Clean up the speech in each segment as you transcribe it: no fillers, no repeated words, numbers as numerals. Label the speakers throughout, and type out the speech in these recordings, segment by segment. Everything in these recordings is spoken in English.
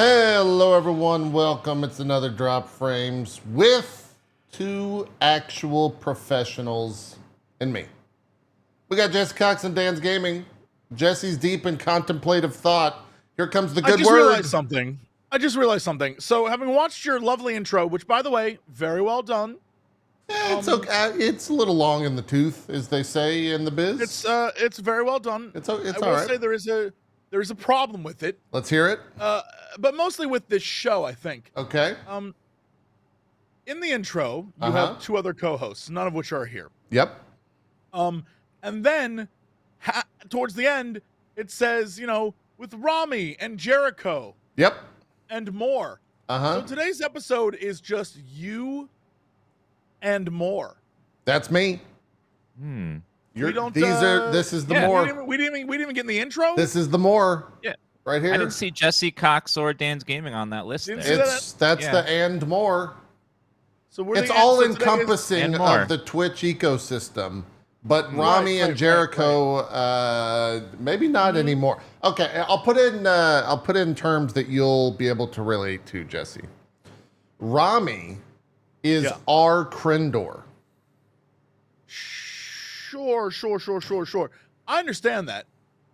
Speaker 1: Hello everyone, welcome. It's another Drop Frames with two actual professionals and me. We got Jesse Cox and DansGaming. Jesse's deep in contemplative thought. Here comes the good word.
Speaker 2: I just realized something. So having watched your lovely intro, which by the way, very well done.
Speaker 1: It's okay. It's a little long in the tooth, as they say in the biz.
Speaker 2: It's very well done.
Speaker 1: It's
Speaker 2: I
Speaker 1: all
Speaker 2: will
Speaker 1: right.
Speaker 2: say there is a problem with it.
Speaker 1: Let's hear it.
Speaker 2: But mostly with this show, I think.
Speaker 1: Okay.
Speaker 2: In the intro, you have two other co-hosts, none of which are here.
Speaker 1: Yep.
Speaker 2: And then towards the end, it says, you know, with Rami and Jericho.
Speaker 1: Yep.
Speaker 2: And more. So today's episode is just you and more.
Speaker 1: That's me. This is the more.
Speaker 2: We didn't even get in the intro.
Speaker 1: This is the more.
Speaker 3: Yeah.
Speaker 1: Right here.
Speaker 3: I didn't see Jesse Cox or DansGaming on that list.
Speaker 1: That's the and more.
Speaker 2: So
Speaker 1: it's all encompassing of the Twitch ecosystem. But Rami and Jericho, maybe not anymore. Okay, I'll put in terms that you'll be able to relate to, Jesse. Rami is our Krendor.
Speaker 2: Sure. I understand that.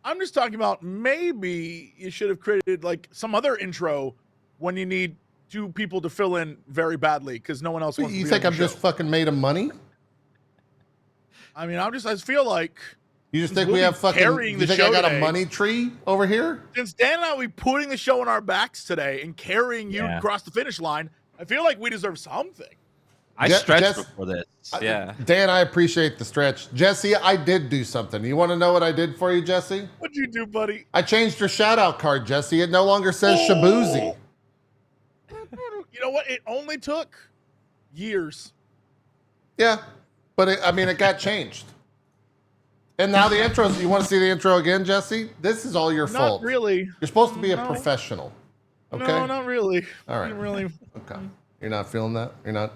Speaker 2: I'm just talking about maybe you should have created like some other intro when you need two people to fill in very badly because no one else wants to be on the show.
Speaker 1: You think I'm just fucking made of money?
Speaker 2: I mean, I feel like
Speaker 1: you just think we have fucking carrying the show. You think I got a money tree over here?
Speaker 2: Since Dan and I will be putting the show on our backs today and carrying you across the finish line, I feel like we deserve something.
Speaker 3: I stretched before this. Yeah.
Speaker 1: Dan, I appreciate the stretch. Jesse, I did do something. You want to know what I did for you, Jesse?
Speaker 2: What'd you do, buddy?
Speaker 1: I changed your shout out card, Jesse. It no longer says Shabuzi.
Speaker 2: You know what? It only took years.
Speaker 1: Yeah. But it got changed. And now the intros, you want to see the intro again, Jesse? This is all your fault.
Speaker 2: Not really.
Speaker 1: You're supposed to be a professional. Okay?
Speaker 2: No, not really.
Speaker 1: All right.
Speaker 2: Not really.
Speaker 1: Okay. You're not feeling that? You're not?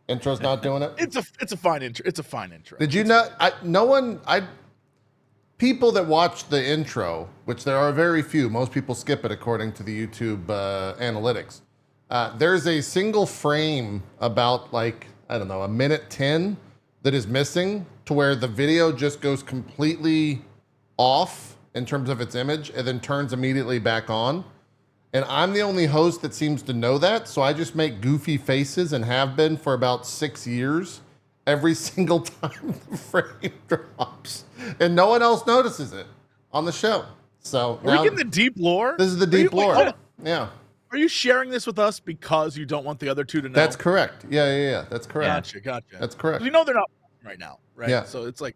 Speaker 1: Intro's not doing it?
Speaker 2: It's a fine intro. It's a fine intro.
Speaker 1: Did you know? People that watch the intro, which there are very few, most people skip it according to the YouTube analytics. There's a single frame about like, I don't know, a minute 10 that is missing to where the video just goes completely off in terms of its image and then turns immediately back on. And I'm the only host that seems to know that, so I just make goofy faces and have been for about 6 years every single time the frame drops. And no one else notices it on the show. So
Speaker 2: are we getting the deep lore?
Speaker 1: This is the deep lore. Yeah.
Speaker 2: Are you sharing this with us because you don't want the other two to know?
Speaker 1: That's correct. Yeah. That's correct.
Speaker 2: Gotcha.
Speaker 1: That's correct.
Speaker 2: We know they're not right now, right?
Speaker 1: Yeah.
Speaker 2: So it's like...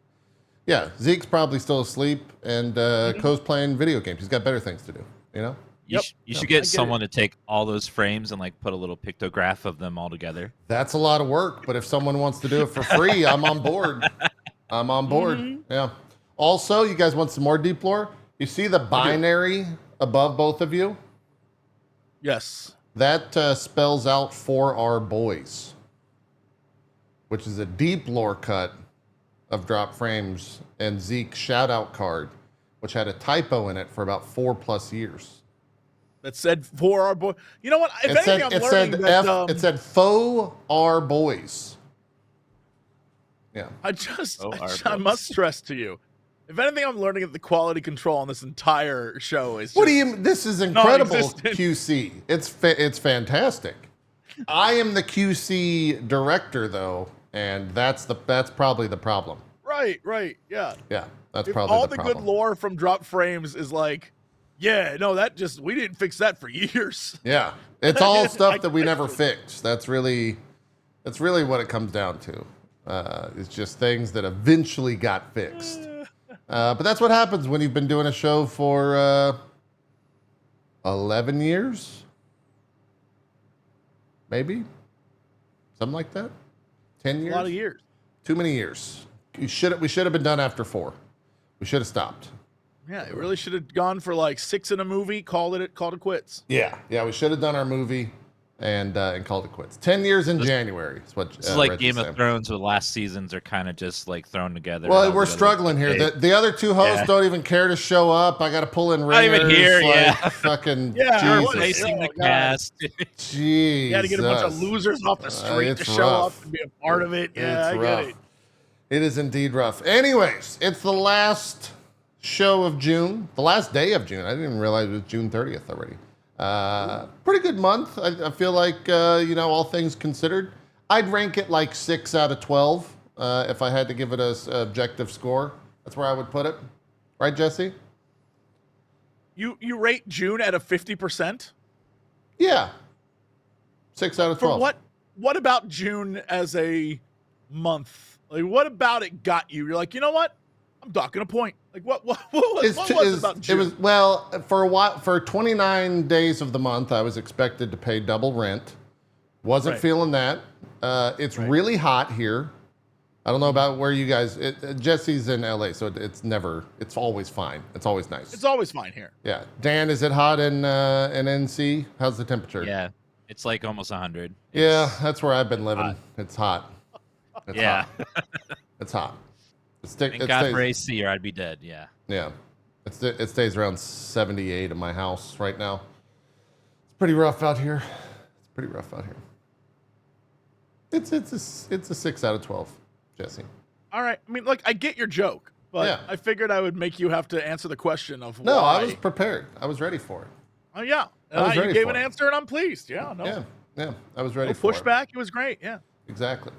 Speaker 1: Yeah, Zeke's probably still asleep, and Ko's playing video games. He's got better things to do, you know?
Speaker 3: You should get someone to take all those frames and like put a little pictograph of them all together.
Speaker 1: That's a lot of work, but if someone wants to do it for free, I'm on board. I'm on board. Yeah. Also, you guys want some more deep lore? You see the binary above both of you?
Speaker 2: Yes.
Speaker 1: That spells out for our boys, which is a deep lore cut of Drop Frames and Zeke's shout out card, which had a typo in it for about 4+ years.
Speaker 2: That said for our boy. You know what? If anything, I'm learning that
Speaker 1: it said faux our boys. Yeah.
Speaker 2: I must stress to you. If anything, I'm learning that the quality control on this entire show is.
Speaker 1: This is incredible, QC. It's fantastic. I am the QC director though, and that's probably the problem.
Speaker 2: Right. Yeah.
Speaker 1: Yeah. That's
Speaker 2: if
Speaker 1: probably
Speaker 2: all
Speaker 1: the
Speaker 2: good lore from Drop Frames is like, yeah, no, we didn't fix that for years.
Speaker 1: Yeah, it's all stuff that we never fixed. That's really what it comes down to. It's just things that eventually got fixed. But that's what happens when you've been doing a show for 11 years, maybe something like that. 10 years.
Speaker 2: A lot of years.
Speaker 1: Too many years. We should have been done after 4. We should have stopped.
Speaker 2: Yeah, it really should have gone for like 6 in a movie. Called it quits.
Speaker 1: Yeah, we should have done our movie, and called it quits. 10 years in January is what.
Speaker 3: This is like Game of Thrones, where the last seasons are kind of just like thrown together.
Speaker 1: Well, we're struggling here. The other two hosts don't even care to show up. I got to pull in ringers.
Speaker 3: Not even here,
Speaker 1: Fucking
Speaker 3: Jesus.
Speaker 2: Racing
Speaker 3: the cast.
Speaker 1: Jeez.
Speaker 2: You got to get a bunch of losers off the street to show up and be a part of it. Yeah, I get it.
Speaker 1: It is indeed rough. Anyways, it's the last show of June, the last day of June. I didn't even realize it was June 30th already. Pretty good month. I feel like, all things considered, I'd rank it like 6 out of 12 if I had to give it a objective score. That's where I would put it. Right, Jesse?
Speaker 2: You rate June at a 50%?
Speaker 1: Yeah. 6 out of 12.
Speaker 2: For what about June as a month? Like, what about it got you? You're like, you know what? I'm docking a point. Like, what was it about June?
Speaker 1: It was, well, for a while, for 29 days of the month, I was expected to pay double rent. Wasn't feeling that. It's really hot here. I don't know about where you guys, Jesse's in LA, so it's always fine. It's always nice.
Speaker 2: It's always fine here.
Speaker 1: Yeah. Dan, is it hot in NC? How's the temperature?
Speaker 3: Yeah. It's like almost 100.
Speaker 1: Yeah, that's where I've been living. It's hot. It's hot. It's hot.
Speaker 3: Thank God for AC, or I'd be dead. Yeah.
Speaker 1: Yeah. It stays around 78 in my house right now. It's pretty rough out here. It's a 6 out of 12, Jesse.
Speaker 2: All right. I mean, like, I get your joke, but I figured I would make you have to answer the question of why.
Speaker 1: No, I was prepared. I was ready for it.
Speaker 2: Oh, yeah. You gave an answer, and I'm pleased. Yeah. No.
Speaker 1: Yeah. I was ready for it.
Speaker 2: Pushback. It was great. Yeah.
Speaker 1: Exactly.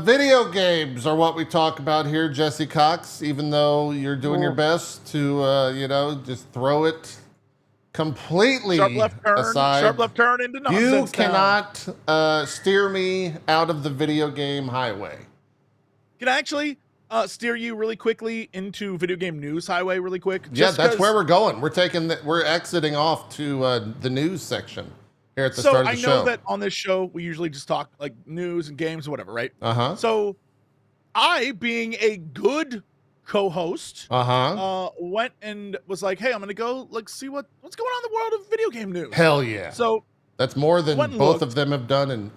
Speaker 1: Video games are what we talk about here, Jesse Cox, even though you're doing your best to, just throw it completely
Speaker 2: sharp left turn into nonsense.
Speaker 1: You cannot steer me out of the video game highway.
Speaker 2: Can I actually steer you really quickly into video game news highway really quick?
Speaker 1: Yeah, that's where we're going. We're exiting off to the news section. Here at the start of the show.
Speaker 2: So I know that on this show, we usually just talk like news and games and whatever, right?
Speaker 1: Uh-huh.
Speaker 2: So I, being a good co-host, went and was like, hey, I'm going to go see what's going on in the world of video game news.
Speaker 1: Hell yeah.
Speaker 2: So
Speaker 1: that's more than both of them have done and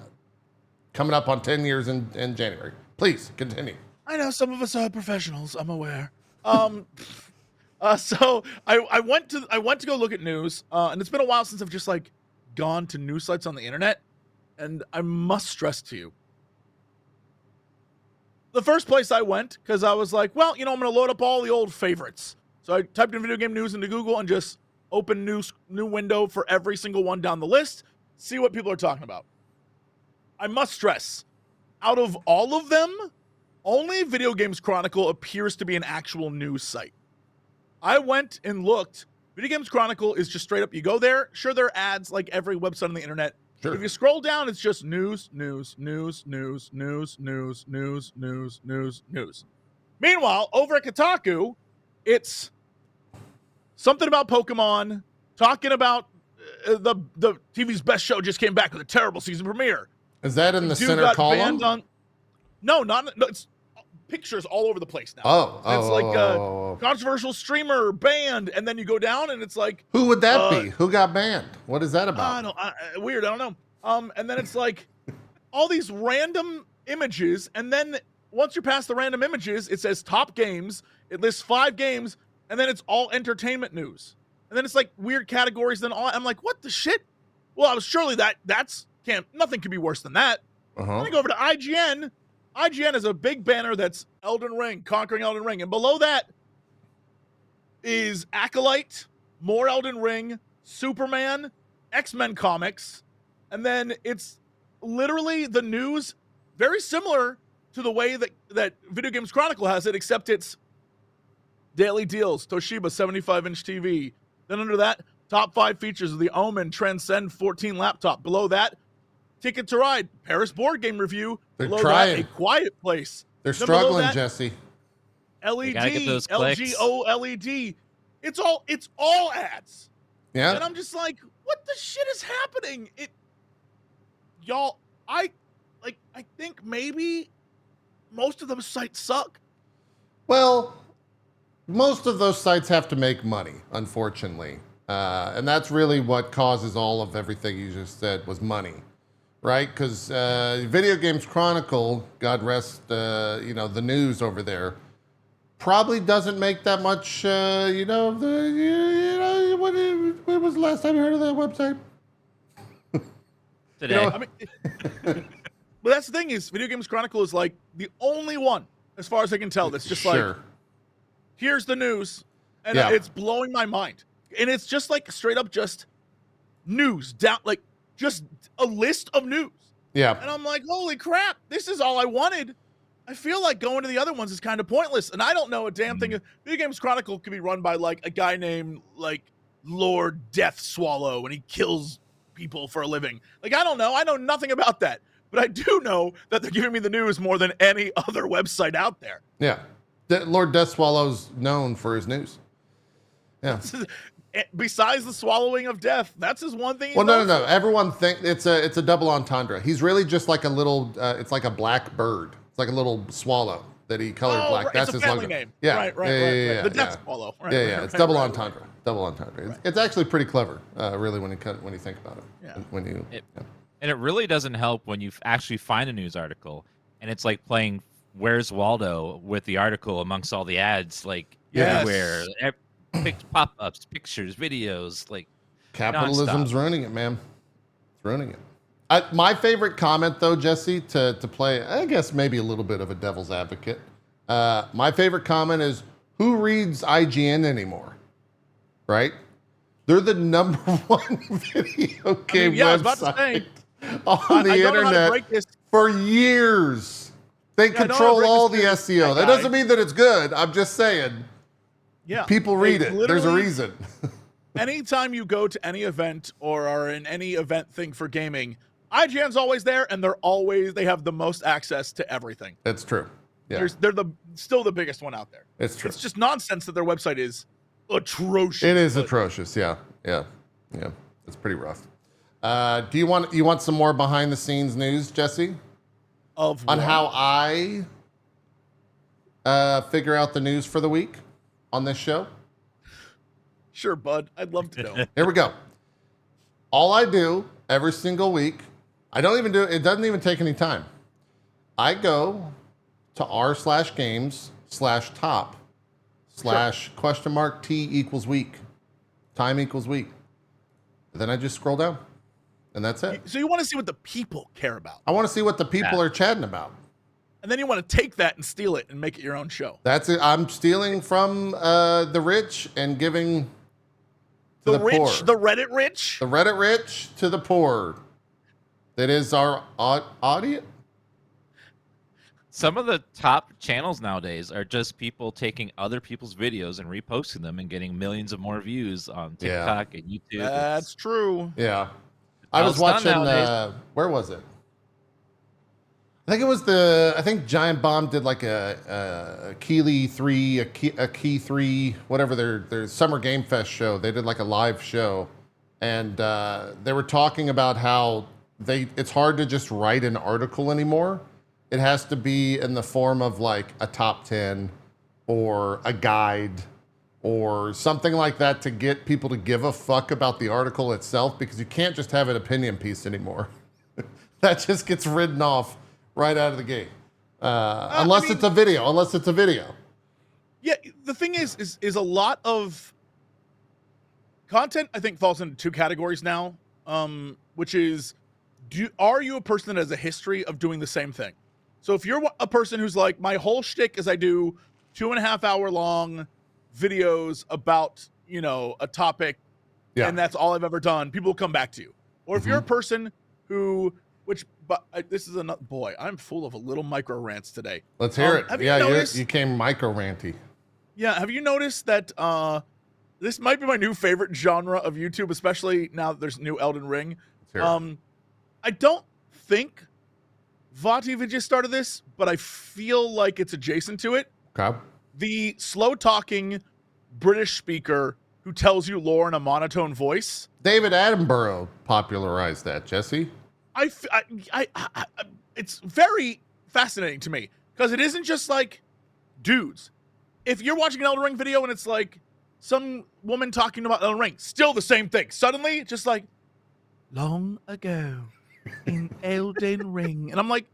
Speaker 1: coming up on 10 years in January. Please continue.
Speaker 2: I know some of us are professionals. I'm aware. So I went to go look at news, and it's been a while since I've just gone to news sites on the internet, and I must stress to you, the first place I went, because I was like, well, I'm going to load up all the old favorites. So I typed in video game news into Google and just open new window for every single one down the list, see what people are talking about. I must stress, out of all of them, only Video Games Chronicle appears to be an actual news site. I went and looked. Video Games Chronicle is just straight up, you go there, sure, there are ads like every website on the internet. Sure. If you scroll down, it's just news. Meanwhile, over at Kotaku, it's something about Pokemon, talking about the TV's best show just came back with a terrible season premiere.
Speaker 1: Is that in the center column?
Speaker 2: No, it's pictures all over the place now. Controversial streamer banned, and then you go down and it's like,
Speaker 1: who would that be? Who got banned? What is that about?
Speaker 2: Weird. I don't know. And then it's like all these random images, and then once you're past the random images, it says top games. It lists 5 games, and then it's all entertainment news. And then it's like weird categories. Then I'm like, what the shit? Well, I was surely nothing could be worse than that. Then I go over to IGN. IGN is a big banner that's Elden Ring, conquering Elden Ring. And below that is Acolyte, more Elden Ring, Superman, X-Men comics. And then it's literally the news, very similar to the way that Video Games Chronicle has it, except it's daily deals, Toshiba 75-inch TV. Then under that, top 5 features of the Omen Transcend 14 laptop. Below that, Ticket to Ride, Paris board game review.
Speaker 1: They're
Speaker 2: below
Speaker 1: trying.
Speaker 2: That, A Quiet Place.
Speaker 1: They're struggling, Jesse.
Speaker 2: LED, LG OLED. It's all ads.
Speaker 1: Yeah.
Speaker 2: And I'm just like, what the shit is happening? Y'all, I think maybe most of those sites suck.
Speaker 1: Well, most of those sites have to make money, unfortunately. And that's really what causes all of everything you just said was money, right? Because Video Games Chronicle, God rest, the news over there, probably doesn't make that much, when was the last time you heard of that website?
Speaker 3: Today.
Speaker 2: I mean, but that's the thing is, Video Games Chronicle is like the only one, as far as I can tell, that's just like, here's the news, and it's blowing my mind. And it's just like straight up just news, down, like just a list of news.
Speaker 1: Yeah.
Speaker 2: And I'm like, holy crap, this is all I wanted. I feel like going to the other ones is kind of pointless. And I don't know a damn thing. Video Games Chronicle could be run by like a guy named like Lord Death Swallow, and he kills people for a living. Like, I don't know. I know nothing about that. But I do know that they're giving me the news more than any other website out there.
Speaker 1: Yeah. Lord Death Swallow's known for his news. Yeah.
Speaker 2: Besides the swallowing of death, that's his one thing.
Speaker 1: Well, no. Everyone think it's a double entendre. He's really just like a little. It's like a black bird. It's like a little swallow that he colored black.
Speaker 2: Right.
Speaker 1: That's
Speaker 2: it's
Speaker 1: his
Speaker 2: a family
Speaker 1: logo.
Speaker 2: name.
Speaker 1: Yeah.
Speaker 2: Right. The death swallow. Right,
Speaker 1: It's double entendre. Double entendre. It's actually pretty clever, really, when you think about it.
Speaker 2: Yeah.
Speaker 3: And it really doesn't help when you actually find a news article, and it's like playing Where's Waldo with the article amongst all the ads, like everywhere. Pop-ups, pictures, videos, like
Speaker 1: capitalism's ruining it, man. It's ruining it. My favorite comment, though, Jesse, to play, I guess maybe a little bit of a devil's advocate. My favorite comment is, who reads IGN anymore? Right? They're the number one video game website on the internet for years. They control all the SEO. That doesn't mean that it's good. I'm just saying.
Speaker 2: Yeah.
Speaker 1: People read it. There's a reason.
Speaker 2: Anytime you go to any event or are in any event thing for gaming, IGN's always there, and they have the most access to everything.
Speaker 1: That's true. Yeah.
Speaker 2: They're still the biggest one out there.
Speaker 1: It's true.
Speaker 2: It's just nonsense that their website is atrocious.
Speaker 1: It is atrocious. Yeah. It's pretty rough. Do you want some more behind the scenes news, Jesse? On how I figure out the news for the week on this show?
Speaker 2: Sure, bud. I'd love to know.
Speaker 1: Here we go. All I do every single week, it doesn't even take any time. I go to r/games/top/ !T=week. Time equals week. Then I just scroll down. And that's it.
Speaker 2: So you want to see what the people care about.
Speaker 1: I want to see what the people are chatting about.
Speaker 2: And then you want to take that and steal it and make it your own show.
Speaker 1: That's it. I'm stealing from the rich and giving to the poor.
Speaker 2: The Reddit rich?
Speaker 1: The Reddit rich to the poor. That is our audience.
Speaker 3: Some of the top channels nowadays are just people taking other people's videos and reposting them and getting millions of more views on TikTok and YouTube.
Speaker 2: That's true.
Speaker 1: Yeah. I was watching, where was it? I think Giant Bomb did like a Keeley 3, a Key 3, whatever their Summer Game Fest show. They did like a live show. And they were talking about how it's hard to just write an article anymore. It has to be in the form of like a top 10 or a guide or something like that to get people to give a fuck about the article itself, because you can't just have an opinion piece anymore. That just gets ridden off right out of the gate. Unless it's a video.
Speaker 2: Yeah, the thing is a lot of content, I think, falls into two categories now, which is, are you a person that has a history of doing the same thing? So if you're a person who's like, my whole shtick is I do 2.5 hour long videos about, a topic, and that's all I've ever done, people will come back to you. Or if you're a person who, this is another, boy, I'm full of a little micro rants today.
Speaker 1: Let's hear it. Yeah, you came micro ranty.
Speaker 2: Yeah, have you noticed that this might be my new favorite genre of YouTube, especially now that there's new Elden Ring? I don't think VOTV just started this, but I feel like it's adjacent to it.
Speaker 1: Okay.
Speaker 2: The slow-talking British speaker who tells you lore in a monotone voice.
Speaker 1: David Attenborough popularized that, Jesse.
Speaker 2: It's very fascinating to me, because it isn't just like dudes. If you're watching an Elden Ring video and it's like some woman talking about Elden Ring. Still the same thing. Suddenly, just like, long ago in Elden Ring. And I'm like,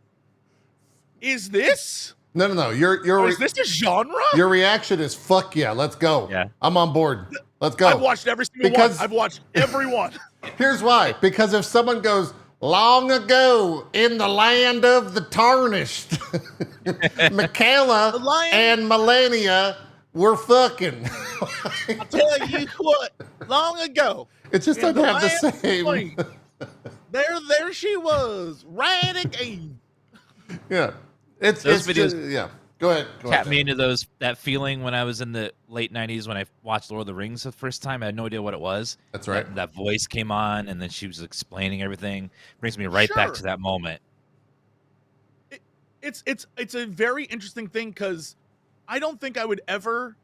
Speaker 2: is this?
Speaker 1: No.
Speaker 2: Is this a genre?
Speaker 1: Your reaction is fuck yeah, let's go.
Speaker 3: Yeah.
Speaker 1: I'm on board. Let's go.
Speaker 2: I've watched every single one. I've watched every one.
Speaker 1: Here's why. Because if someone goes, long ago in the land of the tarnished, Michaela and Melania were fucking.
Speaker 2: I'll tell you what, long ago.
Speaker 1: It just doesn't have the same.
Speaker 2: There she was, right again.
Speaker 1: Yeah. It's
Speaker 3: videos.
Speaker 1: just, yeah. Go ahead.
Speaker 3: Tapped me into that feeling when I was in the late 90s when I watched Lord of the Rings the first time. I had no idea what it was.
Speaker 1: That's right.
Speaker 3: That voice came on, and then she was explaining everything. Brings me right back to that moment.
Speaker 2: It's a very interesting thing because I don't think I would ever,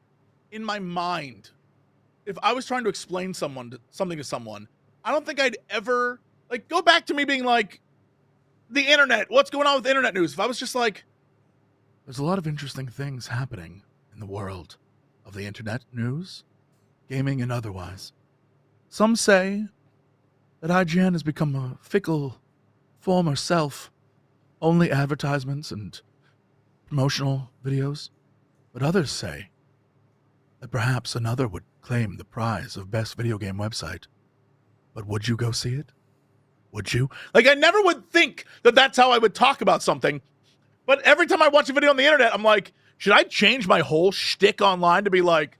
Speaker 2: in my mind, if I was trying to explain something to someone, I don't think I'd ever like go back to me being like, the internet, what's going on with internet news? If I was just like, there's a lot of interesting things happening in the world of the internet news, gaming and otherwise. Some say that IGN has become a fickle former self, only advertisements and promotional videos. But others say that perhaps another would claim the prize of best video game website. But would you go see it? Would you? Like, I never would think that that's how I would talk about something. But every time I watch a video on the internet, I'm like, should I change my whole shtick online to be like,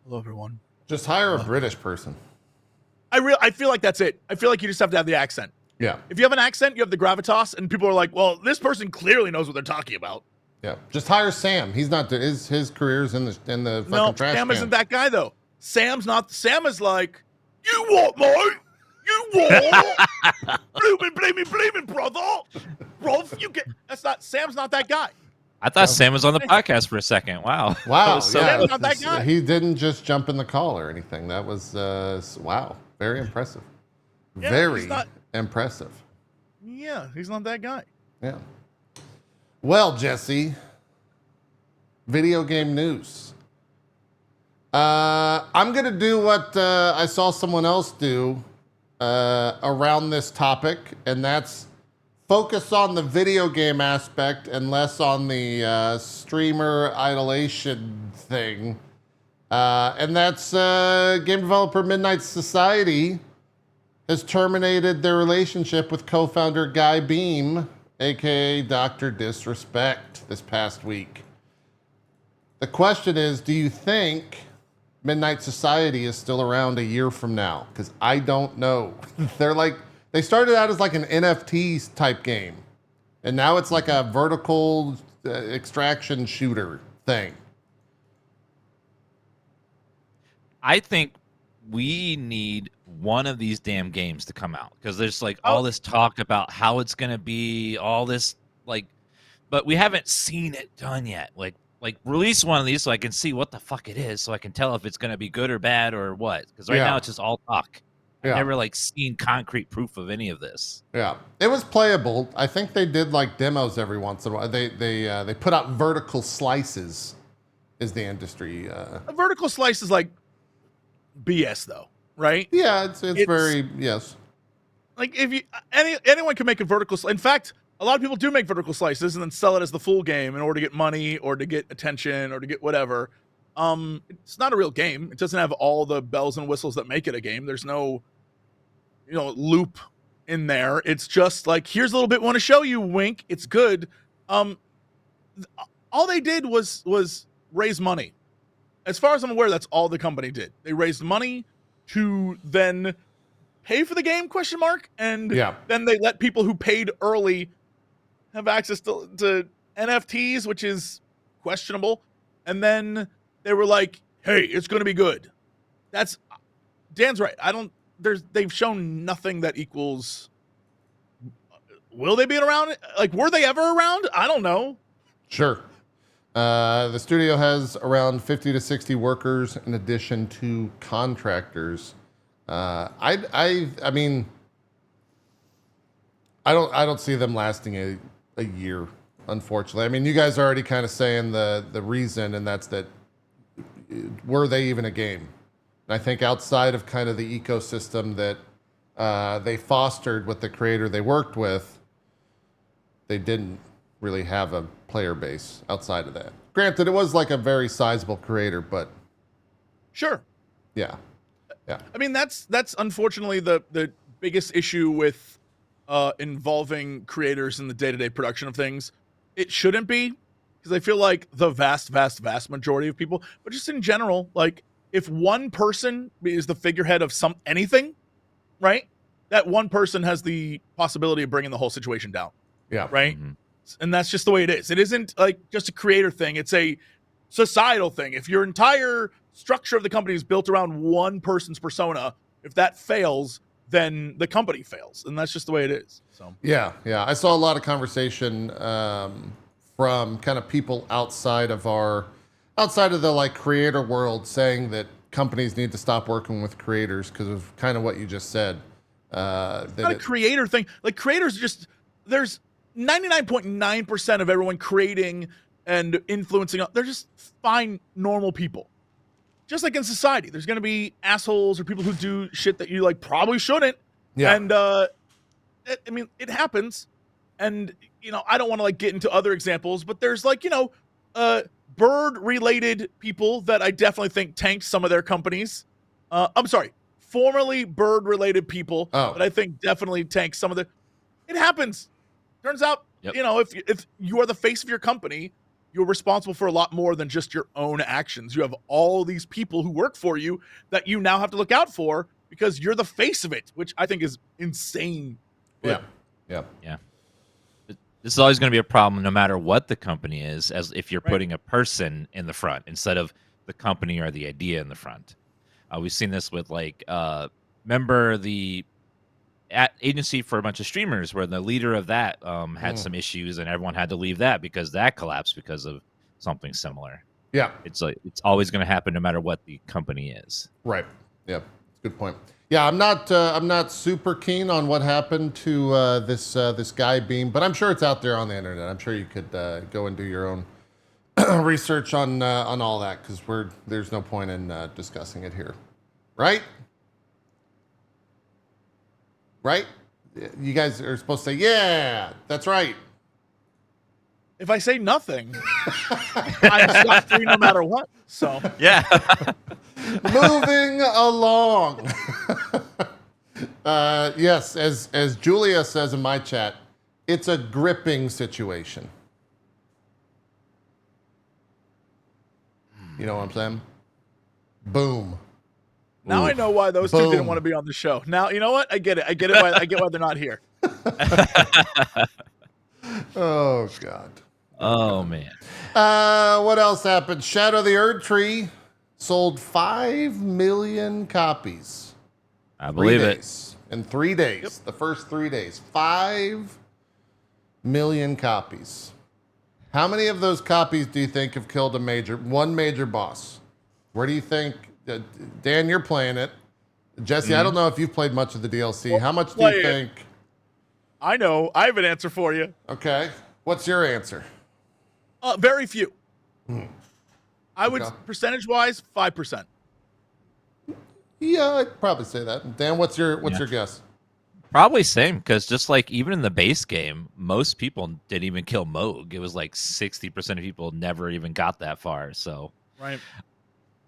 Speaker 2: hello, everyone.
Speaker 1: Just hire a British person.
Speaker 2: I feel like that's it. I feel like you just have to have the accent.
Speaker 1: Yeah.
Speaker 2: If you have an accent, you have the gravitas, and people are like, well, this person clearly knows what they're talking about.
Speaker 1: Yeah. Just hire Sam. He's not his career's in the fucking trash
Speaker 2: Sam
Speaker 1: can.
Speaker 2: isn't that guy though. Sam is like, you what, mate? You what? Bleeming, brother. Rolf, you get Sam's not that guy.
Speaker 3: I thought Sam was on the podcast for a second. Wow.
Speaker 1: Wow.
Speaker 2: Sam's not that guy.
Speaker 1: He didn't just jump in the call or anything. That was wow. Very impressive.
Speaker 2: Yeah,
Speaker 1: Very impressive.
Speaker 2: Yeah, he's not that guy.
Speaker 1: Yeah. Well, Jesse, video game news. I'm going to do what I saw someone else do around this topic, and that's focus on the video game aspect and less on the streamer idolation thing. And that's game developer Midnight Society has terminated their relationship with co-founder Guy Beam, aka Dr. Disrespect, this past week. The question is, do you think Midnight Society is still around a year from now? Because I don't know. They started out as like an NFT type game, and now it's like a vertical extraction shooter thing.
Speaker 3: I think we need one of these damn games to come out because there's like all this talk about how it's going to be, all this but we haven't seen it done yet. Like release one of these so I can see what the fuck it is, so I can tell if it's going to be good or bad or what. Because right now it's just all talk.
Speaker 1: Yeah.
Speaker 3: I've never seen concrete proof of any of this.
Speaker 1: Yeah, it was playable. I think they did demos every once in a while. They put out vertical slices. Is the industry
Speaker 2: a vertical slice is like BS though, right?
Speaker 1: Yeah, it's very yes.
Speaker 2: Like if anyone can make a vertical slice. In fact, a lot of people do make vertical slices and then sell it as the full game in order to get money or to get attention or to get whatever. It's not a real game. It doesn't have all the bells and whistles that make it a game. There's no, loop in there. It's just like, here's a little bit, want to show you, wink. It's good. All they did was raise money. As far as I'm aware, that's all the company did. They raised money to then pay for the game, ? And then they let people who paid early have access to NFTs, which is questionable. And then they were like, hey, it's going to be good. Dan's right. They've shown nothing that equals. Will they be around? Were they ever around? I don't know.
Speaker 1: Sure. The studio has around 50 to 60 workers in addition to contractors. I mean, I don't see them lasting a year, unfortunately. I mean, you guys are already kind of saying the reason, and that's that were they even a game? And I think outside of kind of the ecosystem that they fostered with the creator they worked with, they didn't really have a player base outside of that. Granted, it was like a very sizable creator, but
Speaker 2: Sure.
Speaker 1: yeah.
Speaker 2: I mean, that's unfortunately the biggest issue with involving creators in the day-to-day production of things. It shouldn't be, because I feel like the vast majority of people, but just in general, like if one person is the figurehead of anything, right? That one person has the possibility of bringing the whole situation down.
Speaker 1: Yeah.
Speaker 2: Right. Mm-hmm. And that's just the way it is. It isn't like just a creator thing. It's a societal thing. If your entire structure of the company is built around one person's persona, if that fails, then the company fails. And that's just the way it is. So
Speaker 1: yeah. I saw a lot of conversation from kind of people outside of the like creator world saying that companies need to stop working with creators because of kind of what you just said.
Speaker 2: It's not a creator thing. Like creators there's 99.9% of everyone creating and influencing. They're just fine, normal people. Just like in society, there's going to be assholes or people who do shit that you like probably shouldn't.
Speaker 1: Yeah.
Speaker 2: And I mean, it happens. And, I don't want to like get into other examples, but there's like, bird related people that I definitely think tanked some of their companies. I'm sorry, formerly bird related people that I think definitely tanked some of the. It happens. Turns out, if you are the face of your company, you're responsible for a lot more than just your own actions. You have all these people who work for you that you now have to look out for because you're the face of it, which I think is insane.
Speaker 1: Yeah.
Speaker 3: This is always going to be a problem no matter what the company is, as if you're putting a person in the front instead of the company or the idea in the front. We've seen this with remember the agency for a bunch of streamers where the leader of that had some issues and everyone had to leave that because that collapsed because of something similar.
Speaker 1: Yeah.
Speaker 3: It's always going to happen no matter what the company is.
Speaker 1: Right. Yeah. Good point. Yeah, I'm not super keen on what happened to this guy Beam, but I'm sure it's out there on the internet. I'm sure you could go and do your own research on all that because there's no point in discussing it here, right? Right? You guys are supposed to say, yeah, that's right.
Speaker 2: If I say nothing, I'm stuck free no matter what. So
Speaker 3: yeah.
Speaker 1: Moving along. Yes, as Julia says in my chat, it's a gripping situation. You know what I'm saying? Boom.
Speaker 2: Now I know why those two didn't want to be on the show. Now, you know what? I get it. I get why they're not here.
Speaker 1: Oh, God.
Speaker 3: Oh, man.
Speaker 1: What else happened? Shadow the Erdtree sold 5 million copies.
Speaker 3: I believe it.
Speaker 1: In 3 days. Yep. The first 3 days. 5 million copies. How many of those copies do you think have killed one major boss? Where do you think... Dan, you're playing it. Jesse, I don't know if you've played much of the DLC. Well, how much do you think?
Speaker 2: I know. I have an answer for you.
Speaker 1: Okay. What's your answer?
Speaker 2: Very few. I would, percentage-wise, 5%.
Speaker 1: Yeah, I'd probably say that. Dan, what's your guess?
Speaker 3: Probably same, because just like even in the base game, most people didn't even kill Moog. It was like 60% of people never even got that far. So
Speaker 2: right.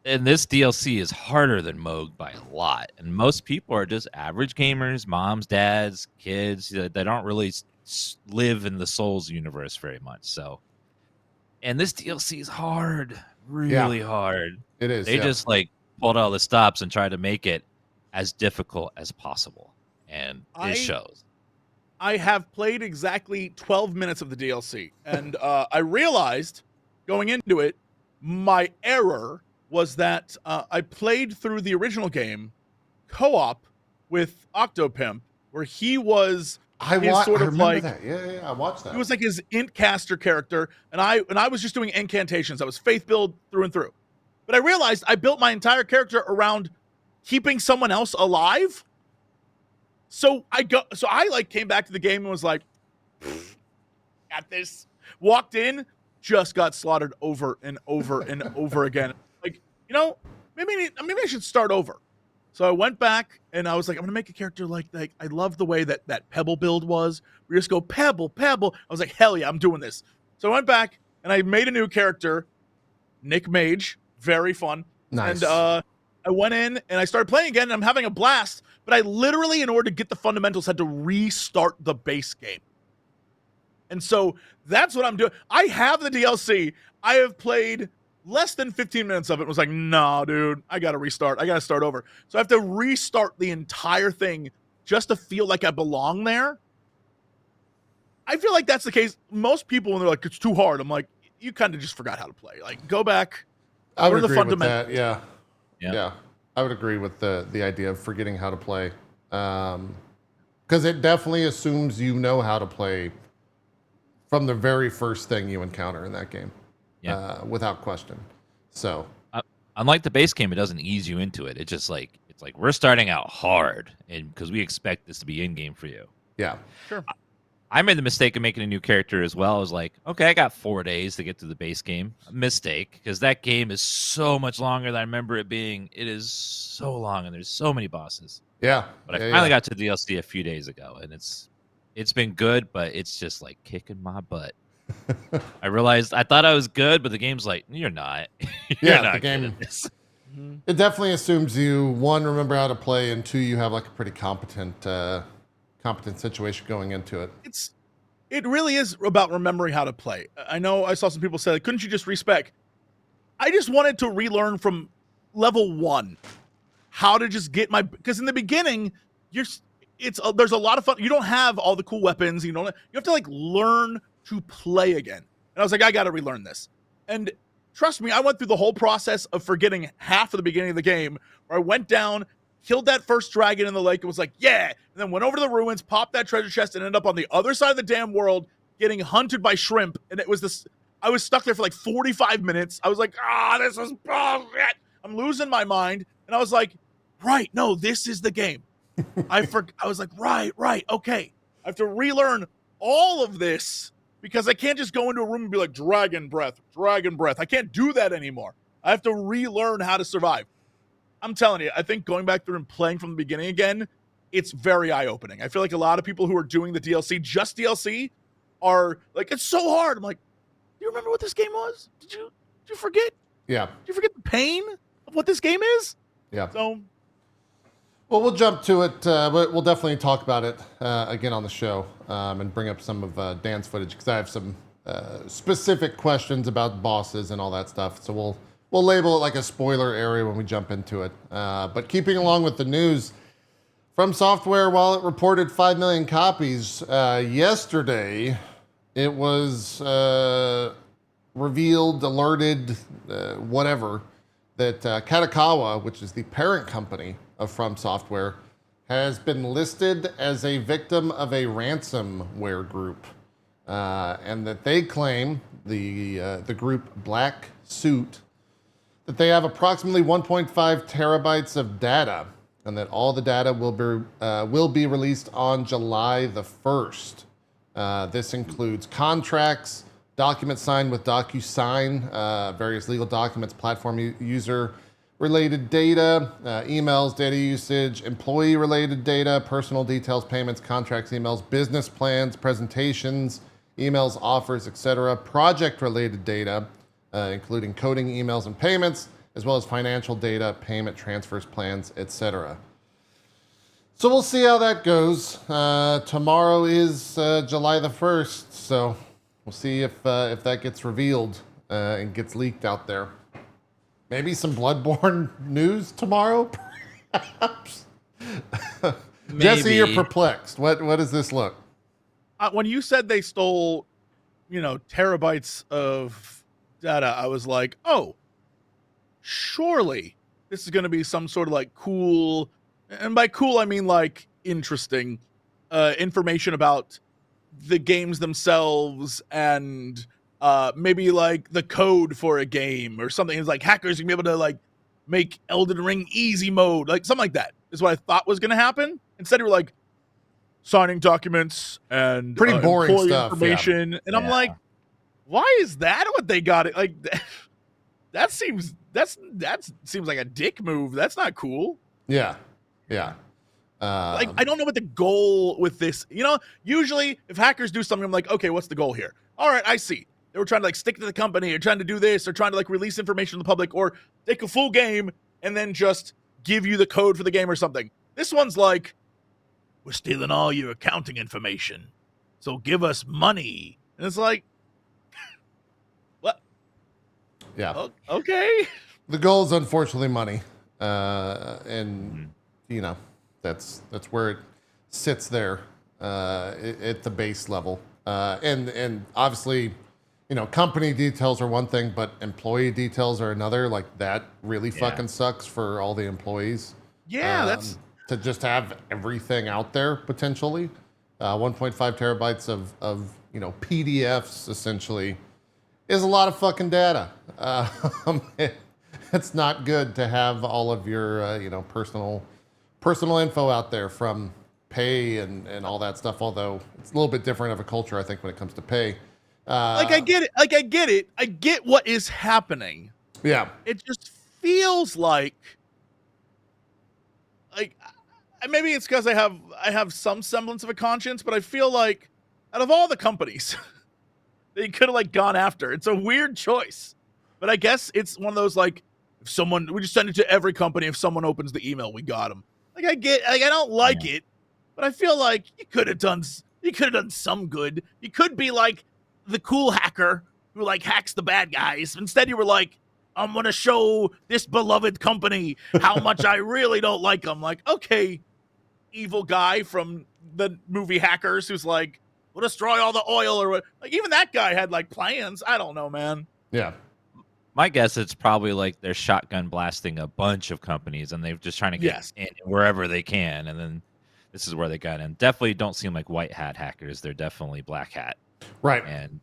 Speaker 3: And this DLC is harder than Moog by a lot. And most people are just average gamers, moms, dads, kids. They don't really live in the Souls universe very much. So, and this DLC is hard, really hard.
Speaker 1: It is.
Speaker 3: They just like pulled all the stops and tried to make it as difficult as possible. And it shows.
Speaker 2: I have played exactly 12 minutes of the DLC. And I realized going into it, my error was that I played through the original game co-op with Octopimp, where he was
Speaker 1: I remember that. Yeah, I watched that.
Speaker 2: He was like his int caster character, and I was just doing incantations. I was faith build through and through. But I realized I built my entire character around keeping someone else alive. So I came back to the game and was like, got this. Walked in, just got slaughtered over and over and over again. Like, maybe I should start over. So I went back and I was like, I'm gonna make a character like I love the way that Pebble build was. We just go Pebble. I was like, hell yeah, I'm doing this. So I went back and I made a new character, Nick Mage, very fun.
Speaker 1: Nice.
Speaker 2: And I went in and I started playing again and I'm having a blast, but I literally, in order to get the fundamentals, had to restart the base game. And so that's what I'm doing. I have the DLC. I have played less than 15 minutes of it. Was like, no, dude, I got to restart. I got to start over. So I have to restart the entire thing just to feel like I belong there. I feel like that's the case. Most people, when they're like, it's too hard, I'm like, you kind of just forgot how to play. Like, go back.
Speaker 1: I would
Speaker 2: learn the
Speaker 1: agree with
Speaker 2: fundamentals.
Speaker 1: that. Yeah. I would agree with the idea of forgetting how to play. Because it definitely assumes you know how to play from the very first thing you encounter in that game.
Speaker 3: Yeah.
Speaker 1: Without question. So
Speaker 3: unlike the base game, it doesn't ease you into it. It's just like we're starting out hard, and because we expect this to be in game for you.
Speaker 1: yeah.
Speaker 2: Sure.
Speaker 3: I made the mistake of making a new character as well. I was like, okay, I got 4 days to get through the base game. A mistake, because that game is so much longer than I remember it being. It is so long, and there's so many bosses.
Speaker 1: Yeah.
Speaker 3: But I finally got to DLC a few days ago, and it's been good, but it's just like kicking my butt. I realized I thought I was good, but the game's like, you're not. You're not
Speaker 1: the game.
Speaker 3: good at this.
Speaker 1: It definitely assumes you, one, remember how to play, and two, you have like a pretty competent situation going into it.
Speaker 2: It really is about remembering how to play. I know I saw some people say, like, couldn't you just respec? I just wanted to relearn from level 1 how to just get because in the beginning, there's a lot of fun. You don't have all the cool weapons. You have to like learn to play again. And I was like, I got to relearn this. And trust me, I went through the whole process of forgetting half of the beginning of the game, where I went down, killed that first dragon in the lake, and was like, yeah, and then went over to the ruins, popped that treasure chest, and ended up on the other side of the damn world getting hunted by shrimp. And it was this, I was stuck there for like 45 minutes. I was like, this is bullshit. I'm losing my mind. And I was like, right, no, this is the game. I was like, right, okay. I have to relearn all of this because I can't just go into a room and be like, dragon breath. I can't do that anymore. I have to relearn how to survive. I'm telling you, I think going back through and playing from the beginning again, it's very eye-opening. I feel like a lot of people who are doing the DLC, just DLC, are like, it's so hard. I'm like, do you remember what this game was? Did you forget?
Speaker 1: Yeah.
Speaker 2: Did you forget the pain of what this game is?
Speaker 1: Yeah.
Speaker 2: So,
Speaker 1: well, we'll jump to it, but we'll definitely talk about it again on the show and bring up some of Dan's footage because I have some specific questions about bosses and all that stuff. So we'll label it like a spoiler area when we jump into it. But keeping along with the news, From Software, while it reported 5 million copies yesterday, it was revealed, alerted, whatever, that Kadakawa, which is the parent company of From Software, has been listed as a victim of a ransomware group, and that they claim, the group Black Suit, that they have approximately 1.5 terabytes of data, and that all the data will be released on July the 1st. This includes contracts, documents signed with DocuSign, various legal documents, platform user-related data, emails, data usage, employee-related data, personal details, payments, contracts, emails, business plans, presentations, emails, offers, etc., project-related data, including coding, emails, and payments, as well as financial data, payment transfers, plans, etc. So we'll see how that goes. Tomorrow is July the 1st, so we'll see if that gets revealed and gets leaked out there. Maybe some Bloodborne news tomorrow, perhaps? Jesse, you're perplexed. What does this look?
Speaker 2: When you said they stole, terabytes of data, I was like, oh, surely this is going to be some sort of like cool, and by cool I mean like interesting information about the games themselves and maybe like the code for a game or something. It's like hackers can be able to like make Elden Ring easy mode, like something like that is what I thought was going to happen. Instead, we're like signing documents and
Speaker 1: pretty boring stuff,
Speaker 2: information, and I'm like, why is that what they got it? Like that seems like a dick move. That's not cool.
Speaker 1: Yeah.
Speaker 2: Like, I don't know what the goal with this. Usually if hackers do something, I'm like, okay, what's the goal here? All right, I see. They were trying to like stick to the company, or trying to do this, or trying to like release information to the public, or take a full game and then just give you the code for the game or something. This one's like, we're stealing all your accounting information, so give us money. And it's like, what?
Speaker 1: Yeah.
Speaker 2: Okay.
Speaker 1: The goal is unfortunately money, and that's where it sits there at the base level, and obviously, company details are one thing, but employee details are another. Like, that really fucking sucks for all the employees.
Speaker 2: Yeah, that's
Speaker 1: to just have everything out there potentially. 1.5 terabytes of PDFs essentially is a lot of fucking data. It's not good to have all of your personal info out there, from pay and all that stuff. Although it's a little bit different of a culture, I think, when it comes to pay.
Speaker 2: I get it. I get what is happening.
Speaker 1: Yeah.
Speaker 2: It just feels like maybe it's because I have some semblance of a conscience, but I feel like out of all the companies that you could have like gone after, it's a weird choice. But I guess it's one of those, like, if we just send it to every company. If someone opens the email, we got them. Like, I don't like it, but I feel like you could have done some good. You could be like the cool hacker who like hacks the bad guys. Instead, you were like, I'm gonna show this beloved company how much I really don't like them. Like, okay, evil guy from the movie Hackers, who's like, we'll destroy all the oil, or what. Like, even that guy had like plans. I don't know, man.
Speaker 1: Yeah.
Speaker 3: My guess, it's probably like they're shotgun blasting a bunch of companies, and they're just trying to get in wherever they can, and then this is where they got in. Definitely don't seem like white hat hackers. They're definitely black hat.
Speaker 1: Right.
Speaker 3: And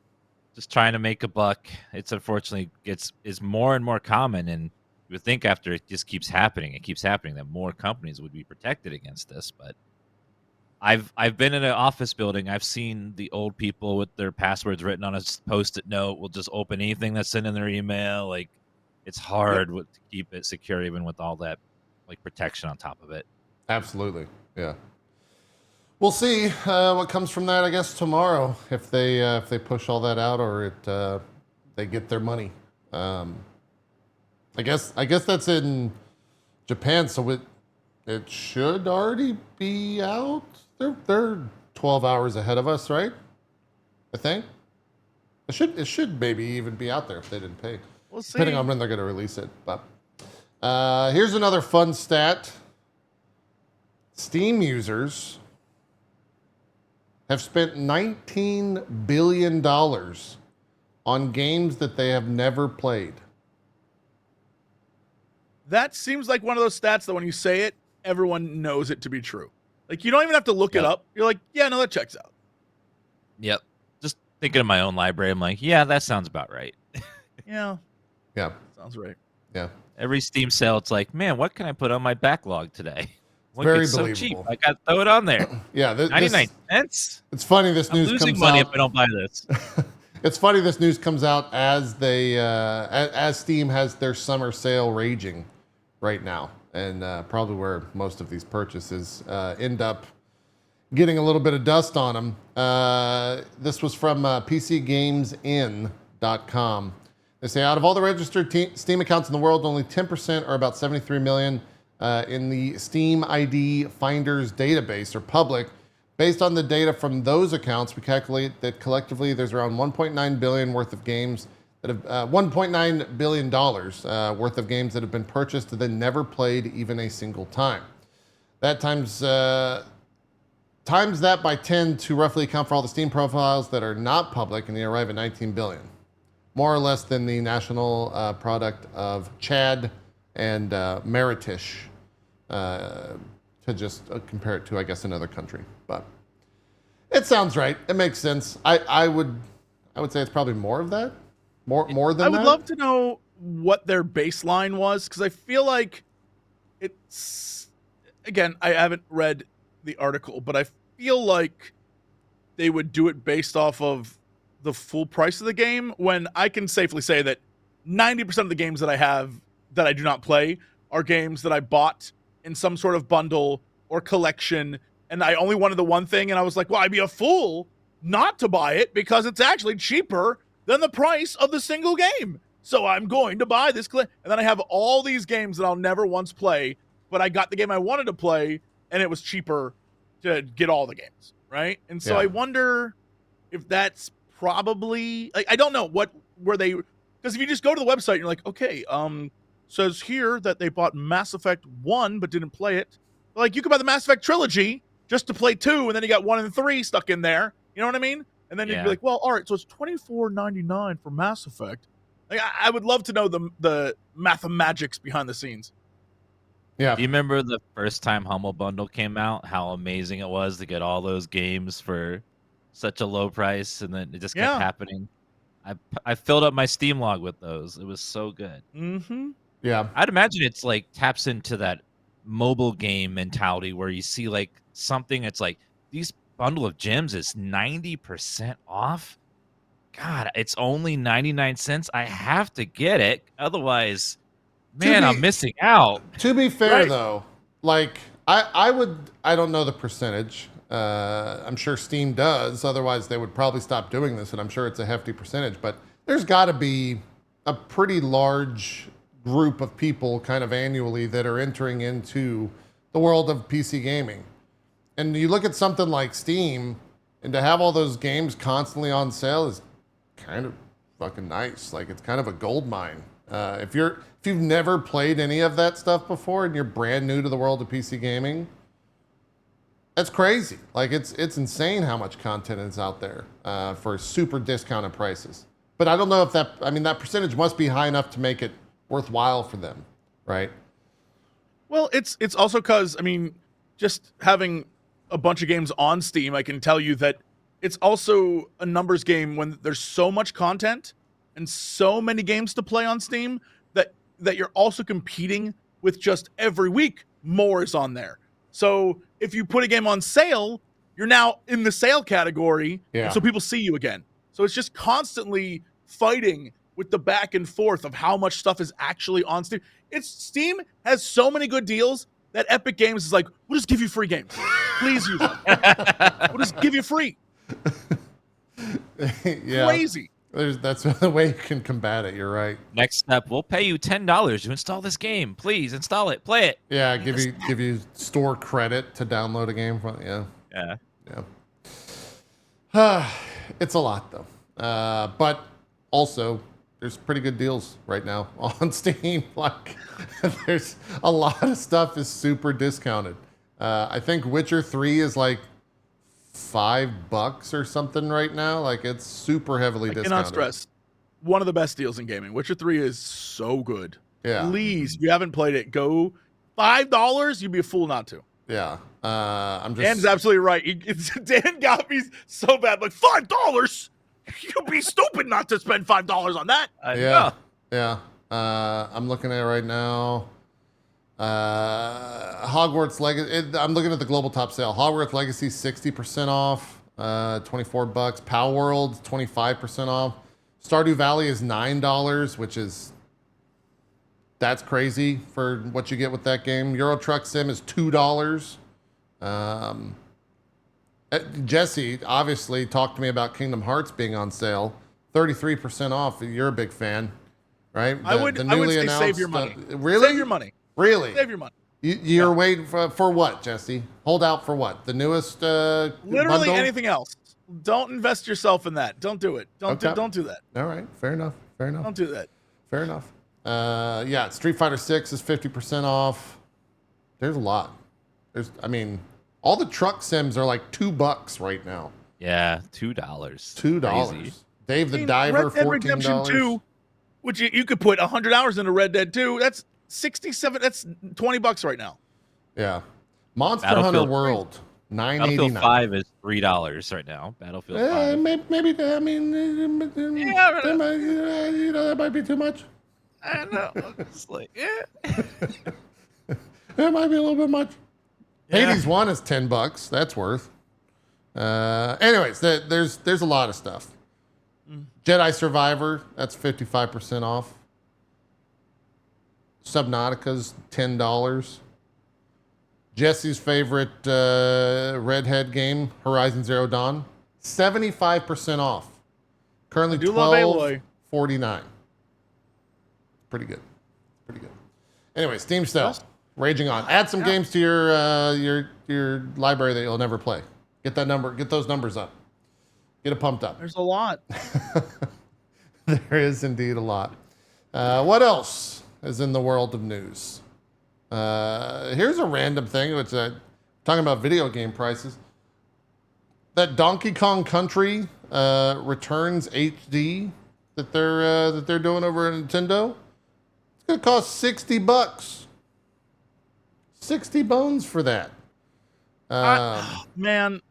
Speaker 3: just trying to make a buck. It's unfortunately is more and more common, and you would think after it just keeps happening, that more companies would be protected against this. But I've been in an office building. I've seen the old people with their passwords written on a Post-it note will just open anything that's sent in their email. Like, it's hard to keep it secure, even with all that like protection on top of it.
Speaker 1: Absolutely. Yeah. We'll see what comes from that, I guess, tomorrow, if they push all that out, or they get their money. I guess that's in Japan, so it should already be out. They're 12 hours ahead of us, right? I think it should maybe even be out there if they didn't pay.
Speaker 2: We'll see.
Speaker 1: Depending on when they're going to release it. But here's another fun stat. Steam users have spent $19 billion on games that they have never played.
Speaker 2: That seems like one of those stats that when you say it, everyone knows it to be true. Like, you don't even have to look it up. You're like, yeah, no, that checks out.
Speaker 3: Yep. Just thinking of my own library, I'm like, yeah, that sounds about right.
Speaker 2: Yeah.
Speaker 1: Yeah.
Speaker 2: Sounds right.
Speaker 1: Yeah.
Speaker 3: Every Steam sale, it's like, man, what can I put on my backlog today?
Speaker 1: Very
Speaker 3: it's so
Speaker 1: believable.
Speaker 3: cheap. I got to throw it on there.
Speaker 1: Yeah.
Speaker 3: 99 cents?
Speaker 1: It's funny this news comes out.
Speaker 3: I'm losing money if I don't buy this.
Speaker 1: It's funny this news comes out as as Steam has their summer sale raging right now, and probably where most of these purchases end up getting a little bit of dust on them. This was from PCGamesIn.com. They say out of all the registered Steam accounts in the world, only 10%, or about 73 million, in the Steam ID Finders database are public. Based on the data from those accounts, we calculate that collectively there's around 1.9 billion worth of games that have $1.9 billion worth of games that have been purchased and then never played even a single time. That times that by 10 to roughly account for all the Steam profiles that are not public, and they arrive at 19 billion, more or less than the national product of Chad and Maritish, to just compare it to, I guess, another country. But it sounds right. It makes sense. I would say it's probably more of that. More than that.
Speaker 2: I would love to know what their baseline was, because I feel like it's, again, I haven't read the article, but I feel like they would do it based off of the full price of the game, when I can safely say that 90% of the games that I have that I do not play are games that I bought in some sort of bundle or collection, and I only wanted the one thing, and I was like, well, I'd be a fool not to buy it because it's actually cheaper than the price of the single game. So I'm going to buy this. And then I have all these games that I'll never once play, but I got the game I wanted to play, and it was cheaper to get all the games, right? And so I wonder if that's probably, I don't know what were they, because if you just go to the website, you're like, okay, says here that they bought Mass Effect 1 but didn't play it. Like, you could buy the Mass Effect trilogy just to play 2, and then you got 1 and 3 stuck in there. You know what I mean? And then you'd be like, well, all right, so it's $24.99 for Mass Effect. Like, I would love to know the mathemagics behind the scenes.
Speaker 1: Yeah.
Speaker 3: Do you remember the first time Humble Bundle came out? How amazing it was to get all those games for such a low price, and then it just kept happening. I filled up my Steam log with those. It was so good.
Speaker 2: Mm-hmm.
Speaker 1: Yeah.
Speaker 3: I'd imagine it's like taps into that mobile game mentality where you see like something. It's like these bundle of gems is 90% off. God, it's only 99 cents. I have to get it, otherwise, man, I'm missing out.
Speaker 1: To be fair, though, like I don't know the percentage. I'm sure Steam does. Otherwise, they would probably stop doing this, and I'm sure it's a hefty percentage. But there's got to be a pretty large group of people kind of annually that are entering into the world of PC gaming. And you look at something like Steam, and to have all those games constantly on sale is kind of fucking nice. Like, it's kind of a gold mine. If you've never played any of that stuff before and you're brand new to the world of PC gaming, that's crazy. Like, it's insane how much content is out there for super discounted prices. But I don't know if that percentage must be high enough to make it worthwhile for them, right?
Speaker 2: Well, it's also because, just having a bunch of games on Steam, I can tell you that it's also a numbers game when there's so much content and so many games to play on Steam that you're also competing with just every week more is on there. So if you put a game on sale, you're now in the sale category, and so people see you again. So it's just constantly fighting with the back and forth of how much stuff is actually on Steam. Steam has so many good deals that Epic Games is like, we'll just give you free games. Please use them. We'll just give you free. Crazy.
Speaker 1: That's the way you can combat it. You're right.
Speaker 3: Next step, we'll pay you $10 to install this game. Please install it, play it.
Speaker 1: Yeah, give you store credit to download a game from. Yeah. It's a lot though, but also there's pretty good deals right now on Steam. Like, there's a lot of stuff is super discounted. I think Witcher 3 is like $5 or something right now. Like, it's super heavily discounted.
Speaker 2: I cannot stress, one of the best deals in gaming. Witcher 3 is so good.
Speaker 1: Yeah.
Speaker 2: Please, if you haven't played it, go $5. You'd be a fool not to.
Speaker 1: Yeah.
Speaker 2: Dan's absolutely right. Dan got me so bad. Like, $5? You'd be stupid not to spend $5 on that.
Speaker 1: Yeah. I'm looking at it right now. Hogwarts Legacy. I'm looking at the global top sale. Hogwarts Legacy 60% off. $24. Pal World 25% off. Stardew Valley is $9, which is that's crazy for what you get with that game. Euro Truck Sim is $2. Jesse obviously talked to me about Kingdom Hearts being on sale, 33% off. You're a big fan, right?
Speaker 2: I would say save your money.
Speaker 1: Really?
Speaker 2: Save your money.
Speaker 1: Really?
Speaker 2: Save your money.
Speaker 1: You're waiting for what, Jesse? Hold out for what? The newest
Speaker 2: literally
Speaker 1: bundle?
Speaker 2: Anything else. Don't invest yourself in that. Don't do it. Don't do that.
Speaker 1: All right. Fair enough.
Speaker 2: Don't do that.
Speaker 1: Fair enough. Street Fighter 6 is 50% off. There's a lot. All the truck sims are like $2 right now.
Speaker 3: Yeah, $2.
Speaker 1: $2.
Speaker 3: Crazy.
Speaker 1: Dave the Diver,
Speaker 2: Red Dead Redemption
Speaker 1: $14.
Speaker 2: 2, which you could put 100 hours into Red Dead 2. That's 67. That's $20 right now.
Speaker 1: Yeah. Monster Hunter World, $9.89.
Speaker 3: Battlefield 5 is $3 right now. Battlefield 5.
Speaker 1: Maybe. That might be too much.
Speaker 3: I know. It's like,
Speaker 1: That might be a little bit much. Hades 1 is $10. That's worth. Anyways, there's a lot of stuff. Jedi Survivor, that's 55% off. Subnautica's $10. Jesse's favorite redhead game, Horizon Zero Dawn, 75% off. Currently $12.49. Pretty good. Pretty good. Anyway, Steam sale raging on. Add some games to your library that you'll never play. Get those numbers up. Get it pumped up.
Speaker 2: There's a lot.
Speaker 1: There is indeed a lot. What else is in the world of news? Here's a random thing, which talking about video game prices. That Donkey Kong Country Returns HD that they're doing over at Nintendo. It's gonna cost $60. 60 bones for that.
Speaker 2: Man,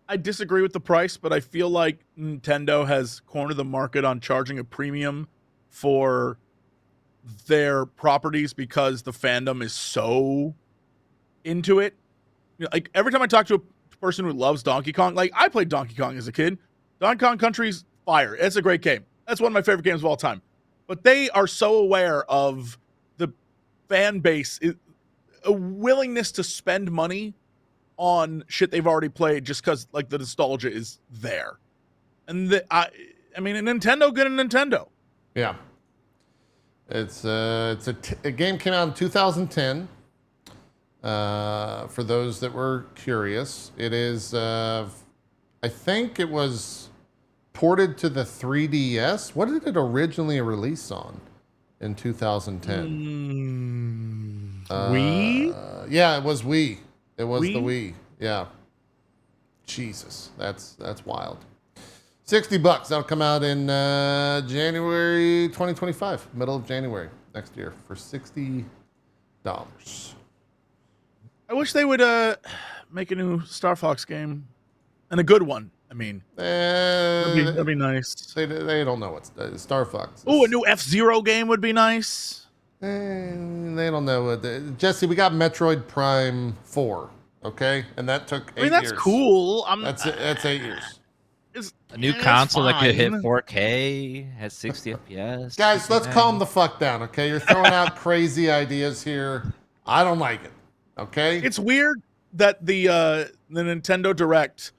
Speaker 2: I disagree with the price, but I feel like Nintendo has cornered the market on charging a premium for their properties because the fandom is so into it. You know, like every time I talk to a person who loves Donkey Kong, like I played Donkey Kong as a kid. Donkey Kong Country's fire. It's a great game. That's one of my favorite games of all time. But they are so aware of the fan base, a willingness to spend money on shit they've already played just because like the nostalgia is there. And I mean, a Nintendo good a Nintendo.
Speaker 1: Yeah. It's a game came out in 2010. For those that were curious, it is I think it was ported to the 3DS. What did it originally release on in 2010?
Speaker 2: Wii?
Speaker 1: Yeah, it was Wii. It was
Speaker 2: Wii?
Speaker 1: the Wii. Yeah. Jesus, that's wild. $60. That'll come out in January 2025, middle of January next year for $60.
Speaker 2: I wish they would make a new Star Fox game, and a good one. I mean, that'd be nice.
Speaker 1: They don't know what's Star Fox.
Speaker 2: Oh, a new F-Zero game would be nice.
Speaker 1: They don't know what. Jesse, we got Metroid Prime 4, okay, and that took 8 years.
Speaker 2: That's cool.
Speaker 1: That's 8 years.
Speaker 3: A new console that could hit 4K, has 60 FPS.
Speaker 1: Guys, let's calm the fuck down, okay? You're throwing out crazy ideas here. I don't like it. Okay.
Speaker 2: It's weird that the Nintendo Direct,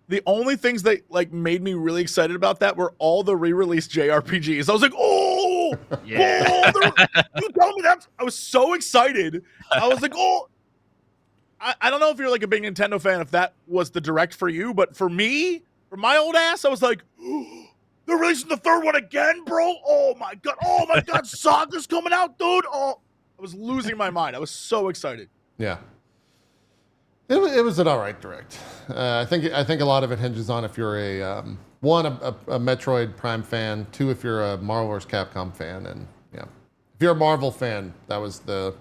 Speaker 2: the only things that like made me really excited about that were all the re-released JRPGs. I was like, oh,
Speaker 3: yeah.
Speaker 2: You told me that. I was so excited. I was like, oh, I don't know if you're like a big Nintendo fan, if that was the Direct for you, but for me, for my old ass, I was like, oh, they're releasing the third one again, bro. Oh my god, Saga's coming out, dude. Oh, I was losing my mind. I was so excited.
Speaker 1: Yeah. It was an all right Direct. I think a lot of it hinges on if you're a Metroid Prime fan, 2 if you're a Marvel vs. Capcom fan, and yeah, if you're a Marvel fan, that was the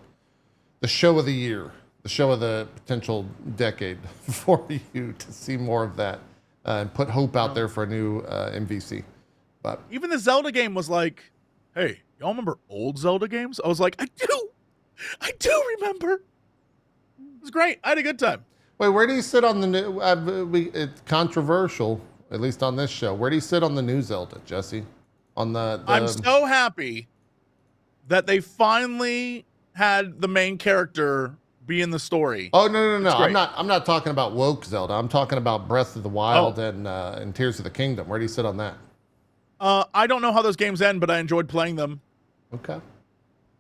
Speaker 1: show of the year, the show of the potential decade for you to see more of that and put hope out there for a new MVC. But
Speaker 2: even the Zelda game was like, hey, y'all remember old Zelda games? I was like, I do remember. It was great. I had a good time.
Speaker 1: Wait, where do you sit on the new? It's controversial, at least on this show. Where do you sit on the new Zelda, Jesse? On the
Speaker 2: I'm so happy that they finally had the main character be in the story.
Speaker 1: Oh no! I'm not talking about woke Zelda. I'm talking about Breath of the Wild and Tears of the Kingdom. Where do you sit on that?
Speaker 2: I don't know how those games end, but I enjoyed playing them.
Speaker 1: Okay.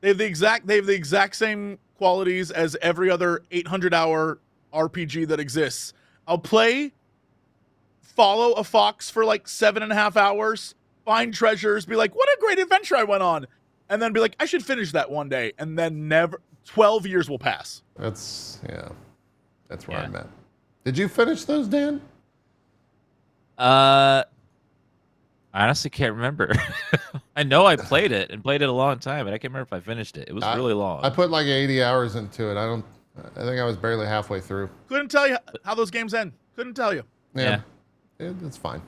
Speaker 2: They have the exact same qualities as every other 800-hour RPG that exists. I'll follow a fox for like 7.5 hours, find treasures, be like, what a great adventure I went on, and then be like, I should finish that one day, and then 12 years will pass.
Speaker 1: That's where I'm at. Did you finish those, Dan?
Speaker 3: I honestly can't remember. I know I played it a long time, but I can't remember if I finished it. It was really long.
Speaker 1: I put like 80 hours into it. I think I was barely halfway through.
Speaker 2: Couldn't tell you how those games end. Couldn't tell you.
Speaker 1: Yeah. It's fine.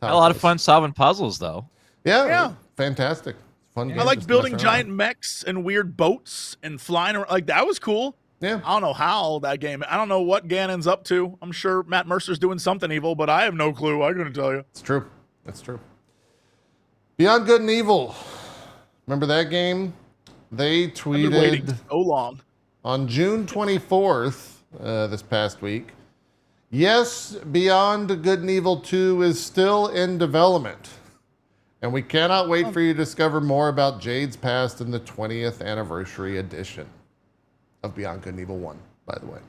Speaker 3: Had a lot of fun solving puzzles, though.
Speaker 1: Yeah. Fantastic. Fun game.
Speaker 2: I like building giant mechs and weird boats and flying around. Like, that was cool.
Speaker 1: Yeah.
Speaker 2: I don't know how that game. I don't know what Ganon's up to. I'm sure Matt Mercer's doing something evil, but I have no clue. I couldn't tell you.
Speaker 1: It's true. That's true. Beyond Good and Evil. Remember that game? they
Speaker 2: I've been waiting
Speaker 1: tweeted
Speaker 2: so long.
Speaker 1: on June 24th, this past week. Yes, Beyond Good and Evil 2 is still in development. And we cannot wait for you to discover more about Jade's past in the 20th anniversary edition of Beyond Good and Evil 1, by the way.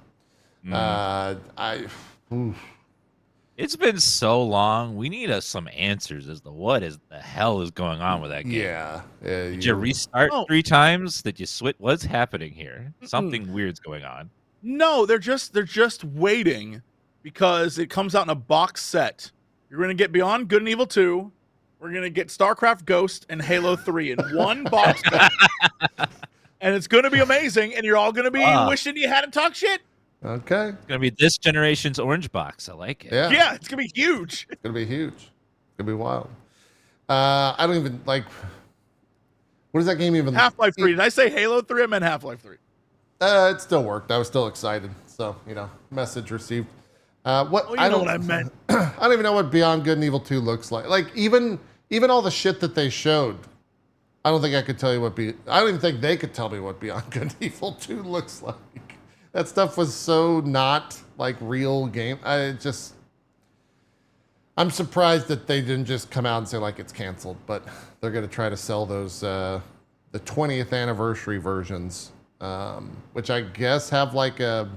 Speaker 3: It's been so long. We need some answers as to what is the hell is going on with that game.
Speaker 1: Yeah.
Speaker 3: Did you restart 3 times? Did you switch? What's happening here? Something weird's going on.
Speaker 2: No, they're just waiting because it comes out in a box set. You're going to get Beyond Good and Evil 2. We're going to get StarCraft Ghost and Halo 3 in one box set. And it's going to be amazing, and you're all going to be wishing you hadn't talked shit.
Speaker 1: Okay.
Speaker 3: It's going to be this generation's orange box. I like it.
Speaker 1: Yeah,
Speaker 2: it's going to be huge.
Speaker 1: It's going to be huge. It's going to be wild. I don't even, like, what does that game even...
Speaker 2: Half-Life 3. Did I say Halo 3? I meant Half-Life 3.
Speaker 1: It still worked. I was still excited. So, message received. I don't know what
Speaker 2: I meant.
Speaker 1: I don't even know what Beyond Good and Evil 2 looks like. Like, even all the shit that they showed, I don't think I could tell you I don't even think they could tell me what Beyond Good and Evil 2 looks like. That stuff was so not like real game. I'm surprised that they didn't just come out and say like it's canceled, but they're going to try to sell those, the 20th anniversary versions, which I guess have like are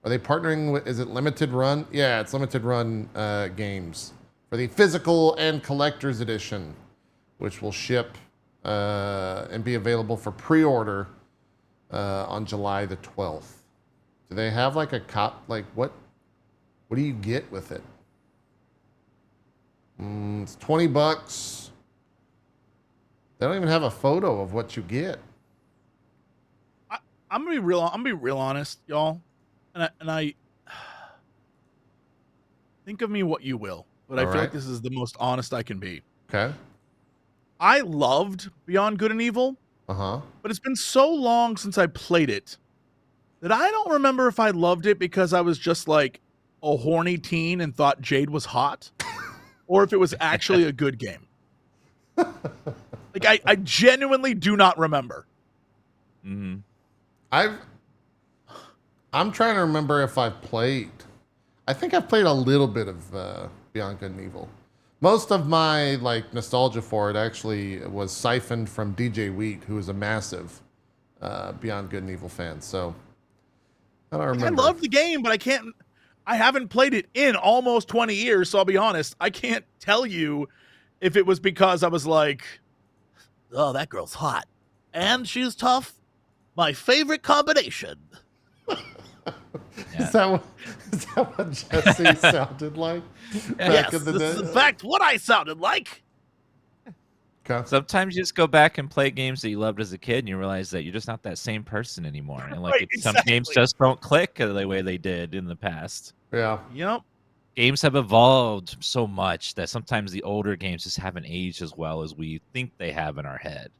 Speaker 1: they partnering with, is it limited run? Yeah, it's limited run games for the physical and collector's edition, which will ship and be available for pre-order on July the 12th. Do they have like like what do you get with it? It's $20. They don't even have a photo of what you get.
Speaker 2: I'm gonna be real honest, y'all. And I think of me what you will, but I feel like this is the most honest I can be.
Speaker 1: Okay.
Speaker 2: I loved Beyond Good and Evil.
Speaker 1: But
Speaker 2: it's been so long since I played it that I don't remember if I loved it because I was just like a horny teen and thought Jade was hot, or if it was actually a good game. Like I genuinely do not remember.
Speaker 3: Mm-hmm.
Speaker 1: I'm trying to remember if I've played. I think I've played a little bit of Beyond Good and Evil. Most of my like nostalgia for it actually was siphoned from DJ Wheat, who is a massive Beyond Good and Evil fan. So I don't remember.
Speaker 2: I love the game, but I haven't played it in almost 20 years. So I'll be honest, I can't tell you if it was because I was like, oh, that girl's hot and she's tough. My favorite combination.
Speaker 1: Is that what Jesse sounded like back in the day?
Speaker 2: This is in fact what I sounded like.
Speaker 1: Okay.
Speaker 3: Sometimes you just go back and play games that you loved as a kid, and you realize that you're just not that same person anymore. And like some games just don't click the way they did in the past.
Speaker 1: Yeah.
Speaker 2: Yep.
Speaker 3: Games have evolved so much that sometimes the older games just haven't aged as well as we think they have in our head.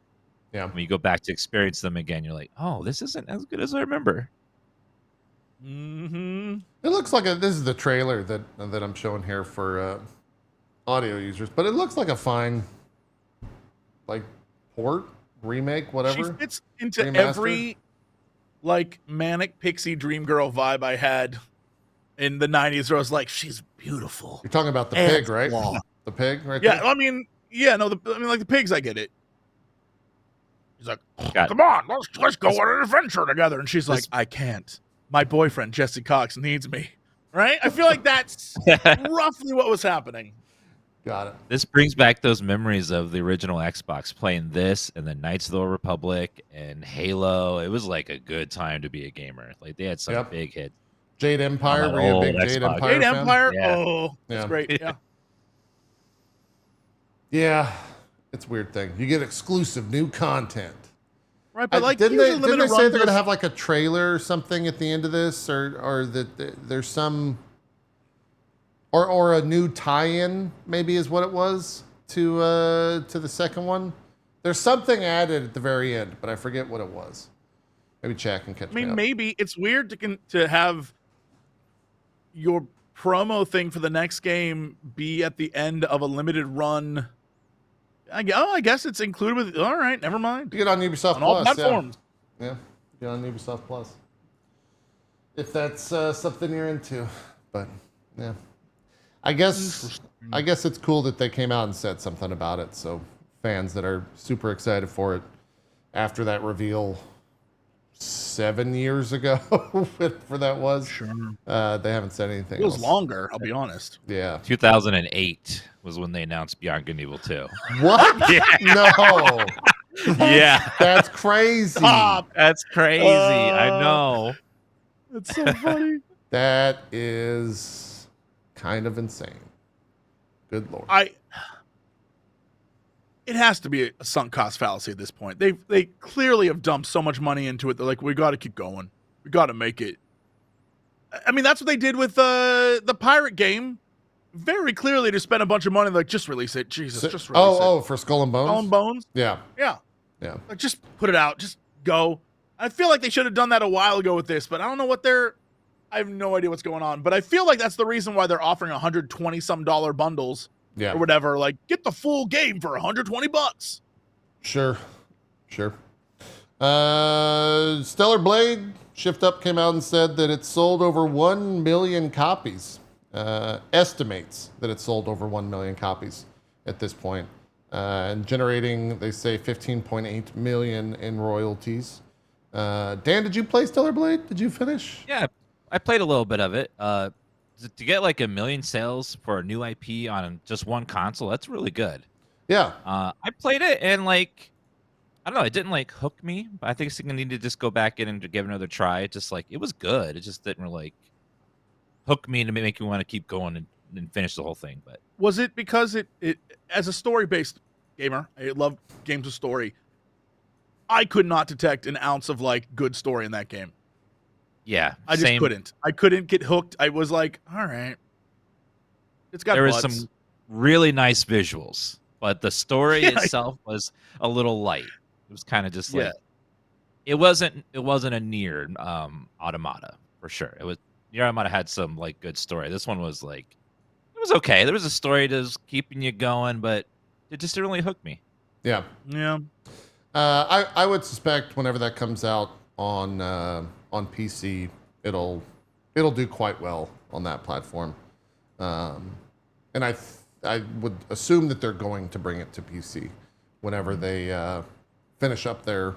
Speaker 1: Yeah.
Speaker 3: When you go back to experience them again, you're like, oh, this isn't as good as I remember.
Speaker 2: Mm-hmm.
Speaker 1: It looks like this is the trailer that I'm showing here for audio users, but it looks like a fine like port, remake, whatever.
Speaker 2: She fits into
Speaker 1: Remaster.
Speaker 2: every like manic pixie dream girl vibe I had in the 90s where I was like, she's beautiful.
Speaker 1: You're talking about the pig, right? The pig right there?
Speaker 2: Yeah, I mean, like the pigs, I get it. He's like,
Speaker 3: Got
Speaker 2: come on, let's go on an adventure together. And she's like, I can't. My boyfriend, Jesse Cox, needs me. Right? I feel like that's roughly what was happening.
Speaker 1: Got it.
Speaker 3: This brings back those memories of the original Xbox, playing this and then Knights of the Old Republic and Halo. It was like a good time to be a gamer. Like they had some big hits.
Speaker 1: Jade Empire, were you a big Jade Empire
Speaker 2: Jade
Speaker 1: fan?
Speaker 2: Empire?
Speaker 3: Yeah.
Speaker 2: Oh, that's great. Yeah.
Speaker 1: Yeah. It's a weird thing. You get exclusive new content.
Speaker 2: Right, but like
Speaker 1: didn't they say they're
Speaker 2: runs
Speaker 1: gonna have like a trailer or something at the end of this, or that there's some, or a new tie-in maybe is what it was to the second one. There's something added at the very end, but I forget what it was. Maybe chat can catch me up.
Speaker 2: Maybe it's weird to have your promo thing for the next game be at the end of a limited run. I guess it's included with. All right, never mind.
Speaker 1: You get on Ubisoft
Speaker 2: On all
Speaker 1: Plus.
Speaker 2: platforms.
Speaker 1: Yeah, get on Ubisoft Plus. If that's something you're into, but yeah, I guess it's cool that they came out and said something about it. So fans that are super excited for it after that reveal 7 years ago, whatever that was.
Speaker 2: Sure.
Speaker 1: They haven't said anything.
Speaker 2: It was
Speaker 1: else.
Speaker 2: longer. I'll be honest.
Speaker 1: Yeah.
Speaker 3: 2008 was when they announced Beyond Good and Evil 2.
Speaker 1: What?
Speaker 3: Yeah.
Speaker 1: No.
Speaker 3: Yeah.
Speaker 1: That's crazy.
Speaker 2: Stop.
Speaker 3: That's crazy. I know.
Speaker 2: That's so funny.
Speaker 1: That is kind of insane. Good Lord.
Speaker 2: It has to be a sunk cost fallacy at this point. They clearly have dumped so much money into it. They're like, we got to keep going. We got to make it. I mean, that's what they did with the pirate game. Very clearly to spend a bunch of money, like, just release it. Jesus, just release it.
Speaker 1: Oh, for Skull and Bones?
Speaker 2: Skull and Bones?
Speaker 1: Yeah.
Speaker 2: Yeah.
Speaker 1: Yeah.
Speaker 2: Like, just put it out. Just go. I feel like they should have done that a while ago with this, but I don't know what I have no idea what's going on. But I feel like that's the reason why they're offering $120-some bundles.
Speaker 1: Yeah.
Speaker 2: Or whatever. Like, get the full game for $120.
Speaker 1: Sure. Stellar Blade Shift Up came out and said that it sold over 1 million copies. Estimates that it sold over 1 million copies at this point. And generating, they say, 15.8 million in royalties. Dan, did you play Stellar Blade? Did you finish?
Speaker 3: Yeah, I played a little bit of it. To get like 1 million sales for a new IP on just one console, that's really good.
Speaker 1: Yeah.
Speaker 3: I played it and like, I don't know, it didn't like hook me, but I think it's gonna need to just go back in and give it another try. Just like, it was good. It just didn't really like hook me to make me want to keep going and finish the whole thing. But
Speaker 2: was it because it as a story-based gamer, I love games with story. I could not detect an ounce of like good story in that game.
Speaker 3: yeah,
Speaker 2: I just couldn't. I couldn't get hooked. I was like, all right. It's got
Speaker 3: there
Speaker 2: butts.
Speaker 3: was some really nice visuals, but the story itself was a little light. It was kind of just like it wasn't a near Automata for sure. It was Nier Automata had some like good story. This one was like it was okay. There was a story that was keeping you going, but it just didn't really hook me.
Speaker 1: Yeah.
Speaker 2: Yeah.
Speaker 1: I would suspect whenever that comes out on PC, it'll do quite well on that platform, and I would assume that they're going to bring it to PC whenever they finish up their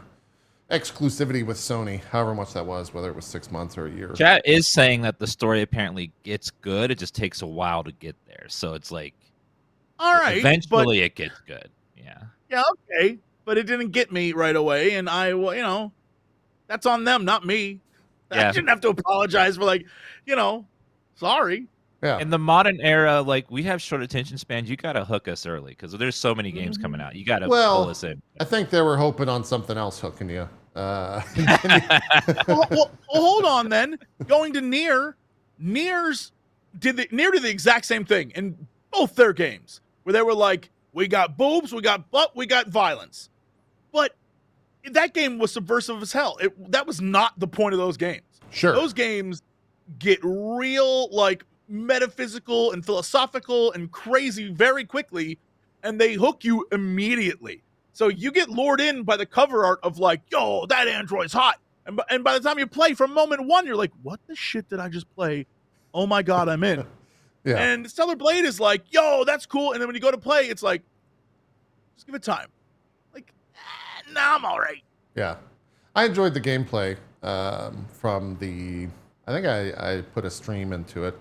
Speaker 1: exclusivity with Sony, however much that was, whether it was 6 months or a year.
Speaker 3: Chat is saying that the story apparently gets good. It just takes a while to get there. So it's like,
Speaker 2: all right,
Speaker 3: eventually it gets good. Yeah.
Speaker 2: Yeah. Okay. But it didn't get me right away. And that's on them, not me.
Speaker 3: Yeah.
Speaker 2: I shouldn't have to apologize for sorry.
Speaker 1: Yeah.
Speaker 3: In the modern era, like we have short attention spans. You got to hook us early because there's so many games coming out. You got to pull us in.
Speaker 1: I think they were hoping on something else hooking you.
Speaker 2: well, hold on then. Going to Nier did the exact same thing in both their games where they were like, we got boobs, we got butt, we got violence. But that game was subversive as hell. That was not the point of those games.
Speaker 1: Sure.
Speaker 2: Those games get real, like, metaphysical and philosophical and crazy very quickly, and they hook you immediately. So you get lured in by the cover art of like, yo, that android's hot. And by the time you play from moment one, you're like, what the shit did I just play? Oh my God, I'm in.
Speaker 1: Yeah.
Speaker 2: And Stellar Blade is like, yo, that's cool. And then when you go to play, it's like, just give it time. Like, nah, I'm all right.
Speaker 1: Yeah. I enjoyed the gameplay from the, I think I put a stream into it.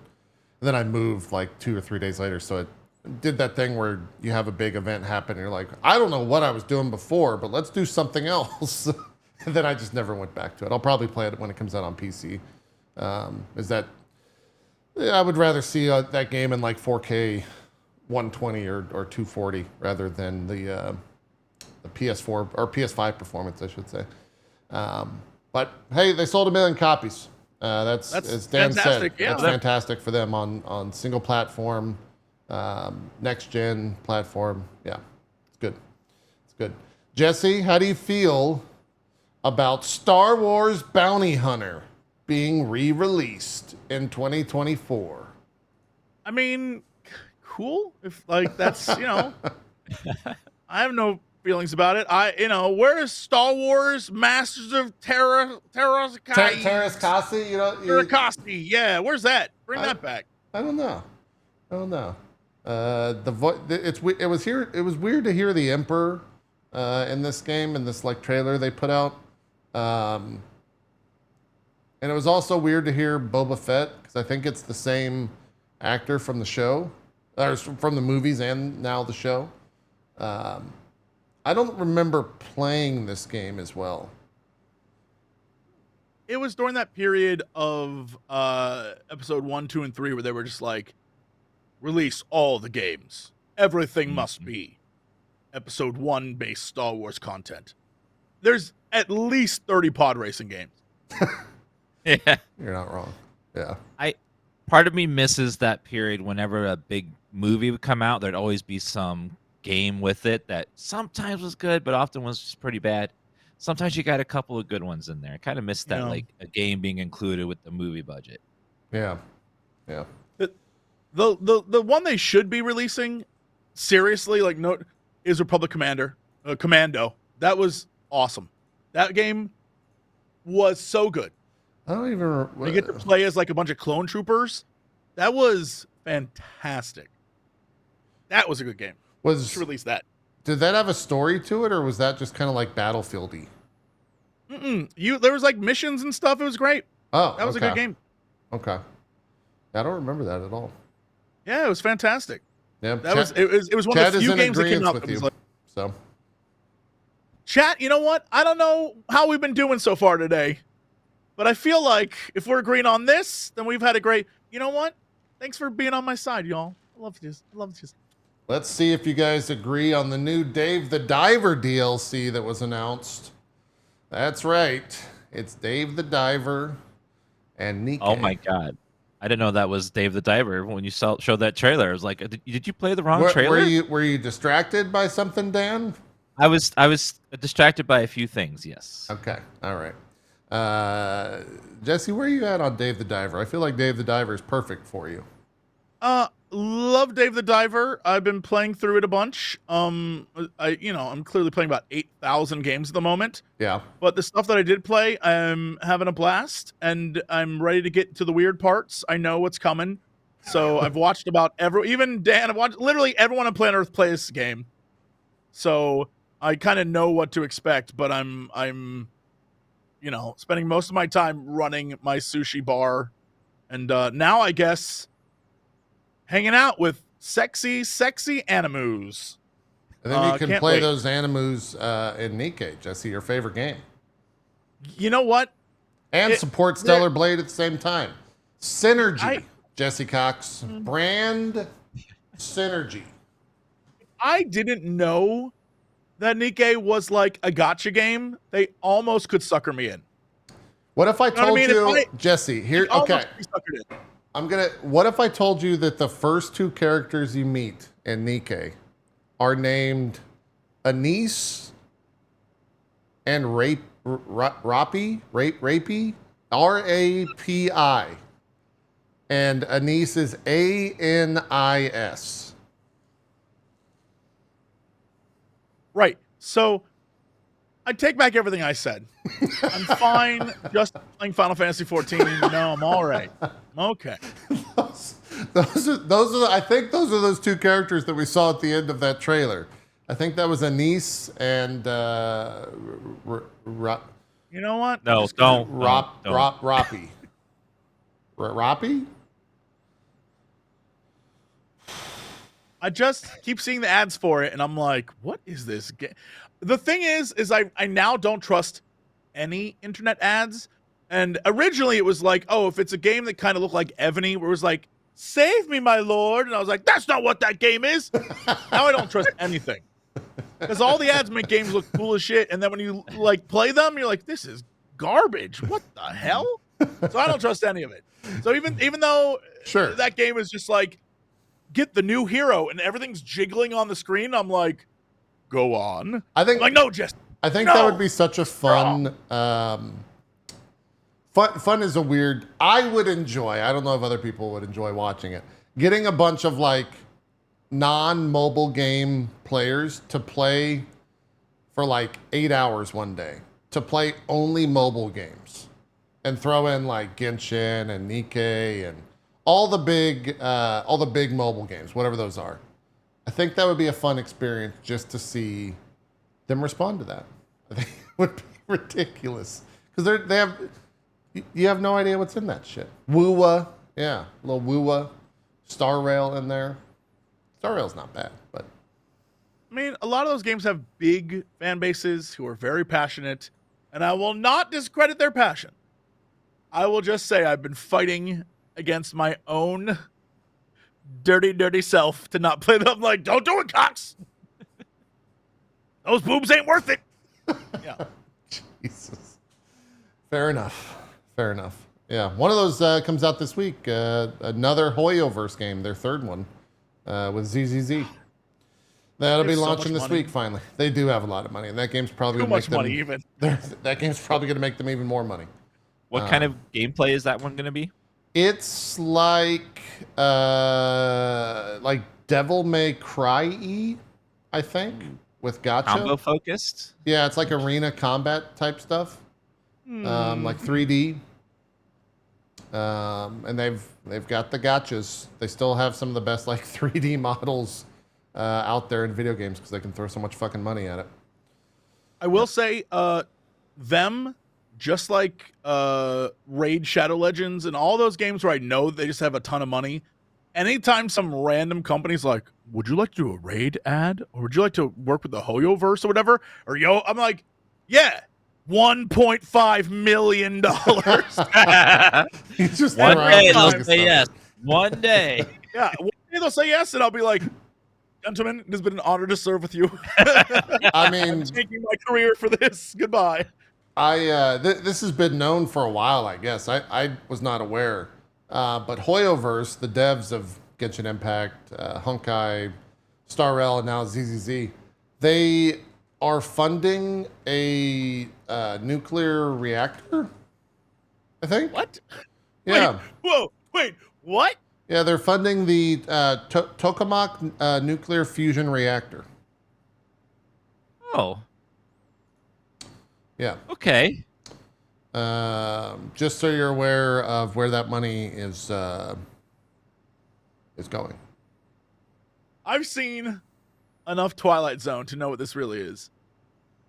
Speaker 1: And then I moved like 2 or 3 days later. So it did that thing where you have a big event happen. And you're like, I don't know what I was doing before, but let's do something else. And then I just never went back to it. I'll probably play it when it comes out on PC. I would rather see that game in like 4K 120 or 240 rather than the PS4 or PS5 performance, I should say. But hey, they sold 1 million copies. That's as Dan
Speaker 2: fantastic.
Speaker 1: said.
Speaker 2: Yeah.
Speaker 1: That's fantastic for them on single platform, next gen platform. Yeah, it's good. It's good. Jesse, how do you feel about Star Wars Bounty Hunter being re-released in 2024?
Speaker 2: I mean, cool. If like that's, I have no feelings about it. Where's Star Wars Masters of
Speaker 1: Terrace Kasi,
Speaker 2: Terrakasi? Yeah, where's that? Bring that back.
Speaker 1: I don't know. It was weird to hear the Emperor in this game, in this like trailer they put out. And it was also weird to hear Boba Fett, because I think it's the same actor from the show, or from the movies and now the show. I don't remember playing this game as well.
Speaker 2: It was during that period of episode 1, 2, and 3 where they were just like, release all the games. Everything must be episode 1 based Star Wars content. There's at least 30 pod racing games.
Speaker 3: Yeah.
Speaker 1: You're not wrong. Yeah.
Speaker 3: Part of me misses that period. Whenever a big movie would come out, there'd always be some game with it that sometimes was good, but often was just pretty bad. Sometimes you got a couple of good ones in there. I kind of missed that, like a game being included with the movie budget.
Speaker 1: Yeah.
Speaker 2: The one they should be releasing, seriously, is Republic Commando. That was awesome. That game was so good.
Speaker 1: I don't even remember.
Speaker 2: You get to play as like a bunch of clone troopers. That was fantastic. That was a good game. Just release that.
Speaker 1: Did that have a story to it, or was that just kind of like Battlefield-y?
Speaker 2: There was like missions and stuff. It was great.
Speaker 1: Oh,
Speaker 2: that was a good game.
Speaker 1: Okay. I don't remember that at all.
Speaker 2: Yeah, it was fantastic.
Speaker 1: Yeah,
Speaker 2: it was one of the few games that came out that was like,
Speaker 1: so.
Speaker 2: Chat, you know what? I don't know how we've been doing so far today, but I feel like if we're agreeing on this, then we've had a great. You know what? Thanks for being on my side, y'all. I love you.
Speaker 1: Let's see if you guys agree on the new Dave the Diver DLC that was announced. That's right. It's Dave the Diver and Nikke.
Speaker 3: Oh my god. I didn't know that was Dave the Diver when you showed that trailer. I was like, did you play the wrong trailer?
Speaker 1: Were you distracted by something, Dan?
Speaker 3: I was distracted by a few things, yes.
Speaker 1: Okay. All right. Jesse, where are you at on Dave the Diver? I feel like Dave the Diver is perfect for you.
Speaker 2: Love Dave the Diver. I've been playing through it a bunch. I'm clearly playing about 8,000 games at the moment.
Speaker 1: Yeah.
Speaker 2: But the stuff that I did play, I'm having a blast, and I'm ready to get to the weird parts. I know what's coming. So I've watched even Dan, I've watched literally everyone on planet Earth play this game. So I kind of know what to expect, but I'm spending most of my time running my sushi bar. And now I guess hanging out with sexy animus.
Speaker 1: And then you can play those animus in Nikke, Jesse, your favorite game.
Speaker 2: You know what?
Speaker 1: And support Stellar Blade at the same time. Synergy, Jesse Cox. Brand synergy.
Speaker 2: I didn't know that Nikke was like a gacha game. They almost could sucker me in.
Speaker 1: What if I told you, Jesse, here, okay. What if I told you that the first two characters you meet in Nikke are named Anise and Rapi? R-A-P-I. And Anise is A-N-I-S.
Speaker 2: Right. So I take back everything I said. I'm fine just playing Final Fantasy 14. No, I'm all right. I'm okay.
Speaker 1: I think those are those two characters that we saw at the end of that trailer. I think that was Anise and
Speaker 2: you know what?
Speaker 3: No, don't.
Speaker 1: Rapi. Rapi?
Speaker 2: I just keep seeing the ads for it, and I'm like, what is this game? The thing is I now don't trust any internet ads. And originally it was like, oh, if it's a game that kind of looked like Ebony, where it was like, save me, my lord. And I was like, that's not what that game is. Now I don't trust anything. Because all the ads make games look cool as shit. And then when you like play them, you're like, this is garbage. What the hell? So I don't trust any of it. So even though that game is just like, get the new hero and everything's jiggling on the screen, I'm like, go on. I'm like, no, just
Speaker 1: I think that would be such a fun fun is a weird, I would enjoy, I don't know if other people would enjoy watching it, getting a bunch of like non-mobile game players to play for like 8 hours one day, to play only mobile games and throw in like Genshin and Nikke and all the big mobile games, whatever those are. I think that would be a fun experience just to see them respond to that. I think it would be ridiculous because you have no idea what's in that shit. Woowa, yeah, a little Woowa, Star Rail in there. Star Rail's not bad, but
Speaker 2: I mean, a lot of those games have big fan bases who are very passionate, and I will not discredit their passion. I will just say I've been fighting against my own dirty self to not play them. I'm like, don't do it, Cox. Those boobs ain't worth it. Yeah.
Speaker 1: Jesus. Fair enough. Yeah, one of those comes out this week. Another Hoyoverse game, their third one, with ZZZ. That'll be launching this week finally. They do have a lot of money, and that game's probably
Speaker 2: too much money even.
Speaker 1: That game's probably going to make them even more money.
Speaker 3: What kind of gameplay is that one going to be?
Speaker 1: It's like Devil May Cry-y, I think, with gacha.
Speaker 3: Combo focused?
Speaker 1: Yeah, it's like arena combat type stuff, like 3D. And they've got the gachas. They still have some of the best like 3D models out there in video games because they can throw so much fucking money at it.
Speaker 2: I will say, them, just like Raid Shadow Legends and all those games where I know they just have a ton of money, anytime some random company's like, would you like to do a Raid ad? Or would you like to work with the Hoyoverse or whatever? Or I'm like, yeah, $1.5 million.
Speaker 1: He's just
Speaker 3: One day
Speaker 1: around
Speaker 3: they'll say yes. One day.
Speaker 2: Yeah, one day they'll say yes, and I'll be like, gentlemen, it has been an honor to serve with you.
Speaker 1: I mean,
Speaker 2: I'm taking my career for this. Goodbye.
Speaker 1: This has been known for a while, I guess. I was not aware. But Hoyoverse, the devs of Genshin Impact, Honkai, Star Rail, and now ZZZ, they are funding a nuclear reactor, I think.
Speaker 2: What?
Speaker 1: Yeah.
Speaker 2: Wait, what?
Speaker 1: Yeah, they're funding the tokamak nuclear fusion reactor.
Speaker 3: Oh.
Speaker 1: Yeah.
Speaker 3: Okay.
Speaker 1: Just so you're aware of where that money is going.
Speaker 2: I've seen enough Twilight Zone to know what this really is.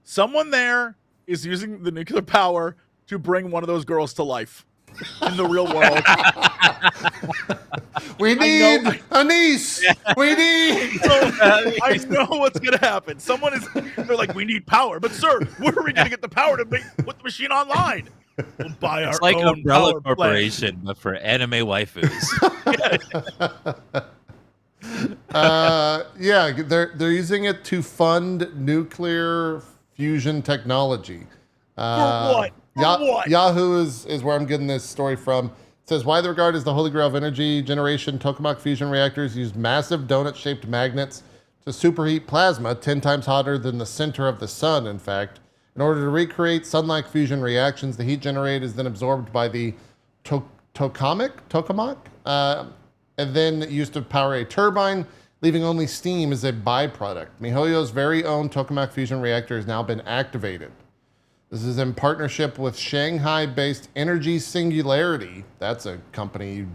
Speaker 2: Someone there is using the nuclear power to bring one of those girls to life in the real world.
Speaker 1: We need a niece. We need.
Speaker 2: I know what's gonna happen. They're like, we need power, but sir, where are we gonna get the power to put the machine online? We'll buy our
Speaker 3: It's like
Speaker 2: own
Speaker 3: Umbrella
Speaker 2: power
Speaker 3: Corporation, but for anime waifus.
Speaker 1: Yeah, they're using it to fund nuclear fusion technology.
Speaker 2: For what? What?
Speaker 1: Yahoo is where I'm getting this story from. It says, widely regarded as the holy grail of energy generation, tokamak fusion reactors use massive donut-shaped magnets to superheat plasma 10 times hotter than the center of the sun, in fact. In order to recreate sun-like fusion reactions, the heat generated is then absorbed by the tokamak, and then used to power a turbine, leaving only steam as a byproduct. Mihoyo's very own tokamak fusion reactor has now been activated. This is in partnership with Shanghai-based Energy Singularity. That's a company.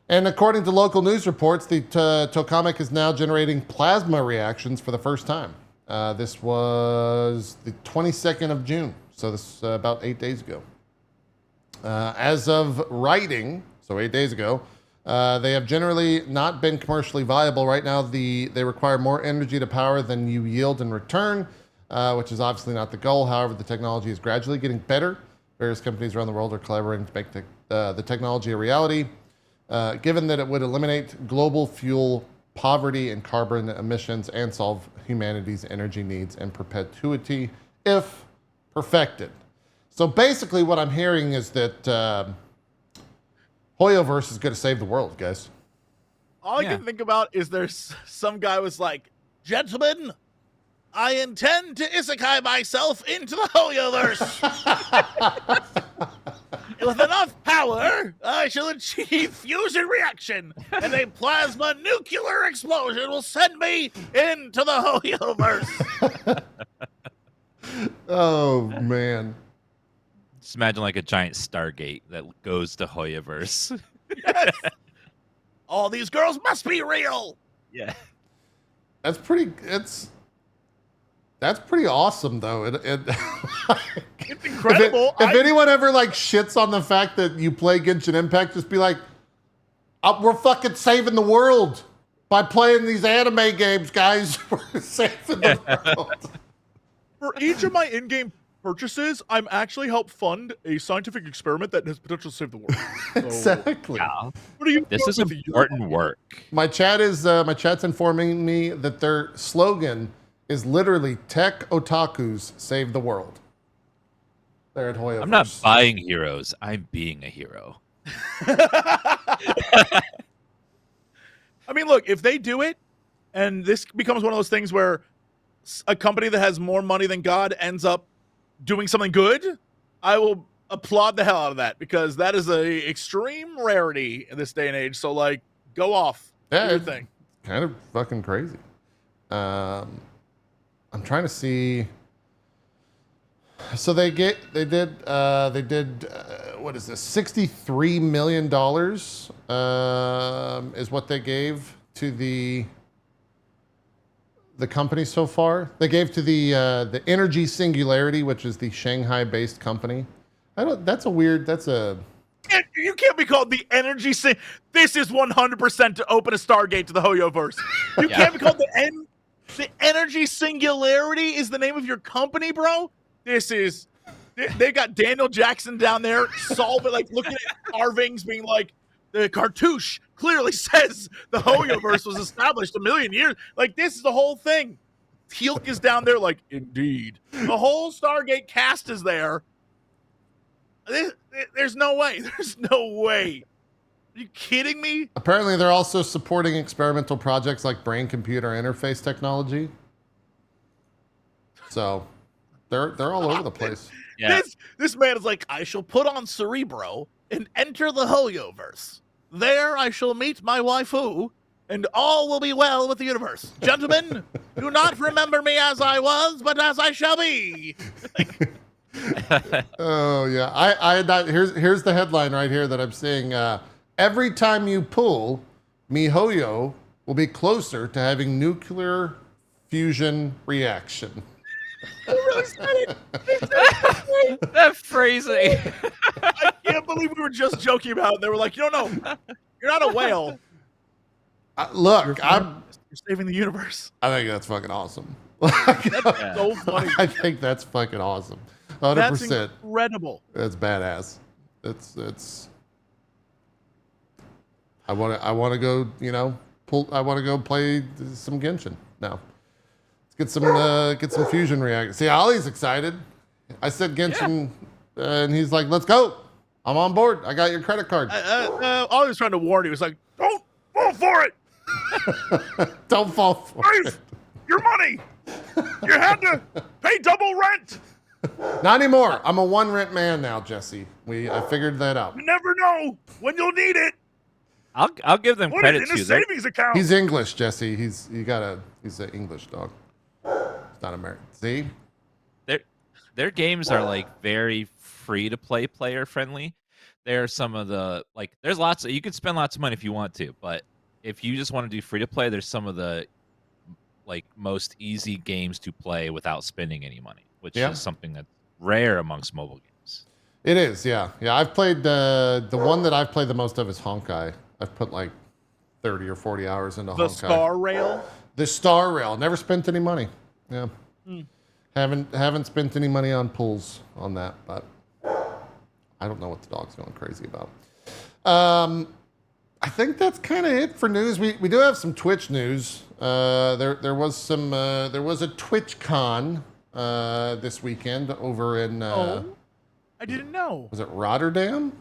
Speaker 1: And according to local news reports, the tokamak is now generating plasma reactions for the first time. This was the 22nd of June, so this is about 8 days ago. As of writing, so 8 days ago, they have generally not been commercially viable. Right now, they require more energy to power than you yield in return, which is obviously not the goal. However, the technology is gradually getting better. Various companies around the world are collaborating to make the technology a reality, given that it would eliminate global fuel poverty and carbon emissions and solve humanity's energy needs in perpetuity if perfected. So basically what I'm hearing is that Hoyoverse is going to save the world, guys.
Speaker 2: All I can think about is there's some guy was like, gentlemen, I intend to isekai myself into the Hoyoverse. With enough power, I shall achieve fusion reaction, and a plasma nuclear explosion will send me into the Hoyoverse.
Speaker 1: Oh man.
Speaker 3: Just imagine like a giant Stargate that goes to Hoyoverse.
Speaker 2: Yes. All these girls must be real.
Speaker 3: Yeah.
Speaker 1: That's pretty awesome though.
Speaker 2: It's incredible.
Speaker 1: If anyone ever like shits on the fact that you play Genshin Impact, just be like, we're fucking saving the world by playing these anime games, guys. We're saving the world.
Speaker 2: For each of my in-game purchases, I'm actually help fund a scientific experiment that has potential to save the world. So,
Speaker 1: Exactly.
Speaker 3: Yeah.
Speaker 2: what are you
Speaker 3: This is
Speaker 2: doing with
Speaker 3: important work.
Speaker 1: My chat's informing me that their slogan is literally "Tech Otakus Save the World." They're at Hoyoverse.
Speaker 3: I'm not buying heroes. I'm being a hero.
Speaker 2: I mean, look, if they do it, and this becomes one of those things where a company that has more money than God ends up doing something good, I will applaud the hell out of that, because that is a extreme rarity in this day and age. So, like, go off. Do
Speaker 1: Yeah,
Speaker 2: your
Speaker 1: it's
Speaker 2: thing.
Speaker 1: kind of fucking crazy. I'm trying to see. So they did what is this? $63 million is what they gave to the company so far. They gave to the Energy Singularity, which is the Shanghai-based company. That's a
Speaker 2: You can't be called the Energy This is 100% to open a Stargate to the Hoyoverse. You can't be called the Energy Singularity is the name of your company, bro. They got Daniel Jackson down there solving, like looking at carvings, being like, the cartouche clearly says the Hoyoverse was established 1 million years. Like, this is the whole thing. Teal'c is down there like, indeed. The whole Stargate cast is there. There's no way. There's no way. Are you kidding me?
Speaker 1: Apparently, they're also supporting experimental projects like brain-computer interface technology. So, they're all over the place.
Speaker 3: Yeah.
Speaker 2: This man is like, I shall put on Cerebro and enter the Hoyoverse. There I shall meet my waifu, and all will be well with the universe. Gentlemen, do not remember me as I was, but as I shall be.
Speaker 1: Oh yeah, here's the headline right here that I'm seeing. Every time you pull, Mihoyo will be closer to having nuclear fusion reaction.
Speaker 2: He really said it.
Speaker 3: That phrasing.
Speaker 2: I can't believe we were just joking about it. They were like, no, you're not a whale.
Speaker 1: Look,
Speaker 2: You're saving the universe.
Speaker 1: I think that's fucking awesome.
Speaker 2: That's so funny.
Speaker 1: I think that's fucking awesome. 100%.
Speaker 2: That's incredible.
Speaker 1: That's badass. It's. I want to go. I want to go play some Genshin now. Let's get some fusion reaction. See, Ollie's excited. I said Genshin, and he's like, "Let's go. I'm on board. I got your credit card."
Speaker 2: Ollie was trying to warn you. He was like, "Don't fall for it.
Speaker 1: Don't fall for it.
Speaker 2: Your money. You had to pay double rent.
Speaker 1: Not anymore. I'm a one rent man now, Jesse. I figured that out.
Speaker 2: You never know when you'll need it.
Speaker 3: I'll give them
Speaker 2: Put
Speaker 3: credit
Speaker 2: it in a
Speaker 3: too.
Speaker 2: savings account."
Speaker 1: He's English, Jesse. He's an English dog. He's not American. See?
Speaker 3: Their games are like very free to play, player friendly. There are some of the there's lots of, you can spend lots of money if you want to, but if you just want to do free to play, there's some of the most easy games to play without spending any money, which is something that's rare amongst mobile games.
Speaker 1: It is, yeah. I've played the one that I've played the most of is Honkai. I've put 30 or 40 hours into Honkai.
Speaker 2: The Star Rail.
Speaker 1: The Star Rail. Never spent any money. Yeah. Haven't spent any money on pulls on that, but I don't know what the dog's going crazy about. I think that's kind of it for news. We do have some Twitch news. There was a TwitchCon this weekend over in.
Speaker 2: I didn't know.
Speaker 1: Was it Rotterdam?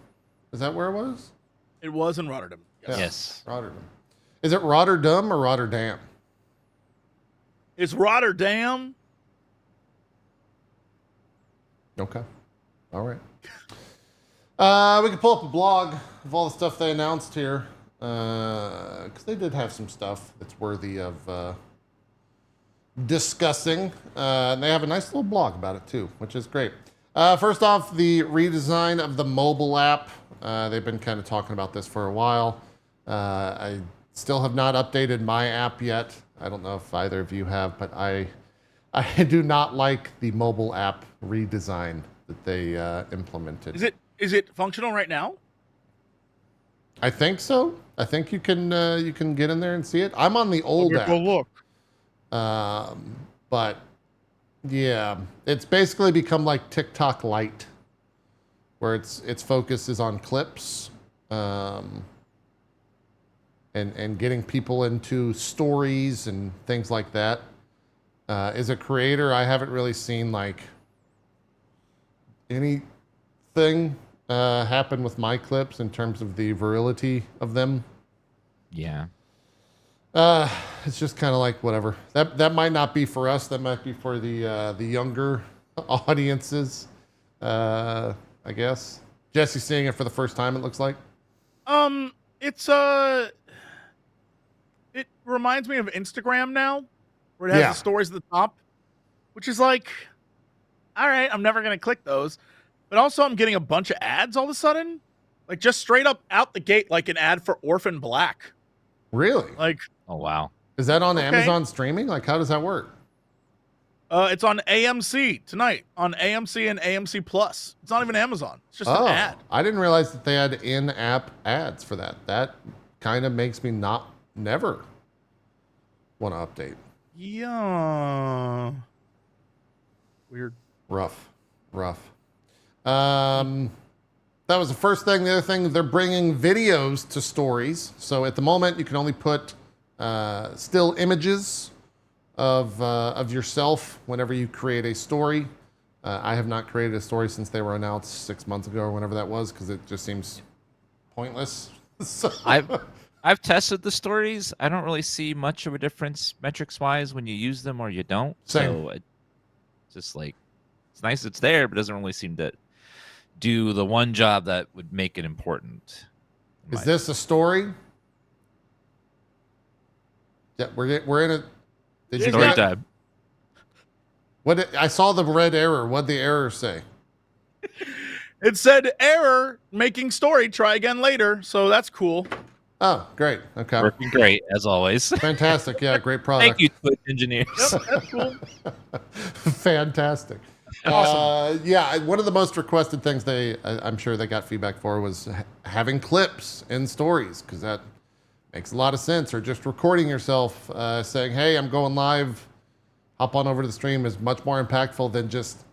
Speaker 1: Is that where it was?
Speaker 2: It was in Rotterdam.
Speaker 3: Yes.
Speaker 1: Rotterdam. Is it Rotterdam or Rotterdam?
Speaker 2: It's Rotterdam.
Speaker 1: Okay. All right. We can pull up a blog of all the stuff they announced here, because they did have some stuff that's worthy of discussing. And they have a nice little blog about it too, which is great. First off, the redesign of the mobile app. They've been kind of talking about this for a while. I still have not updated my app yet. I don't know if either of you have, but I do not like the mobile app redesign that they implemented.
Speaker 2: Is it functional right now?
Speaker 1: I think so. I think you can get in there and see it. I'm on the old app.
Speaker 2: Go look.
Speaker 1: But yeah, it's basically become like TikTok Lite, where its focus is on clips, and getting people into stories and things like that. As a creator, I haven't really seen like anything happen with my clips in terms of the virility of them.
Speaker 3: Yeah.
Speaker 1: It's just kind of like whatever. That might not be for us. That might be for the younger audiences. I guess. Jesse's seeing it for the first time. It looks like.
Speaker 2: It reminds me of Instagram now, where it has the stories at the top, which is like, all right, I'm never gonna click those. But also, I'm getting a bunch of ads all of a sudden, like just straight up out the gate, like an ad for Orphan Black.
Speaker 1: Really?
Speaker 2: Like,
Speaker 3: Oh wow.
Speaker 1: is that on Amazon streaming? Like, how does that work?
Speaker 2: It's on AMC tonight, on AMC and AMC Plus. It's not even Amazon. It's just an ad.
Speaker 1: I didn't realize that they had in-app ads for that. That kind of makes me never want to update.
Speaker 2: Yeah. Weird.
Speaker 1: Rough. That was the first thing. The other thing, they're bringing videos to stories. So at the moment, you can only put still images of yourself whenever you create a story. I have not created a story since they were announced 6 months ago or whenever that was, because it just seems pointless. So.
Speaker 3: I've tested the stories. I don't really see much of a difference metrics wise when you use them or you don't.
Speaker 1: Same.
Speaker 3: So it's just like, it's nice it's there, but it doesn't really seem to do the one job that would make it important.
Speaker 1: Is this a story? Yeah, we're in a. Did you
Speaker 3: story
Speaker 1: get
Speaker 3: time?
Speaker 1: I saw the red error. What'd the error say?
Speaker 2: It said error, making story, try again later. So that's cool.
Speaker 1: Oh, great. Okay.
Speaker 3: Working great as always.
Speaker 1: Fantastic. Yeah, great product.
Speaker 3: Thank you, Twitch engineers.
Speaker 2: Yep, that's cool.
Speaker 1: Fantastic.
Speaker 2: Awesome.
Speaker 1: Yeah, one of the most requested things I'm sure they got feedback for was having clips in stories, because that makes a lot of sense. Or just recording yourself saying, hey, I'm going live, hop on over to the stream, is much more impactful than just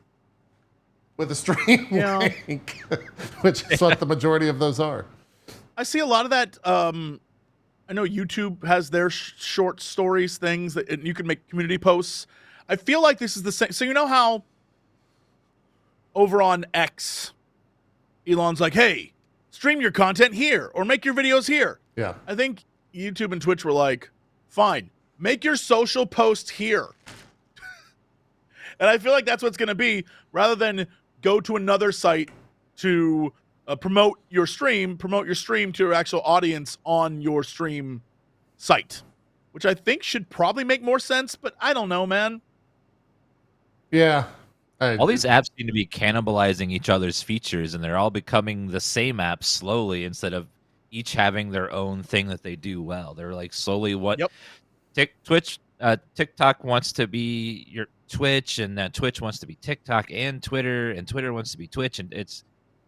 Speaker 1: with a stream link, which is what the majority of those are.
Speaker 2: I see a lot of that. I know YouTube has their short stories things that you can make community posts. I feel like this is the same. So you know how over on X, Elon's like, hey, stream your content here or make your videos here.
Speaker 1: Yeah.
Speaker 2: I think YouTube and Twitch were like, fine, make your social post here. And I feel like that's what's going to be, rather than go to another site to promote your stream to your actual audience on your stream site, which I think should probably make more sense, but I don't know, man.
Speaker 1: Yeah.
Speaker 3: All these apps seem to be cannibalizing each other's features, and they're all becoming the same app slowly instead of each having their own thing that they do well. They're like slowly what TikTok wants to be your Twitch, and Twitch wants to be TikTok and Twitter wants to be Twitch, and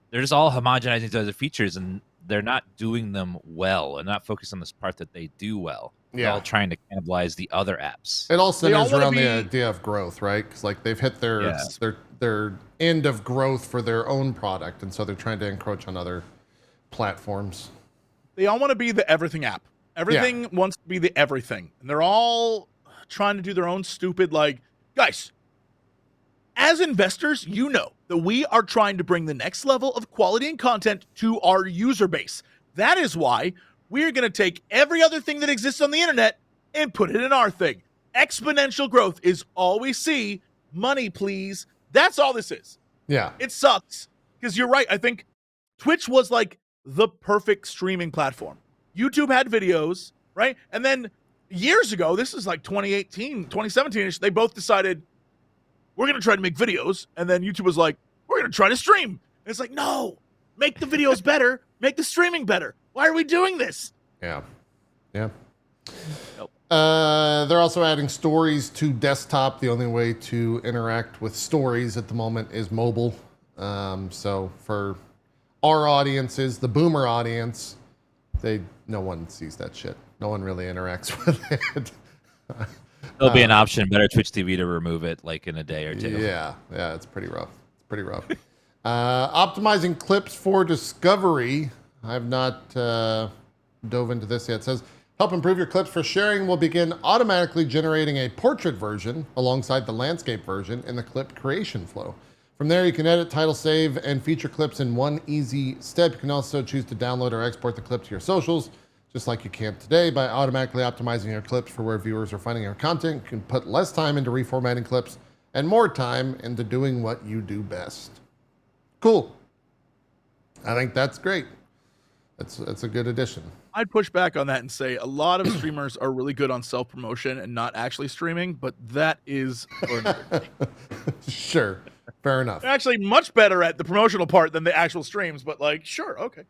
Speaker 3: they're just all homogenizing each other's features, and they're not doing them well and not focused on this part that they do well. They're all trying to cannibalize the other apps.
Speaker 1: It all centers around the idea of growth, right? Because like they've hit their end of growth for their own product, and so they're trying to encroach on other platforms.
Speaker 2: They all want to be the everything app. Everything wants to be the everything, and they're all trying to do their own stupid, like, guys, as investors, you know that we are trying to bring the next level of quality and content to our user base. That is why we're going to take every other thing that exists on the internet and put it in our thing. Exponential growth is all we see. Money, please. That's all this is.
Speaker 1: Yeah.
Speaker 2: It sucks because you're right. I think Twitch was like the perfect streaming platform. YouTube had videos, right? And then years ago, this is like 2018, 2017ish, they both decided we're going to try to make videos. And then YouTube was like, we're going to try to stream. And it's like, no, make the videos better, make the streaming better. Why are we doing this?
Speaker 1: Yeah. Yeah.
Speaker 2: Nope.
Speaker 1: They're also adding stories to desktop. The only way to interact with stories at the moment is mobile. So for our audiences, the boomer audience, no one sees that shit. No one really interacts with it.
Speaker 3: There'll be an option, better Twitch TV to remove it like in a day or two.
Speaker 1: Yeah, it's pretty rough. It's pretty rough. Optimizing clips for discovery. I have not dove into this yet. It says, help improve your clips for sharing will begin automatically generating a portrait version alongside the landscape version in the clip creation flow. From there, you can edit, title, save, and feature clips in one easy step. You can also choose to download or export the clip to your socials, just like you can today. By automatically optimizing your clips for where viewers are finding your content, you can put less time into reformatting clips and more time into doing what you do best. Cool. I think that's great. That's a good addition.
Speaker 2: I'd push back on that and say a lot of streamers are really good on self-promotion and not actually streaming, but that is for another day.
Speaker 1: Sure. Fair enough.
Speaker 2: They're actually much better at the promotional part than the actual streams, but like, sure, okay.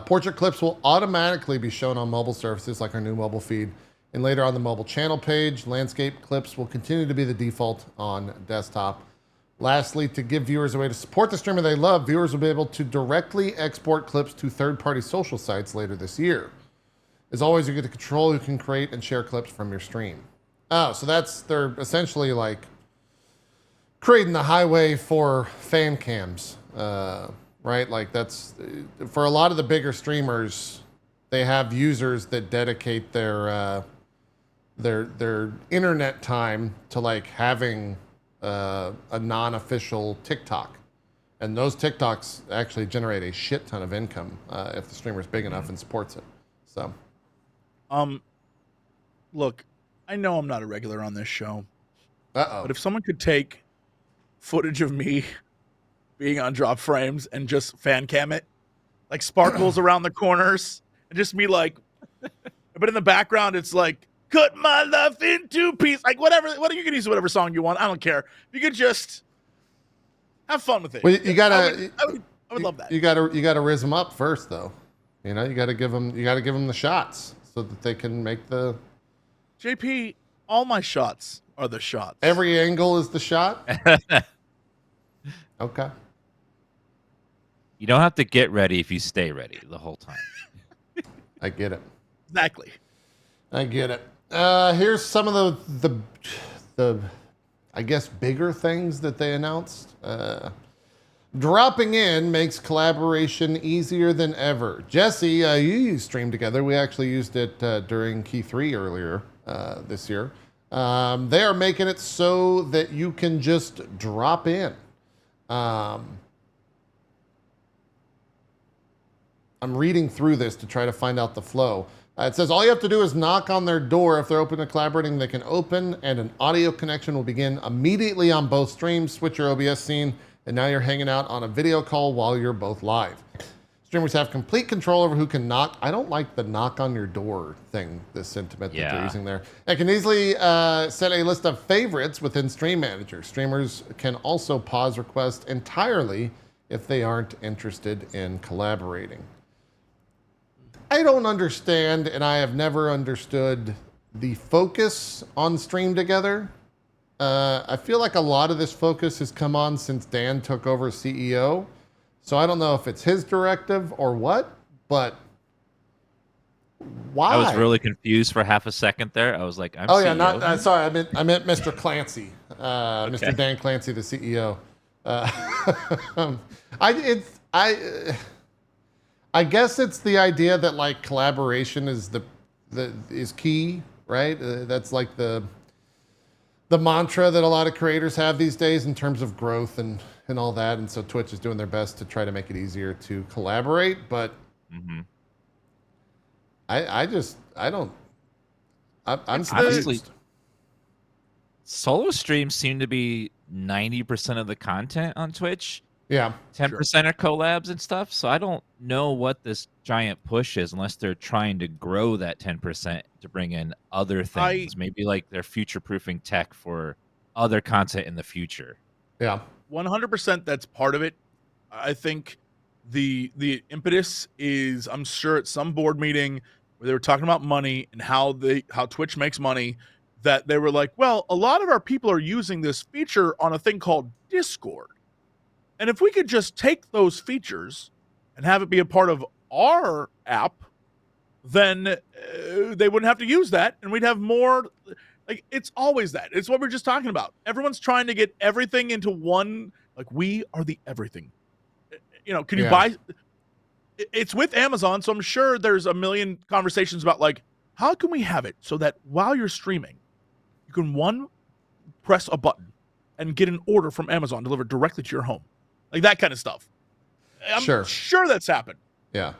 Speaker 1: Portrait clips will automatically be shown on mobile services like our new mobile feed and later on the mobile channel page. Landscape clips will continue to be the default on desktop. Lastly, to give viewers a way to support the streamer they love, viewers will be able to directly export clips to third-party social sites later this year. As always, you get to control who can create and share clips from your stream. Oh, so they're essentially like creating the highway for fan cams, right? Like that's, for a lot of the bigger streamers, they have users that dedicate their internet time to like having a non-official TikTok, and those TikToks actually generate a shit ton of income if the streamer's big enough and supports it. So,
Speaker 2: look, I know I'm not a regular on this show,
Speaker 1: uh-oh.
Speaker 2: but if someone could take footage of me being on drop frames and just fan cam it, like sparkles around the corners, and just me like, but in the background it's like, cut my life into pieces, like whatever. You can use whatever song you want. I don't care. You could just have fun with it.
Speaker 1: Well, you gotta.
Speaker 2: I would love that.
Speaker 1: You gotta rizz them up first, though. You know, you gotta give them the shots so that they can make the.
Speaker 2: JP, all my shots are the shots.
Speaker 1: Every angle is the shot. Okay.
Speaker 3: You don't have to get ready if you stay ready the whole time.
Speaker 1: I get it.
Speaker 2: Exactly.
Speaker 1: I get it. Here's some of the I guess bigger things that they announced. Dropping in makes collaboration easier than ever. Jesse, you use Stream Together. We actually used it during Key 3 earlier this year. They are making it so that you can just drop in. I'm reading through this to try to find out the flow. It says all you have to do is knock on their door. If they're open to collaborating, they can open, and an audio connection will begin immediately on both streams. Switch your OBS scene, and now you're hanging out on a video call while you're both live. Streamers have complete control over who can knock. I don't like the knock on your door thing, the sentiment that they're using there. I can easily set a list of favorites within Stream Manager. Streamers can also pause requests entirely if they aren't interested in collaborating. I don't understand, and I have never understood the focus on Stream Together. I feel like a lot of this focus has come on since Dan took over as CEO. So I don't know if it's his directive or what, but why?
Speaker 3: I was really confused for half a second there. I was like, I'm
Speaker 1: CEO.
Speaker 3: yeah,
Speaker 1: sorry, I meant Mr. Clancy, okay. Mr. Dan Clancy, the CEO. I guess it's the idea that like collaboration is is key, right? That's like the mantra that a lot of creators have these days in terms of growth and all that. And so Twitch is doing their best to try to make it easier to collaborate. But I'm
Speaker 3: honestly, solo streams seem to be 90% of the content on Twitch.
Speaker 1: Yeah.
Speaker 3: 10% are collabs and stuff. So I don't know what this giant push is unless they're trying to grow that 10% to bring in other things. Maybe like they're future proofing tech for other content in the future.
Speaker 1: Yeah.
Speaker 2: 100% that's part of it. I think the impetus is, I'm sure at some board meeting where they were talking about money and how Twitch makes money, that they were like, well, a lot of our people are using this feature on a thing called Discord. And if we could just take those features and have it be a part of our app, then they wouldn't have to use that, and we'd have more. Like, it's always that. It's what we're just talking about. Everyone's trying to get everything into one. Like, we are the everything. You know, can you buy? It's with Amazon, so I'm sure there's a million conversations about, like, how can we have it so that while you're streaming, you can press a button and get an order from Amazon delivered directly to your home. Like that kind of stuff. I'm sure that's happened.
Speaker 1: Yeah.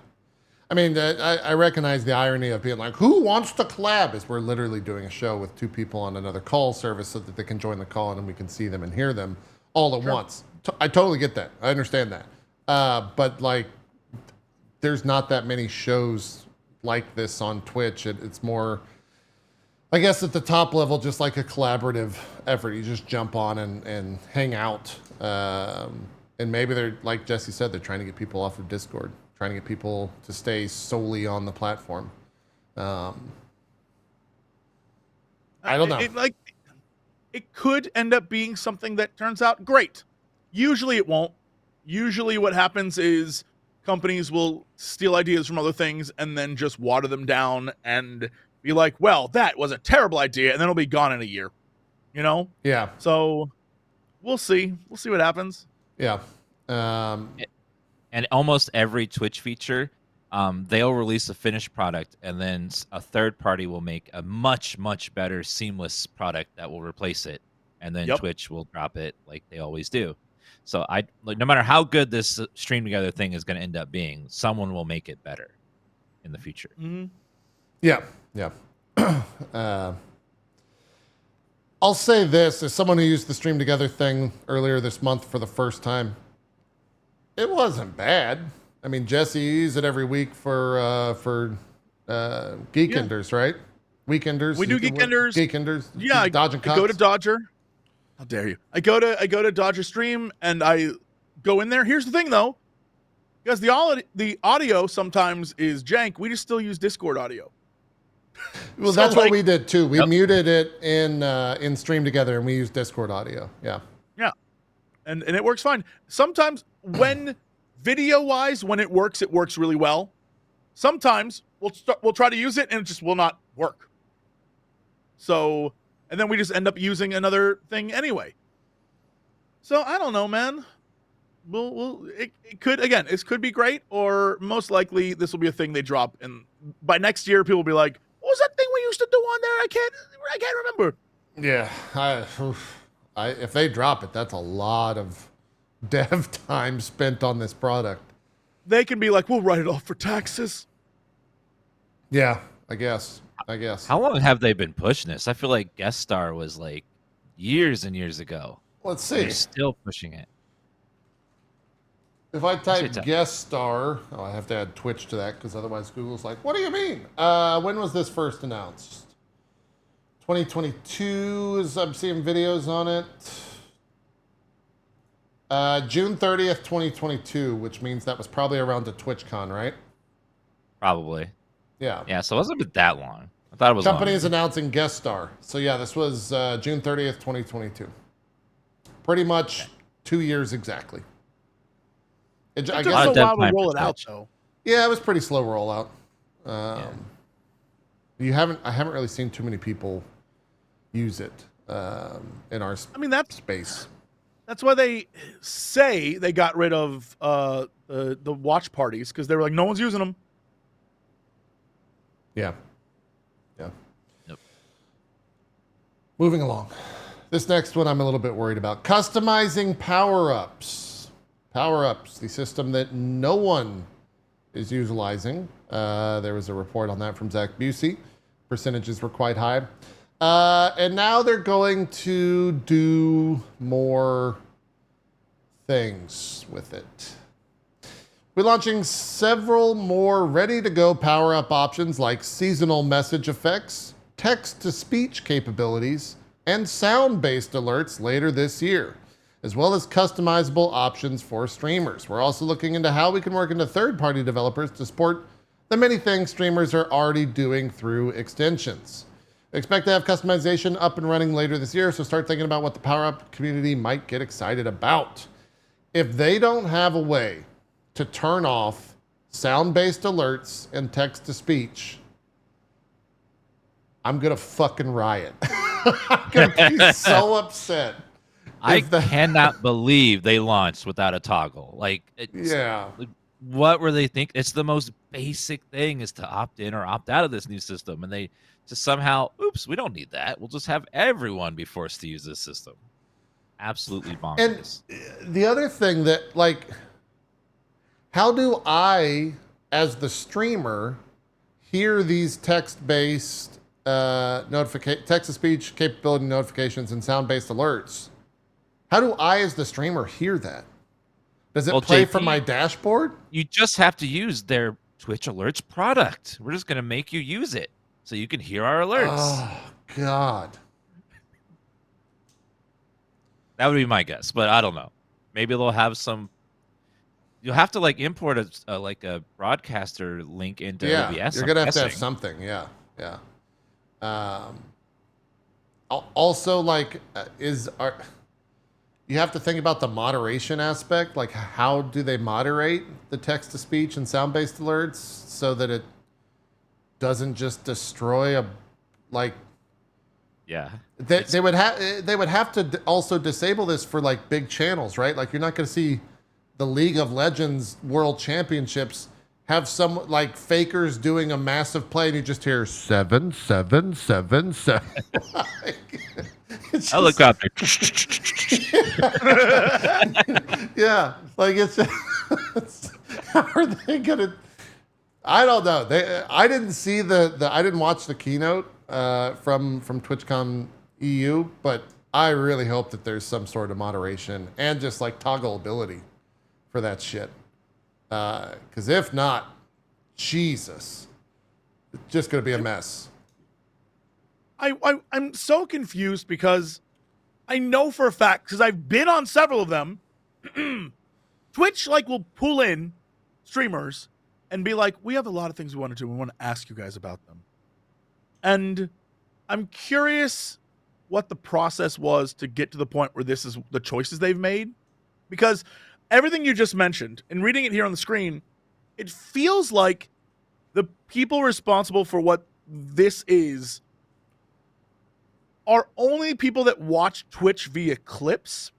Speaker 1: I mean, I recognize the irony of being like, who wants to collab? Is we're literally doing a show with two people on another call service so that they can join the call and we can see them and hear them all at once. I totally get that. I understand that. But like, there's not that many shows like this on Twitch. It's more, I guess at the top level, just like a collaborative effort. You just jump on and hang out. And maybe they're, like Jesse said, they're trying to get people off of Discord, trying to get people to stay solely on the platform. I don't know.
Speaker 2: It could end up being something that turns out great. Usually it won't. Usually what happens is companies will steal ideas from other things and then just water them down and be like, well, that was a terrible idea, and then it'll be gone in a year. You know?
Speaker 1: Yeah.
Speaker 2: So we'll see. We'll see what happens.
Speaker 1: Yeah.
Speaker 3: And almost every Twitch feature, they'll release a finished product, and then a third party will make a much, much better seamless product that will replace it. And then Twitch will drop it like they always do. So no matter how good this stream together thing is going to end up being, someone will make it better in the future.
Speaker 2: Mm-hmm.
Speaker 1: Yeah. Yeah. I'll say this, as someone who used the stream together thing earlier this month for the first time, it wasn't bad. I mean, Jesse, you use it every week for Geekenders, right? Weekenders.
Speaker 2: We do Geekenders.
Speaker 1: Geekenders.
Speaker 2: Yeah, I go to Dodger. How dare you? I go to Dodger stream and I go in there. Here's the thing though, because the audio sometimes is jank. We just still use Discord audio.
Speaker 1: Well, so that's what we did too. We muted it in stream together and we used Discord audio. Yeah.
Speaker 2: Yeah. And it works fine. Sometimes when video-wise, when it works really well. Sometimes we'll try to use it and it just will not work. So, and then we just end up using another thing anyway. So I don't know, man. It could be great, or most likely this will be a thing they drop, and by next year people will be like, what was that thing we used to do on there? I can't remember.
Speaker 1: Yeah, if they drop it, that's a lot of dev time spent on this product.
Speaker 2: They can be like, we'll write it off for taxes.
Speaker 1: Yeah, I guess.
Speaker 3: How long have they been pushing this? I feel like Guest Star was like years and years ago.
Speaker 1: Let's see.
Speaker 3: They're still pushing it.
Speaker 1: If I type Guest Star, I have to add Twitch to that because otherwise Google's like, what do you mean? When was this first announced? 2022, as I'm seeing videos on it. June 30th, 2022, which means that was probably around the TwitchCon, right?
Speaker 3: Probably.
Speaker 1: Yeah.
Speaker 3: Yeah, so it wasn't that long. I thought it was
Speaker 1: Company is announcing Guest Star. So yeah, this was June 30th, 2022. Pretty much 2 years exactly.
Speaker 2: It took a while to roll it out, though.
Speaker 1: Yeah, it was pretty slow rollout. I haven't really seen too many people use it in our space.
Speaker 2: That's why they say they got rid of the watch parties, because they were like, no one's using them.
Speaker 1: Yeah.
Speaker 3: Yep.
Speaker 1: Moving along. This next one I'm a little bit worried about. Customizing power-ups. Power-ups, the system that no one is utilizing. There was a report on that from Zach Busey. Percentages were quite high. And now they're going to do more things with it. We're launching several more ready-to-go power-up options like seasonal message effects, text-to-speech capabilities, and sound-based alerts later this year, as well as customizable options for streamers. We're also looking into how we can work into third-party developers to support the many things streamers are already doing through extensions. We expect to have customization up and running later this year, so start thinking about what the power-up community might get excited about. If they don't have a way to turn off sound-based alerts and text-to-speech, I'm gonna fucking riot. I'm gonna be so upset.
Speaker 3: I cannot believe they launched without a toggle. Like, what were they thinking? It's the most basic thing is to opt in or opt out of this new system, and they just somehow, oops, we don't need that. We'll just have everyone be forced to use this system. Absolutely bonkers.
Speaker 1: And the other thing that, like, how do I, as the streamer, hear these text-based text-to-speech capability notifications and sound-based alerts? How do I, as the streamer, hear that? Does it play
Speaker 3: JP,
Speaker 1: from my dashboard?
Speaker 3: You just have to use their Twitch Alerts product. We're just going to make you use it so you can hear our alerts.
Speaker 1: Oh, God.
Speaker 3: That would be my guess, but I don't know. Maybe they'll have some. You'll have to like import a broadcaster link into OBS.
Speaker 1: You're gonna have to have something. Yeah. Also, like, you have to think about the moderation aspect. Like, how do they moderate the text-to-speech and sound-based alerts so that it doesn't just destroy
Speaker 3: Yeah.
Speaker 1: They would have to also disable this for like big channels, right? Like, you're not going to see the League of Legends World Championships have some like fakers doing a massive play and you just hear 7-7-7-7.
Speaker 3: Helicopter.
Speaker 1: Yeah, like it's how are they gonna? I don't know. I didn't see I didn't watch the keynote from TwitchCon EU, but I really hope that there's some sort of moderation and just like toggle ability for that shit. Because if not, Jesus, it's just gonna be a mess.
Speaker 2: I'm so confused because I know for a fact, because I've been on several of them, Twitch like will pull in streamers and be like, we have a lot of things we want to do. We want to ask you guys about them. And I'm curious what the process was to get to the point where this is the choices they've made. Because everything you just mentioned, and reading it here on the screen, it feels like the people responsible for what this is are only people that watch Twitch via clips.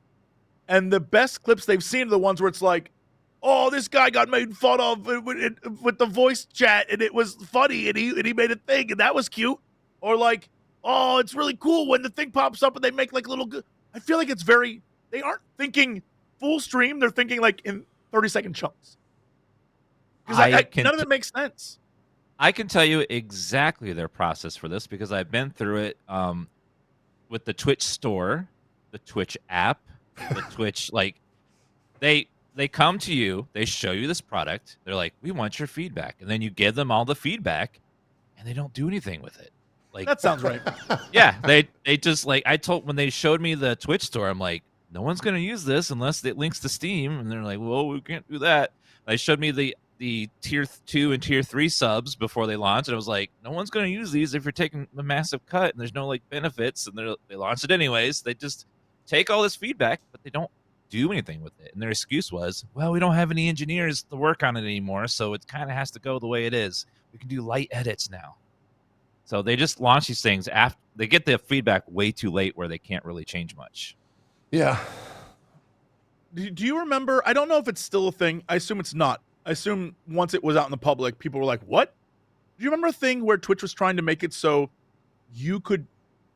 Speaker 2: And the best clips they've seen are the ones where it's like, oh, this guy got made fun of with the voice chat, and it was funny, and he made a thing, and that was cute. Or like, oh, it's really cool when the thing pops up and they make like little. I feel like it's very. They aren't thinking full stream. They're thinking like in 30-second chunks. Because none of it makes sense.
Speaker 3: I can tell you exactly their process for this because I've been through it with the Twitch store, the Twitch app, the Twitch They come to you, they show you this product, they're like, we want your feedback. And then you give them all the feedback, and they don't do anything with it. Like,
Speaker 2: that sounds right.
Speaker 3: Yeah, they just like, when they showed me the Twitch store, I'm like, no one's going to use this unless it links to Steam. And they're like, well, we can't do that. They showed me the tier 2 and tier 3 subs before they launched. And I was like, no one's going to use these if you're taking a massive cut and there's no like benefits. And they launched it anyways. They just take all this feedback, but they don't do anything with it. And their excuse was, well, we don't have any engineers to work on it anymore, so it kind of has to go the way it is. We can do light edits now. So they just launch these things after they get the feedback way too late where they can't really change much.
Speaker 1: Yeah.
Speaker 2: Do you remember? I don't know if it's still a thing. I assume it's not. I assume once it was out in the public, people were like, what? Do you remember a thing where Twitch was trying to make it so you could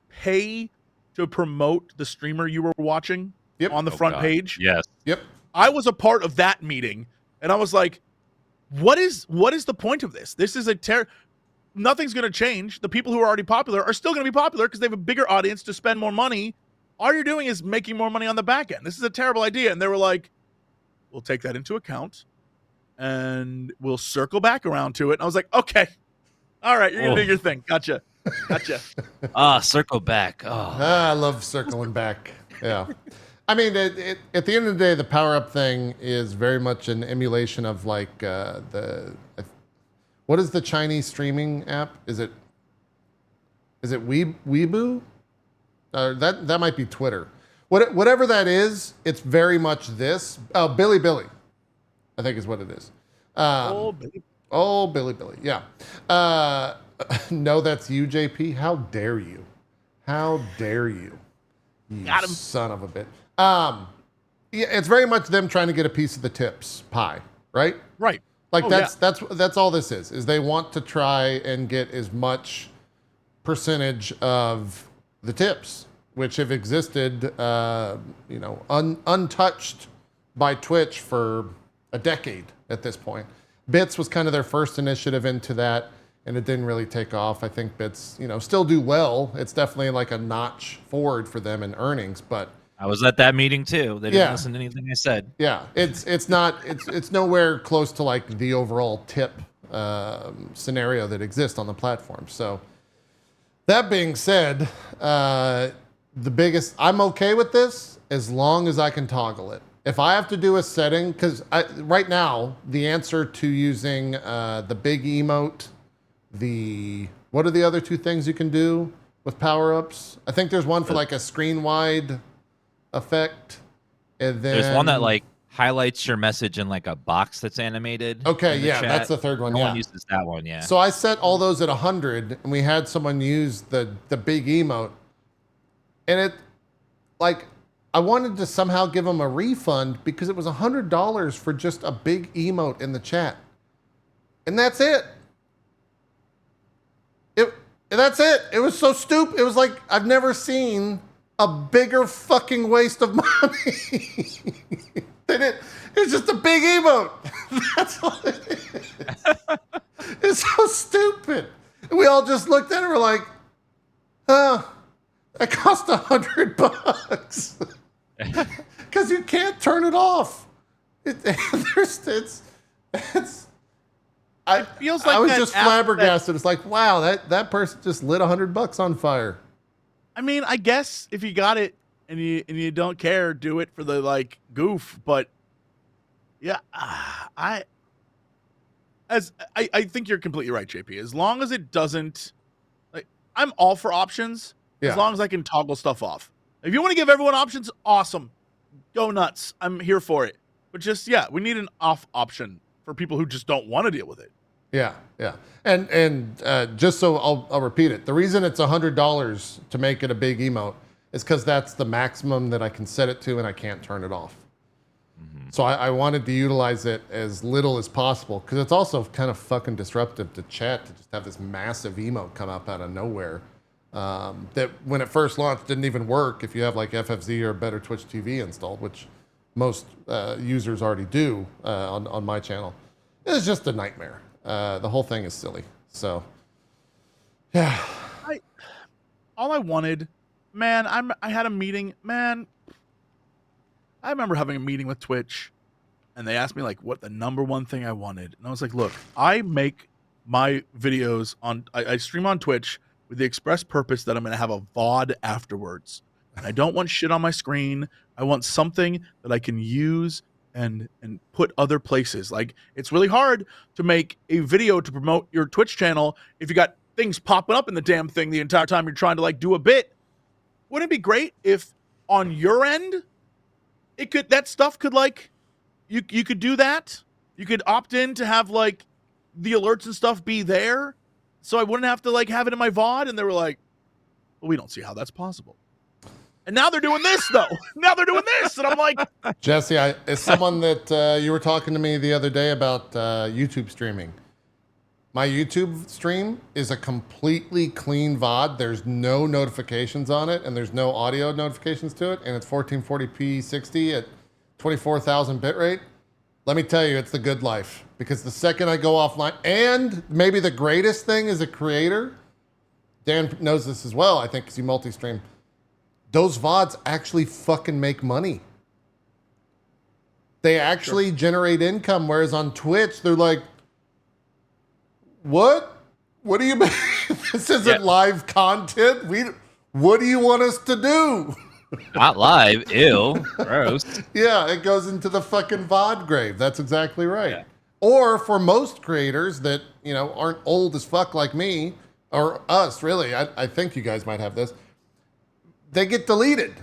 Speaker 2: pay to promote the streamer you were watching?
Speaker 1: Yep.
Speaker 2: On the front page?
Speaker 3: Yes.
Speaker 1: Yep.
Speaker 2: I was a part of that meeting, and I was like, what is the point of this? This is nothing's going to change. The people who are already popular are still going to be popular because they have a bigger audience to spend more money. All you're doing is making more money on the back end. This is a terrible idea. And they were like, We'll take that into account, and we'll circle back around to it. And I was like, okay, all right, you're gonna do your thing. Gotcha.
Speaker 3: Circle back.
Speaker 1: I love circling back. Yeah. I mean, at the end of the day, the power-up thing is very much an emulation of like what is the Chinese streaming app? Is it Weibo? That might be Twitter. Whatever that is, it's very much this. Oh, Billy, I think is what it is. Billy. Yeah. No, that's you, JP. How dare you? How dare you? You
Speaker 2: Got him.
Speaker 1: Son of a bitch. Yeah, it's very much them trying to get a piece of the tips pie, right?
Speaker 2: Right.
Speaker 1: Like that's all this is they want to try and get as much percentage of the tips, which have existed, untouched by Twitch for a decade at this point. Bits was kind of their first initiative into that, and it didn't really take off. I think Bits, still do well. It's definitely like a notch forward for them in earnings, but
Speaker 3: I was at that meeting too. They didn't listen to anything I said.
Speaker 1: Yeah, it's nowhere close to like the overall tip scenario that exists on the platform. So that being said, I'm okay with this as long as I can toggle it. If I have to do a setting, because right now the answer to using the big emote, what are the other two things you can do with power-ups? I think there's one for like a screen wide effect, and then
Speaker 3: there's one that like highlights your message in like a box that's animated.
Speaker 1: Okay, yeah, chat. That's the third one.
Speaker 3: No
Speaker 1: one
Speaker 3: uses that one, yeah.
Speaker 1: So I set all those at 100, and we had someone use the big emote, and it, like, I wanted to somehow give them a refund because it was $100 for just a big emote in the chat, and that's it. That's it. It was so stupid. It was like I've never seen a bigger fucking waste of money than it. It's just a big emote. That's what it is. It's so stupid. And we all just looked at it and were like, oh, that cost $100. Because you can't turn it off. It
Speaker 2: feels like
Speaker 1: I was just flabbergasted. It's like, wow, that person just lit $100 on fire.
Speaker 2: I mean, I guess if you got it and you don't care, do it for the like goof. But yeah, I think you're completely right, JP. As long as it doesn't, like, I'm all for options.
Speaker 1: Yeah.
Speaker 2: As long as I can toggle stuff off. If you want to give everyone options, awesome, go nuts. I'm here for it. But just we need an off option for people who just don't want to deal with it.
Speaker 1: Yeah. And just so I'll repeat it. The reason it's $100 to make it a big emote is because that's the maximum that I can set it to, and I can't turn it off. Mm-hmm. So I wanted to utilize it as little as possible, because it's also kind of fucking disruptive to chat to just have this massive emote come up out of nowhere. That when it first launched didn't even work if you have like FFXIV or better Twitch TV installed, which most users already do on my channel. It's just a nightmare. The whole thing is silly. So, yeah.
Speaker 2: All I wanted, man, I had a meeting, man. I remember having a meeting with Twitch, and they asked me like what the number one thing I wanted. And I was like, look, I make my videos I stream on Twitch with the express purpose that I'm going to have a VOD afterwards. And I don't want shit on my screen. I want something that I can use and put other places. Like, it's really hard to make a video to promote your Twitch channel if you got things popping up in the damn thing the entire time you're trying to like do a bit. Wouldn't it be great if on your end that stuff could like you could do that? You could opt in to have like the alerts and stuff be there, so I wouldn't have to like have it in my VOD. And they were like, well, we don't see how that's possible. And now they're doing this, though. Now they're doing this. And I'm like,
Speaker 1: Jesse, as someone that you were talking to me the other day about YouTube streaming. My YouTube stream is a completely clean VOD. There's no notifications on it, and there's no audio notifications to it. And it's 1440p 60 at 24,000 bitrate. Let me tell you, it's the good life. Because the second I go offline, and maybe the greatest thing as a creator, Dan knows this as well, I think, because you multi-stream. Those VODs actually fucking make money. They actually generate income, whereas on Twitch, they're like, what? What do you mean? This isn't live content. What do you want us to do?
Speaker 3: Not live. Ew. Gross.
Speaker 1: Yeah, it goes into the fucking VOD grave. That's exactly right.
Speaker 3: Yeah.
Speaker 1: Or for most creators that, aren't old as fuck like me, or us, really, I think you guys might have this, they get deleted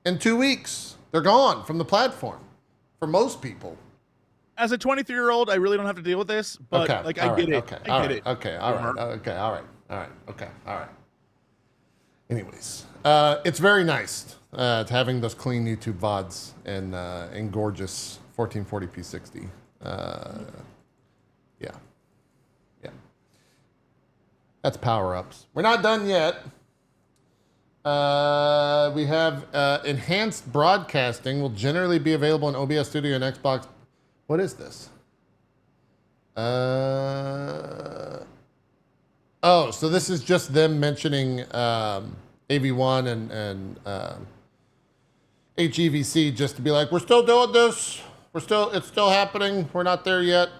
Speaker 1: in 2 weeks. They're gone from the platform for most people.
Speaker 2: As a 23-year-old, I really don't have to deal with this, but I get it.
Speaker 1: Okay, all right. Anyways, it's very nice having those clean YouTube VODs in gorgeous 1440p 60. Yeah. That's power-ups. We're not done yet. We have enhanced broadcasting will generally be available in OBS Studio and Xbox. What is this? Oh, so this is just them mentioning AV1 and HEVC just to be like, we're still doing this. It's still happening. We're not there yet.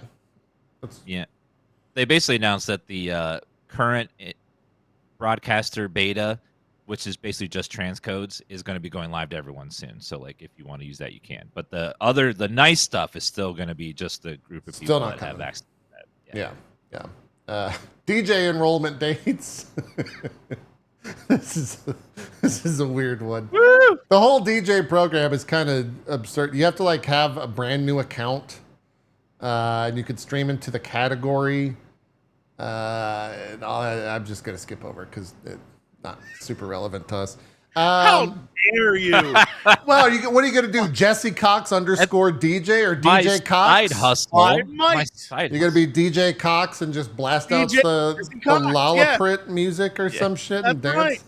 Speaker 3: Yeah. They basically announced that the current broadcaster beta, which is basically just transcodes, is going to be going live to everyone soon. So, like, if you want to use that, you can. But the nice stuff is still going to be just the group of people that have access to that.
Speaker 1: Yeah. DJ enrollment dates. This is a weird one.
Speaker 2: Woo!
Speaker 1: The whole DJ program is kind of absurd. You have to like have a brand new account, and you could stream into the category. I'm just gonna skip over because it's not super relevant to us.
Speaker 2: How dare you?
Speaker 1: Well, what are you gonna do? Jesse Cox _ DJ or DJ Cox?
Speaker 3: Side hustle.
Speaker 1: You're gonna be DJ Cox and just blast out the Lollaprit music or some shit and dance.
Speaker 2: Right.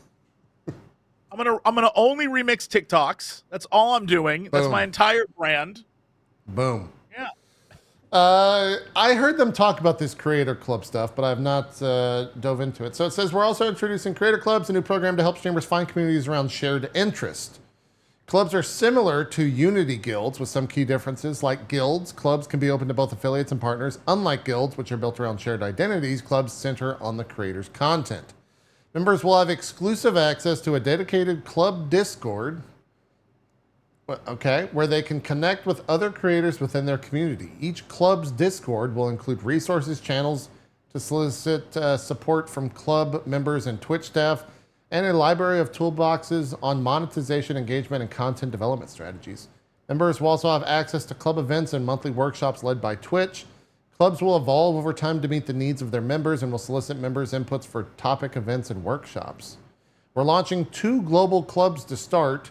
Speaker 2: I'm gonna only remix TikToks. That's all I'm doing. That's my entire brand.
Speaker 1: Boom.
Speaker 2: Yeah.
Speaker 1: I heard them talk about this Creator Club stuff, but I've not dove into it. So it says we're also introducing Creator Clubs, a new program to help streamers find communities around shared interest. Clubs are similar to Unity guilds with some key differences. Like guilds, clubs can be open to both affiliates and partners. Unlike guilds, which are built around shared identities, clubs center on the creator's content. Members will have exclusive access to a dedicated club Discord, where they can connect with other creators within their community. Each club's Discord will include resources, channels to solicit support from club members and Twitch staff, and a library of toolboxes on monetization, engagement, and content development strategies. Members will also have access to club events and monthly workshops led by Twitch. Clubs will evolve over time to meet the needs of their members and will solicit members' inputs for topic events and workshops. We're launching 2 global clubs to start,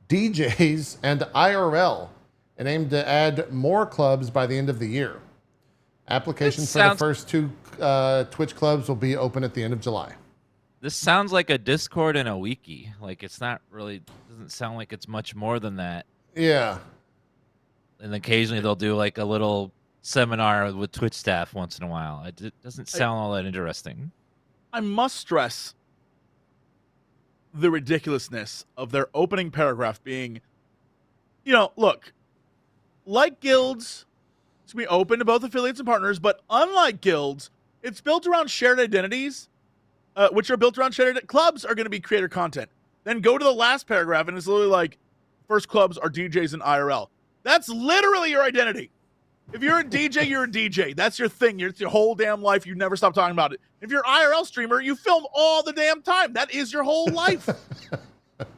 Speaker 1: DJs and IRL, and aim to add more clubs by the end of the year. Applications for the first 2 Twitch clubs will be open at the end of July.
Speaker 3: This sounds like a Discord and a wiki. Like, it's not really, doesn't sound like it's much more than that.
Speaker 1: Yeah.
Speaker 3: And occasionally they'll do like a little seminar with Twitch staff once in a while. It doesn't sound all that interesting.
Speaker 2: I must stress the ridiculousness of their opening paragraph being, look, like guilds, it's going to be open to both affiliates and partners, but unlike guilds, it's built around shared identities, which are built around shared clubs are going to be creator content. Then go to the last paragraph, and it's literally like, first clubs are DJs and IRL. That's literally your identity. If you're a DJ, you're a DJ. That's your thing. It's your whole damn life. You never stop talking about it. If you're an IRL streamer, you film all the damn time. That is your whole life. What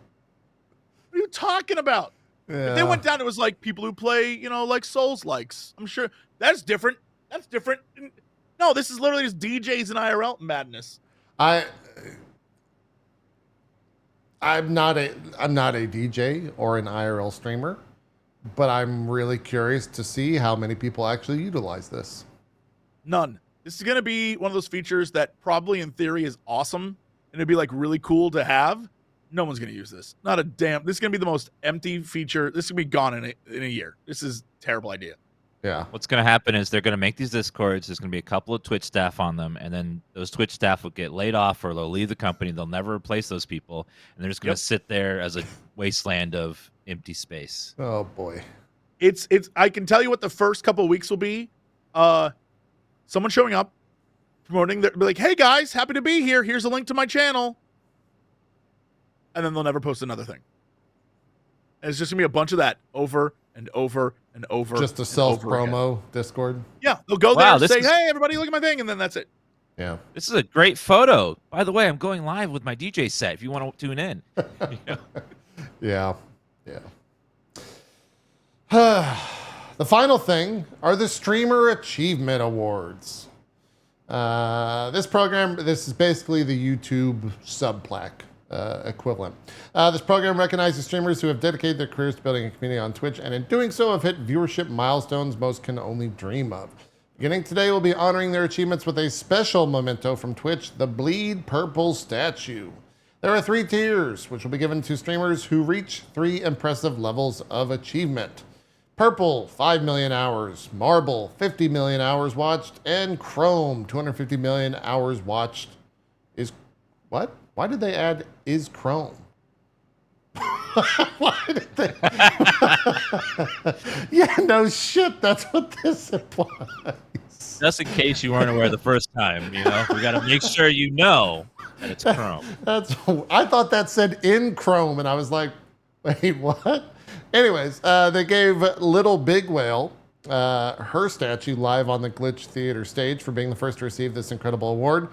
Speaker 2: are you talking about?
Speaker 1: Yeah.
Speaker 2: If they went down, it was like people who play, like Souls likes. I'm sure that's different. That's different. No, this is literally just DJs and IRL madness.
Speaker 1: I'm not a DJ or an IRL streamer, but I'm really curious to see how many people actually utilize this.
Speaker 2: None. This is going to be one of those features that probably in theory is awesome and it'd be like really cool to have. No one's going to use this. Not a damn. This is going to be the most empty feature. This is going to be gone in a year. This is a terrible idea.
Speaker 1: Yeah.
Speaker 3: What's going to happen is they're going to make these Discords. There's going to be a couple of Twitch staff on them, and then those Twitch staff will get laid off or they'll leave the company. They'll never replace those people, and they're just going to sit there as a wasteland of empty space.
Speaker 1: Oh boy.
Speaker 2: It's I can tell you what the first couple of weeks will be. Someone showing up, promoting their, be like, hey guys, happy to be here. Here's a link to my channel. And then they'll never post another thing. And it's just gonna be a bunch of that over and over and over.
Speaker 1: Just a self promo Discord.
Speaker 2: Yeah, they'll go there and say, hey everybody, look at my thing, and then that's it.
Speaker 1: Yeah.
Speaker 3: This is a great photo. By the way, I'm going live with my DJ set if you want to tune in.
Speaker 1: Yeah. The final thing are the Streamer Achievement Awards. This is basically the YouTube sub-plaque equivalent. This program recognizes streamers who have dedicated their careers to building a community on Twitch, and in doing so have hit viewership milestones most can only dream of. Beginning today, we'll be honoring their achievements with a special memento from Twitch, the Bleed Purple statue. There are 3 tiers, which will be given to streamers who reach 3 impressive levels of achievement. Purple, 5 million hours. Marble, 50 million hours watched. And Chrome, 250 million hours watched. Is what? Why did they add is Chrome? Why did they? Yeah, no shit. That's what this implies.
Speaker 3: Just in case you weren't aware the first time, we got to make sure you know that it's Chrome.
Speaker 1: I thought that said in Chrome, and I was like, wait, what? Anyways, they gave Little Big Whale her statue live on the Glitch Theater stage for being the first to receive this incredible award.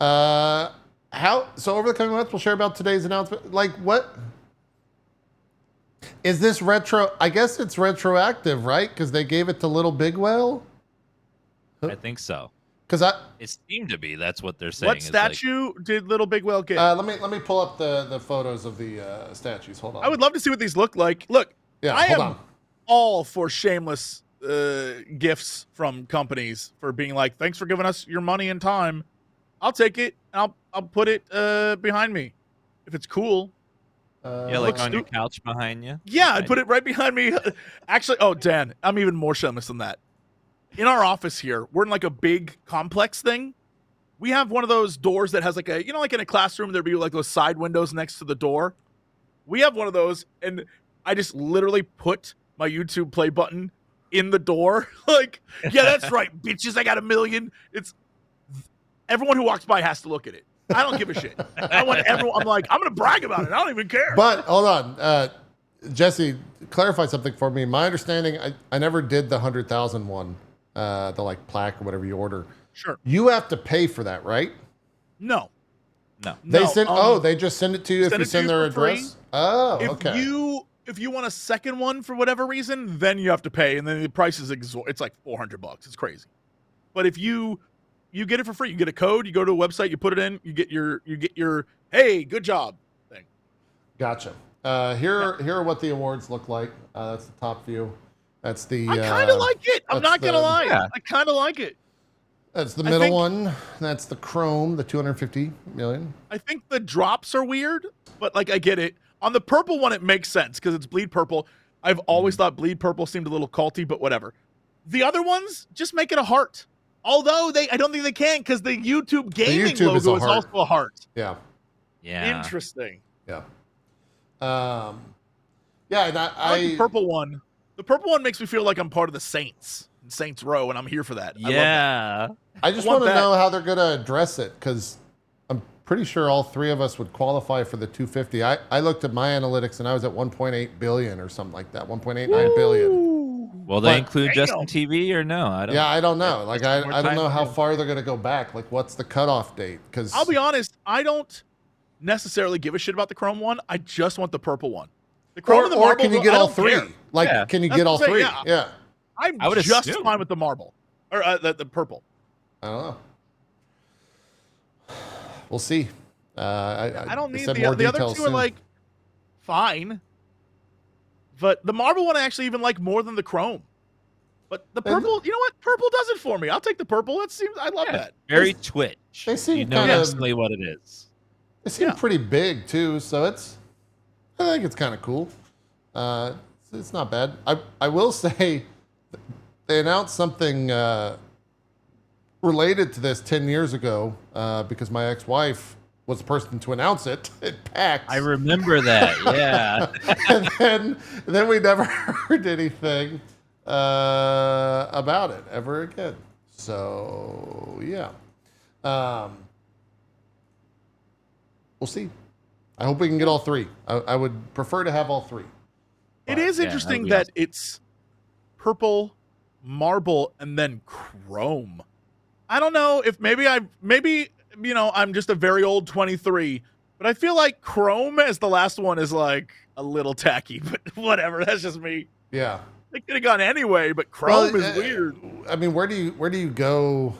Speaker 1: So over the coming months, we'll share about today's announcement. Like, what? Is this retro? I guess it's retroactive, right? Because they gave it to Little Big Whale?
Speaker 3: I think so.
Speaker 1: It
Speaker 3: seemed to be. That's what they're saying.
Speaker 2: What statue did Little Big Whale get?
Speaker 1: Let me pull up the photos of the statues. Hold on.
Speaker 2: I would love to see what these look like. Look,
Speaker 1: yeah,
Speaker 2: I am all for shameless gifts from companies for being like, thanks for giving us your money and time. I'll take it. And I'll put it behind me if it's cool.
Speaker 3: Yeah, like on your couch behind you.
Speaker 2: Yeah, I'd put it right behind me. Actually, oh, Dan, I'm even more shameless than that. In our office here, we're in like a big complex thing. We have one of those doors that has like a, like in a classroom, there'd be like those side windows next to the door. We have one of those, and I just literally put my YouTube play button in the door. Like, yeah, that's right, bitches. I got 1 million. It's everyone who walks by has to look at it. I don't give a shit. I want everyone. I'm like, I'm gonna brag about it. I don't even care.
Speaker 1: But hold on, Jesse, clarify something for me. My understanding, I never did the 100,000 one, the like plaque or whatever you order.
Speaker 2: Sure.
Speaker 1: You have to pay for that, right?
Speaker 2: No.
Speaker 1: They send. They just send it to you if you send their address. Oh, okay.
Speaker 2: If you want a second one for whatever reason, then you have to pay, and then the price is it's like $400. It's crazy. But if you get it for free, you get a code, you go to a website, you put it in, you get your hey, good job thing.
Speaker 1: Gotcha. Here are what the awards look like. That's the top view. That's the.
Speaker 2: I kind of like it. I'm not gonna lie. Yeah. I kind of like it.
Speaker 1: That's the middle one. That's the Chrome, the 250 million.
Speaker 2: I think the drops are weird, but like I get it. On the purple one, it makes sense because it's Bleed Purple. I've always thought Bleed Purple seemed a little culty, but whatever. The other ones, just make it a heart. Although I don't think they can because the YouTube gaming logo is also a heart.
Speaker 1: Yeah.
Speaker 3: Yeah.
Speaker 2: Interesting.
Speaker 1: Yeah. Yeah. I
Speaker 2: like the purple one. The purple one makes me feel like I'm part of the Saints Row, and I'm here for that.
Speaker 3: Yeah.
Speaker 1: I just want to know how they're gonna address it because I'm pretty sure all 3 of us would qualify for the 250. I looked at my analytics and I was at 1.8 billion or something like that. 1.89 billion.
Speaker 3: Will they include Justin TV or no? I
Speaker 1: don't know. Like I don't know how far they're gonna go back. Like what's the cutoff date? Because
Speaker 2: I'll be honest, I don't necessarily give a shit about the Chrome one. I just want the purple one. The Chrome and the marble,
Speaker 1: can you get all 3?
Speaker 2: Care.
Speaker 1: Like can you get all 3? Yeah.
Speaker 2: I'm just fine with the marble or the purple.
Speaker 1: I don't know. We'll see.
Speaker 2: I don't need the other 2 are like fine, but the marble one I actually even like more than the Chrome. But the purple, you know what? Purple does it for me. I'll take the purple. I love that.
Speaker 3: Very Twitch.
Speaker 1: They seem
Speaker 3: instantly what it is.
Speaker 1: They seem pretty big too, so I think it's kind of cool. It's not bad. I will say they announced something related to this 10 years ago because my ex-wife was the person to announce it at PAX.
Speaker 3: I remember that. Yeah.
Speaker 1: And then we never heard anything about it ever again. So yeah, we'll see. I hope we can get all three. I would prefer to have all three.
Speaker 2: It is interesting that it's purple, marble, and then chrome. I don't know if maybe I'm just a very old 23, but I feel like chrome as the last one is like a little tacky, but whatever. That's just me.
Speaker 1: Yeah.
Speaker 2: It could have gone anyway, but chrome is weird.
Speaker 1: I mean, where do you go?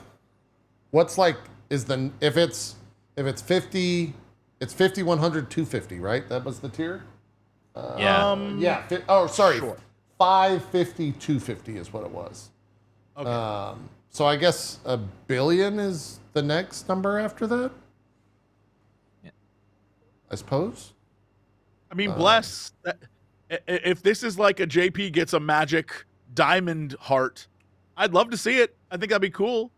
Speaker 1: What's like if it's 50, it's 50, 100, 250, right? That was the tier.
Speaker 3: Yeah.
Speaker 1: Oh, sorry.
Speaker 2: Sure.
Speaker 1: 550, 250 is what it was.
Speaker 2: Okay.
Speaker 1: So I guess $1 billion is the next number after that.
Speaker 3: Yeah.
Speaker 1: I suppose.
Speaker 2: I mean, bless. If this is like a JP gets a magic diamond heart, I'd love to see it. I think that'd be cool.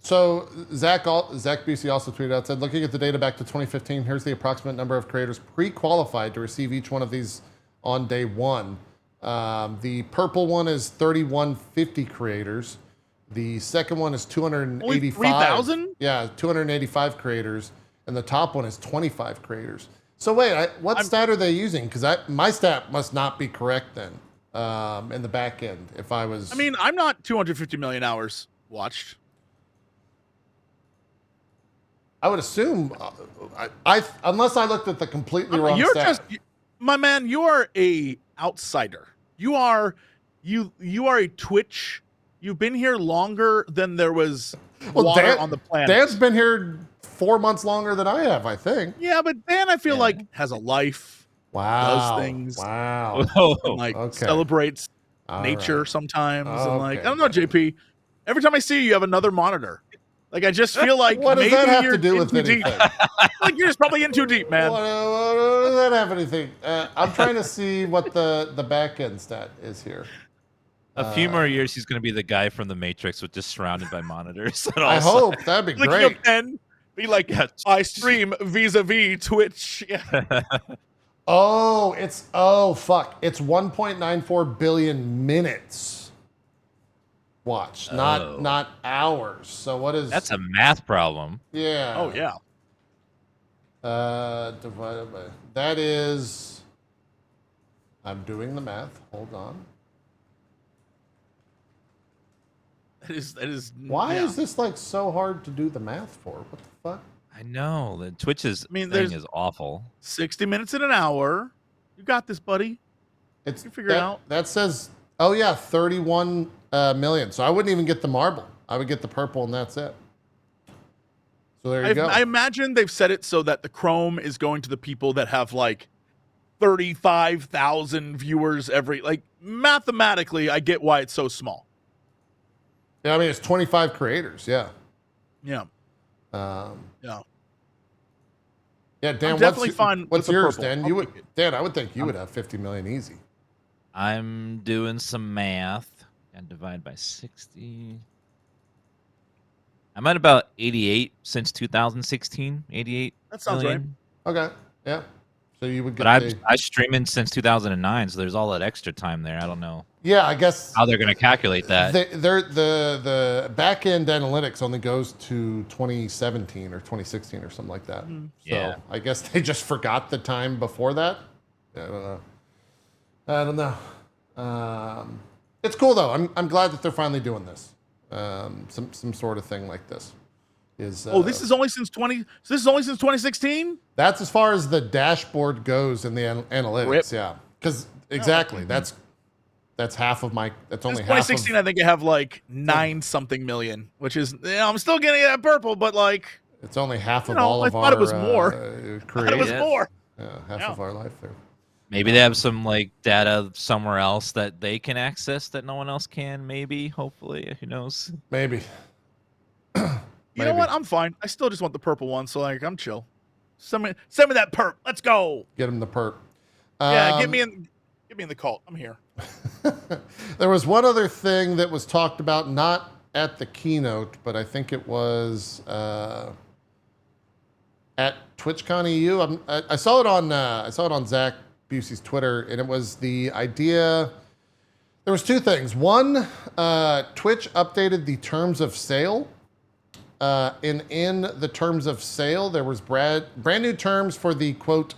Speaker 1: So Zach BC also tweeted out, said, looking at the data back to 2015, here's the approximate number of creators pre-qualified to receive each one of these on day one. The purple one is 3150 creators. The second one is 285.
Speaker 2: Only 3,000?
Speaker 1: Yeah, 285 creators. And the top one is 25 creators. So wait, what stat are they using? Because my stat must not be correct then in the back end. If I was...
Speaker 2: I mean, I'm not 250 million hours watched.
Speaker 1: I would assume, unless I looked at the completely wrong
Speaker 2: You're
Speaker 1: stat.
Speaker 2: my man, you are a outsider. You are a Twitch. You've been here longer than there was water on the planet.
Speaker 1: Dan's been here 4 months longer than I have, I think.
Speaker 2: Yeah, but Dan, I feel like has a life.
Speaker 1: Wow.
Speaker 2: Does things.
Speaker 1: Wow.
Speaker 2: And, like celebrates nature sometimes. And like, I don't know, JP. Every time I see you, you have another monitor. Like, I just feel like
Speaker 1: what does
Speaker 2: maybe
Speaker 1: that have
Speaker 2: you're
Speaker 1: to do
Speaker 2: in
Speaker 1: with
Speaker 2: too
Speaker 1: anything?
Speaker 2: deep. Like, you're just probably in too deep, man.
Speaker 1: What does that have anything? I'm trying to see what the back end stat is here.
Speaker 3: A few more years, he's going to be the guy from The Matrix with just surrounded by monitors.
Speaker 1: I hope. That'd be great.
Speaker 2: Be like, I stream vis-a-vis Twitch. Yeah.
Speaker 1: Fuck. It's 1.94 billion minutes watched, not hours. So what is...
Speaker 3: That's a math problem.
Speaker 1: Yeah.
Speaker 2: Oh, yeah.
Speaker 1: Divided by... That is... I'm doing the math. Hold on.
Speaker 2: That is.
Speaker 1: Why is this like so hard to do the math for? What the fuck?
Speaker 3: I know. The Twitch's thing is awful.
Speaker 2: 60 minutes in an hour. You got this, buddy. You figure it out.
Speaker 1: That says, 31 million. So I wouldn't even get the marble. I would get the purple and that's it. So there you go.
Speaker 2: I imagine they've set it so that the Chrome is going to the people that have like 35,000 viewers every, like mathematically, I get why it's so small.
Speaker 1: Yeah, I mean, it's 25 creators. Yeah.
Speaker 2: Yeah.
Speaker 1: Yeah.
Speaker 2: Yeah,
Speaker 1: Dan,
Speaker 2: I'm definitely fine.
Speaker 1: What's
Speaker 2: with
Speaker 1: yours,
Speaker 2: the
Speaker 1: Dan? Dan, I would think you would have 50 million easy.
Speaker 3: I'm doing some math and divide by 60. I'm at about 88 since 2016. 88.
Speaker 2: That sounds
Speaker 3: million.
Speaker 2: right.
Speaker 1: Okay. Yeah. So you would get.
Speaker 3: But I'm streaming since 2009, so there's all that extra time there. I don't know.
Speaker 1: Yeah, I guess
Speaker 3: how they're going to calculate that.
Speaker 1: The back end analytics only goes to 2017 or 2016 or something like that.
Speaker 2: Mm-hmm.
Speaker 1: So I guess they just forgot the time before that. I don't know. It's cool though. I'm glad that they're finally doing this. Some sort of thing like this.
Speaker 2: This is only since 2016?
Speaker 1: That's as far as the dashboard goes in the analytics.
Speaker 2: Rip.
Speaker 1: Yeah, because exactly that's half of my. That's only
Speaker 2: 2016. I think I have like 9-something million, which is I'm still getting it at purple, but like
Speaker 1: it's only half of all of our.
Speaker 2: I thought it was more.
Speaker 1: I
Speaker 2: thought it was more.
Speaker 1: Yeah, half of our life there.
Speaker 3: Maybe they have some like data somewhere else that they can access that no one else can. Maybe, hopefully, who knows?
Speaker 1: Maybe.
Speaker 2: You know what? I'm fine. I still just want the purple one, so like I'm chill. Send me that perp. Let's go.
Speaker 1: Get him the perp.
Speaker 2: Yeah, get me in the cult. I'm here.
Speaker 1: There was one other thing that was talked about, not at the keynote, but I think it was at TwitchCon EU. I saw it on Zach Busey's Twitter, and it was the idea. There was two things. One, Twitch updated the terms of sale. And in the terms of sale, there was brand new terms for the quote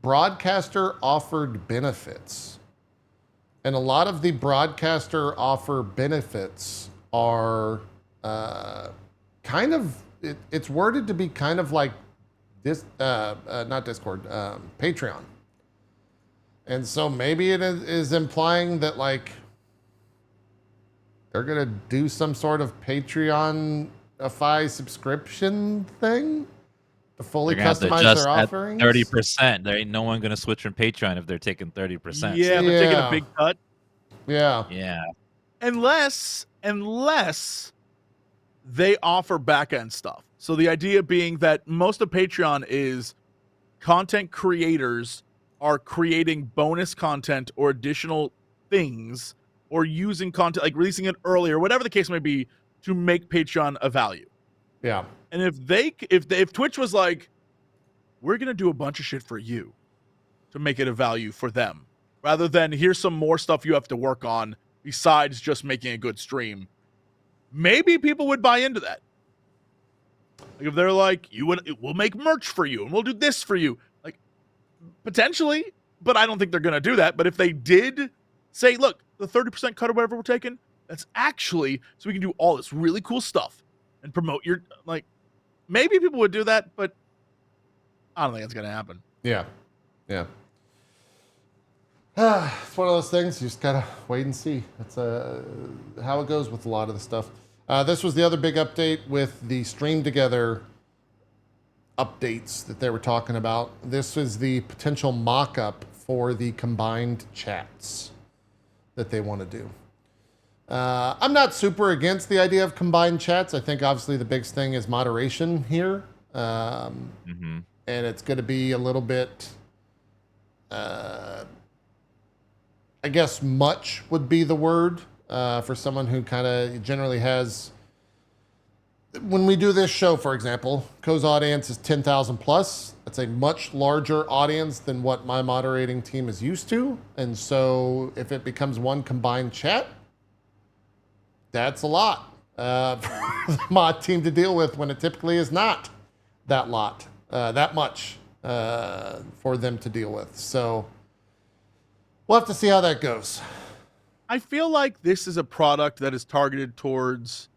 Speaker 1: broadcaster offered benefits. And a lot of the broadcaster offer benefits are kind of, it's worded to be kind of like this, not Discord, Patreon. And so maybe it is implying that like they're going to do some sort of Patreon-ify subscription thing to fully customize their offerings.
Speaker 3: 30%. There ain't no one going to switch from Patreon if they're taking 30%.
Speaker 2: Yeah, they're taking a big cut.
Speaker 1: Yeah.
Speaker 3: Yeah.
Speaker 2: Unless they offer back-end stuff. So the idea being that most of Patreon is content creators are creating bonus content or additional things or using content, like releasing it earlier, whatever the case may be, to make Patreon a value.
Speaker 1: Yeah.
Speaker 2: And if Twitch was like, we're going to do a bunch of shit for you to make it a value for them, rather than here's some more stuff you have to work on besides just making a good stream, maybe people would buy into that. Like if they're like, we'll make merch for you and we'll do this for you. Like potentially, but I don't think they're going to do that. But if they did say, look, the 30% cut or whatever we're taking, that's actually so we can do all this really cool stuff and promote your, like, maybe people would do that, but I don't think it's going to happen.
Speaker 1: Yeah. Yeah. It's one of those things. You just gotta wait and see. That's how it goes with a lot of the stuff. This was the other big update with the Stream Together updates that they were talking about. This was the potential mock-up for the combined chats that they want to do. I'm not super against the idea of combined chats. I think obviously the biggest thing is moderation here. And it's going to be a little bit, I guess much would be the word for someone who kind of generally has, when we do this show, for example, Co's audience is 10,000 plus. That's a much larger audience than what my moderating team is used to. And so if it becomes one combined chat, that's a lot for the mod team to deal with when it typically is not that much for them to deal with. So we'll have to see how that goes.
Speaker 2: I feel like this is a product that is targeted towards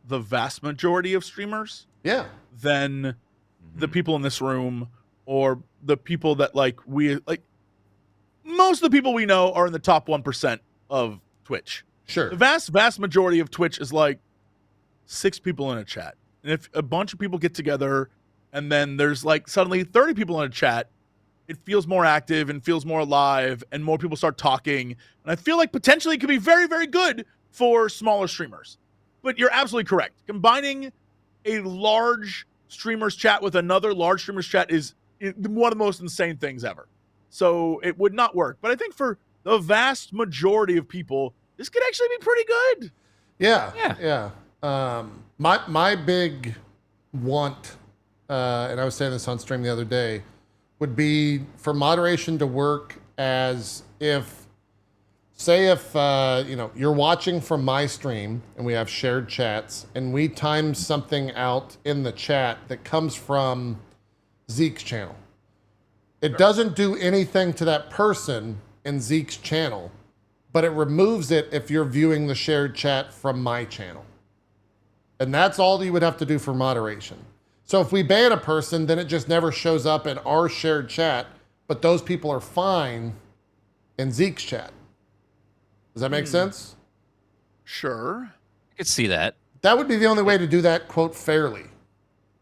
Speaker 2: the vast majority of streamers.
Speaker 1: Yeah.
Speaker 2: Than the people in this room or the people that like most of the people we know are in the top 1% of Twitch.
Speaker 1: Sure.
Speaker 2: The vast majority of Twitch is like 6 people in a chat. And if a bunch of people get together and then there's like suddenly 30 people in a chat, it feels more active and feels more alive and more people start talking. And I feel like potentially it could be very, very good for smaller streamers. But you're absolutely correct. Combining a large streamer's chat with another large streamer's chat is one of the most insane things ever. So it would not work. But I think for the vast majority of people, this could actually be pretty good.
Speaker 1: Yeah. My big want, and I was saying this on stream the other day, would be for moderation to work as if, say if you're watching from my stream and we have shared chats and we time something out in the chat that comes from Zeke's channel. It doesn't do anything to that person in Zeke's channel, but it removes it if you're viewing the shared chat from my channel. And that's all you would have to do for moderation. So if we ban a person, then it just never shows up in our shared chat, but those people are fine in Zeke's chat. Does that make sense?
Speaker 2: Sure.
Speaker 3: I could see that.
Speaker 1: That would be the only way to do that, quote, fairly.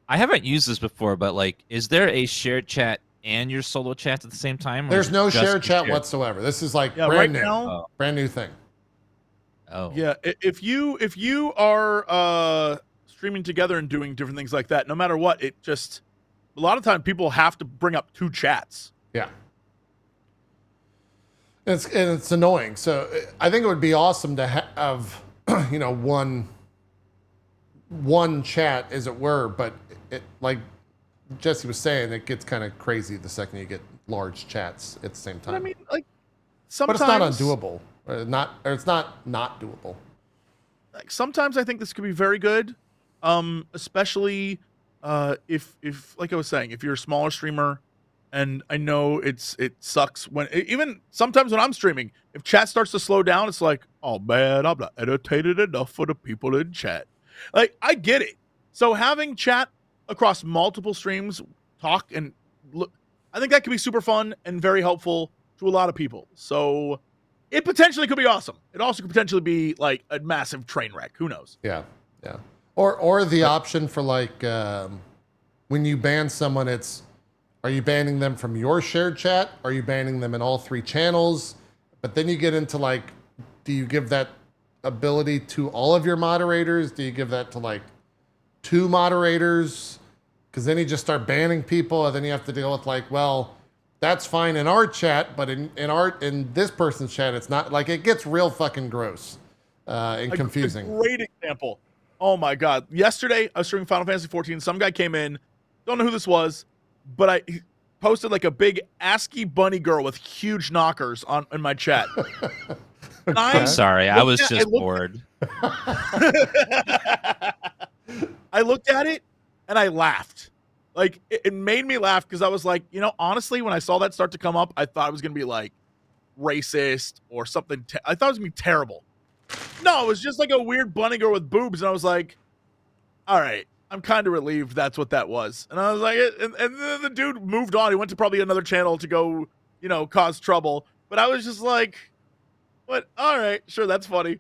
Speaker 3: I haven't used this before, but like, is there a shared chat and your solo chats at the same time?
Speaker 1: There's no shared chat whatsoever. This is like brand new. Brand new thing.
Speaker 3: Oh.
Speaker 2: Yeah, if you are streaming together and doing different things like that, no matter what, it just, a lot of time people have to bring up 2 chats.
Speaker 1: Yeah. And it's annoying. So I think it would be awesome to have, one chat, as it were, but it like Jesse was saying, it gets kind of crazy the second you get large chats at the same time.
Speaker 2: But I mean, like,
Speaker 1: but
Speaker 2: sometimes...
Speaker 1: it's not undoable. It's not doable.
Speaker 2: Like, sometimes I think this could be very good, especially if like I was saying, if you're a smaller streamer, and I know it sucks when even sometimes when I'm streaming, if chat starts to slow down, it's like, oh man, I'm not entertained enough for the people in chat. Like, I get it. So having chat across multiple streams talk and look, I think that could be super fun and very helpful to a lot of people. So it potentially could be awesome. It also could potentially be like a massive train wreck. Who knows?
Speaker 1: Yeah, yeah. Or the option for like when you ban someone, are you banning them from your shared chat? Are you banning them in all 3 channels? But then you get into like, do you give that ability to all of your moderators? Do you give that to like 2 moderators? Because then you just start banning people, and then you have to deal with like, well, that's fine in our chat, but in this person's chat, it's not. Like, it gets real fucking gross and confusing.
Speaker 2: A great example. Oh my god! Yesterday, I was streaming Final Fantasy 14. Some guy came in, don't know who this was, but he posted like a big ASCII bunny girl with huge knockers in my chat.
Speaker 3: I'm sorry, I was just bored.
Speaker 2: I looked at it and I laughed. Like, it made me laugh because I was like, you know, honestly, when I saw that start to come up, I thought it was going to be like racist or something. I thought it was going to be terrible. No, it was just like a weird bunny girl with boobs. And I was like, all right, I'm kind of relieved that's what that was. And I was like, and then the dude moved on. He went to probably another channel to go, you know, cause trouble. But I was just like, what? All right, sure, that's funny.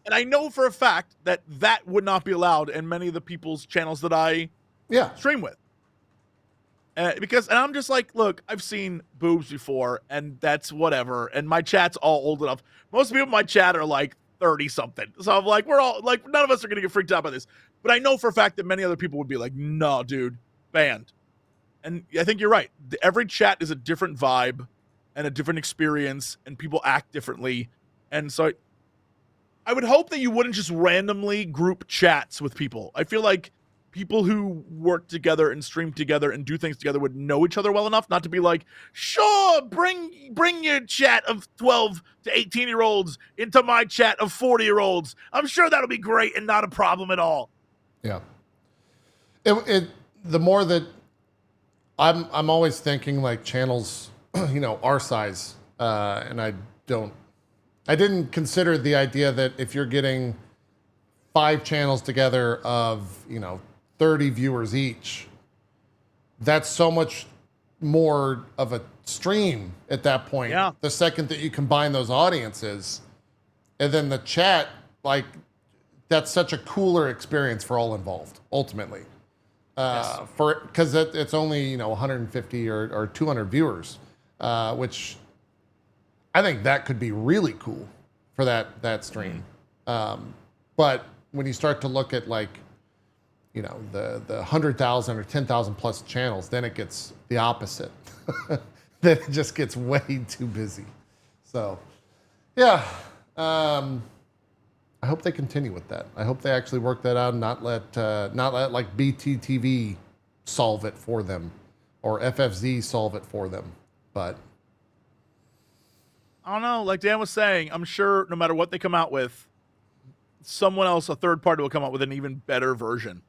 Speaker 2: And I know for a fact that that would not be allowed in many of the people's channels that I stream with. Because I'm just like, look, I've seen boobs before, and that's whatever. And my chat's all old enough. Most people in my chat are like 30-something. So I'm like, we're all like, none of us are going to get freaked out by this. But I know for a fact that many other people would be like, no, dude, banned. And I think you're right. Every chat is a different vibe and a different experience, and people act differently. And so I would hope that you wouldn't just randomly group chats with people. I feel like people who work together and stream together and do things together would know each other well enough not to be like, sure, bring your chat of 12 to 18-year-olds into my chat of 40-year-olds. I'm sure that'll be great and not a problem at all.
Speaker 1: Yeah. The more that I'm always thinking like channels, you know, our size, and I didn't consider the idea that if you're getting 5 channels together of, you know, 30 viewers each, that's so much more of a stream at that point.
Speaker 2: Yeah.
Speaker 1: The second that you combine those audiences, and then the chat, like, that's such a cooler experience for all involved, ultimately. Because it's only, you know, 150 or 200 viewers, which I think that could be really cool for that stream. But when you start to look at like, you know, the 100,000 or 10,000 plus channels, then it gets the opposite. Then it just gets way too busy. So, yeah, I hope they continue with that. I hope they actually work that out and not let like BTTV solve it for them or FFZ solve it for them. But
Speaker 2: I don't know. Like Dan was saying, I'm sure no matter what they come out with, someone else, a third party, will come out with an even better version.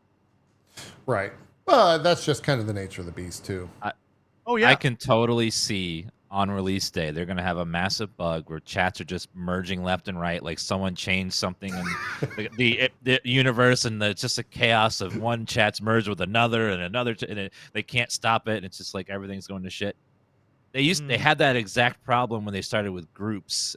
Speaker 1: Right. Well, that's just kind of the nature of the beast, too.
Speaker 3: I can totally see on release day they're going to have a massive bug where chats are just merging left and right, like someone changed something in the universe, and it's just a chaos of one chat's merged with another and another, and they can't stop it, and it's just like everything's going to shit. They had that exact problem when they started with groups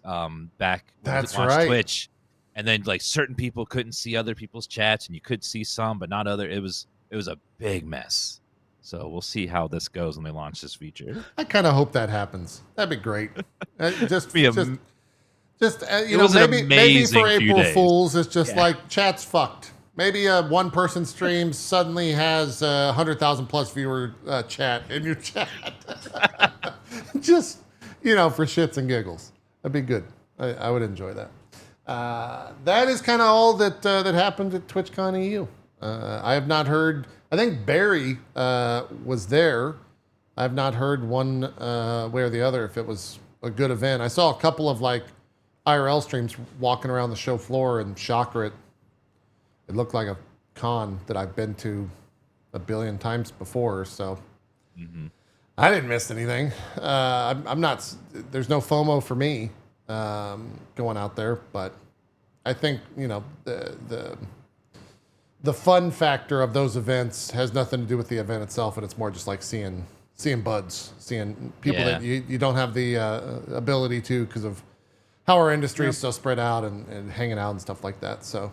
Speaker 3: back when they launched Twitch. And then like certain people couldn't see other people's chats, and you could see some, but not other. It was a big mess. So we'll see how this goes when they launch this feature.
Speaker 1: I kind of hope that happens. That'd be great. Just you know, maybe for April Fools, it's just like chat's fucked. Maybe one person streams suddenly has 100,000 plus viewer chat in your chat. Just, you know, for shits and giggles. That'd be good. I would enjoy that. That is kind of all that happened at TwitchCon EU. I have not heard. I think Barry was there. I have not heard one way or the other if it was a good event. I saw a couple of like IRL streams walking around the show floor, and shocker, it looked like a con that I've been to a billion times before. So I didn't miss anything. I'm not. There's no FOMO for me going out there, but I think the fun factor of those events has nothing to do with the event itself, and it's more just like seeing buds, seeing people that you don't have the ability to because of how our industry is so spread out and hanging out and stuff like that. So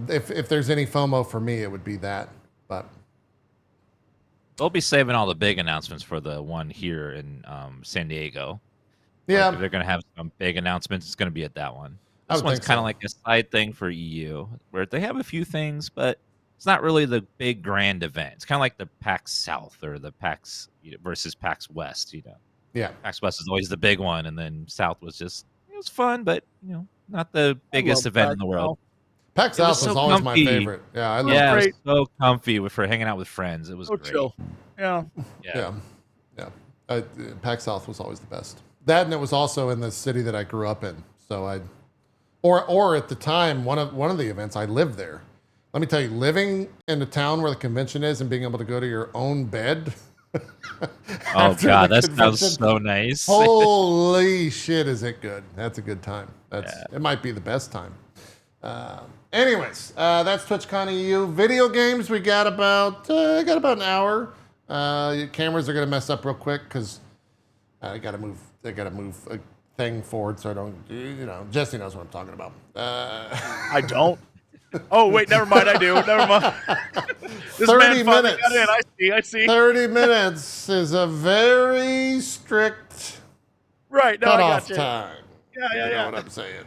Speaker 1: if there's any FOMO for me, it would be that. But
Speaker 3: they'll be saving all the big announcements for the one here in San Diego.
Speaker 1: Yeah,
Speaker 3: like, if they're going to have some big announcements, it's going to be at that one. This one's kind of like a side thing for EU, where they have a few things, but it's not really the big grand event. It's kind of like the PAX South or the PAX versus PAX West.
Speaker 1: Yeah,
Speaker 3: PAX West is always the big one, and then South was just it was fun, but not the biggest event in the world.
Speaker 1: PAX South was always my favorite. Yeah, I love
Speaker 3: it was so comfy for hanging out with friends. It was great.
Speaker 2: Chill. Yeah.
Speaker 1: PAX South was always the best. That, and it was also in the city that I grew up in. So or at the time, one of the events, I lived there. Let me tell you, living in the town where the convention is and being able to go to your own bed.
Speaker 3: Oh God, that sounds so nice.
Speaker 1: Holy shit, is it good? That's a good time. It might be the best time. Anyways, that's TwitchCon EU. Video games, we got about an hour. Your cameras are gonna mess up real quick because I gotta move a thing forward so I don't. Jesse knows what I'm talking about.
Speaker 2: I don't. Oh wait, never mind. I do. Never mind. This
Speaker 1: 30 minutes.
Speaker 2: Got in. I see.
Speaker 1: 30 minutes is a very strict cutoff time.
Speaker 2: Yeah.
Speaker 1: You know what I'm saying?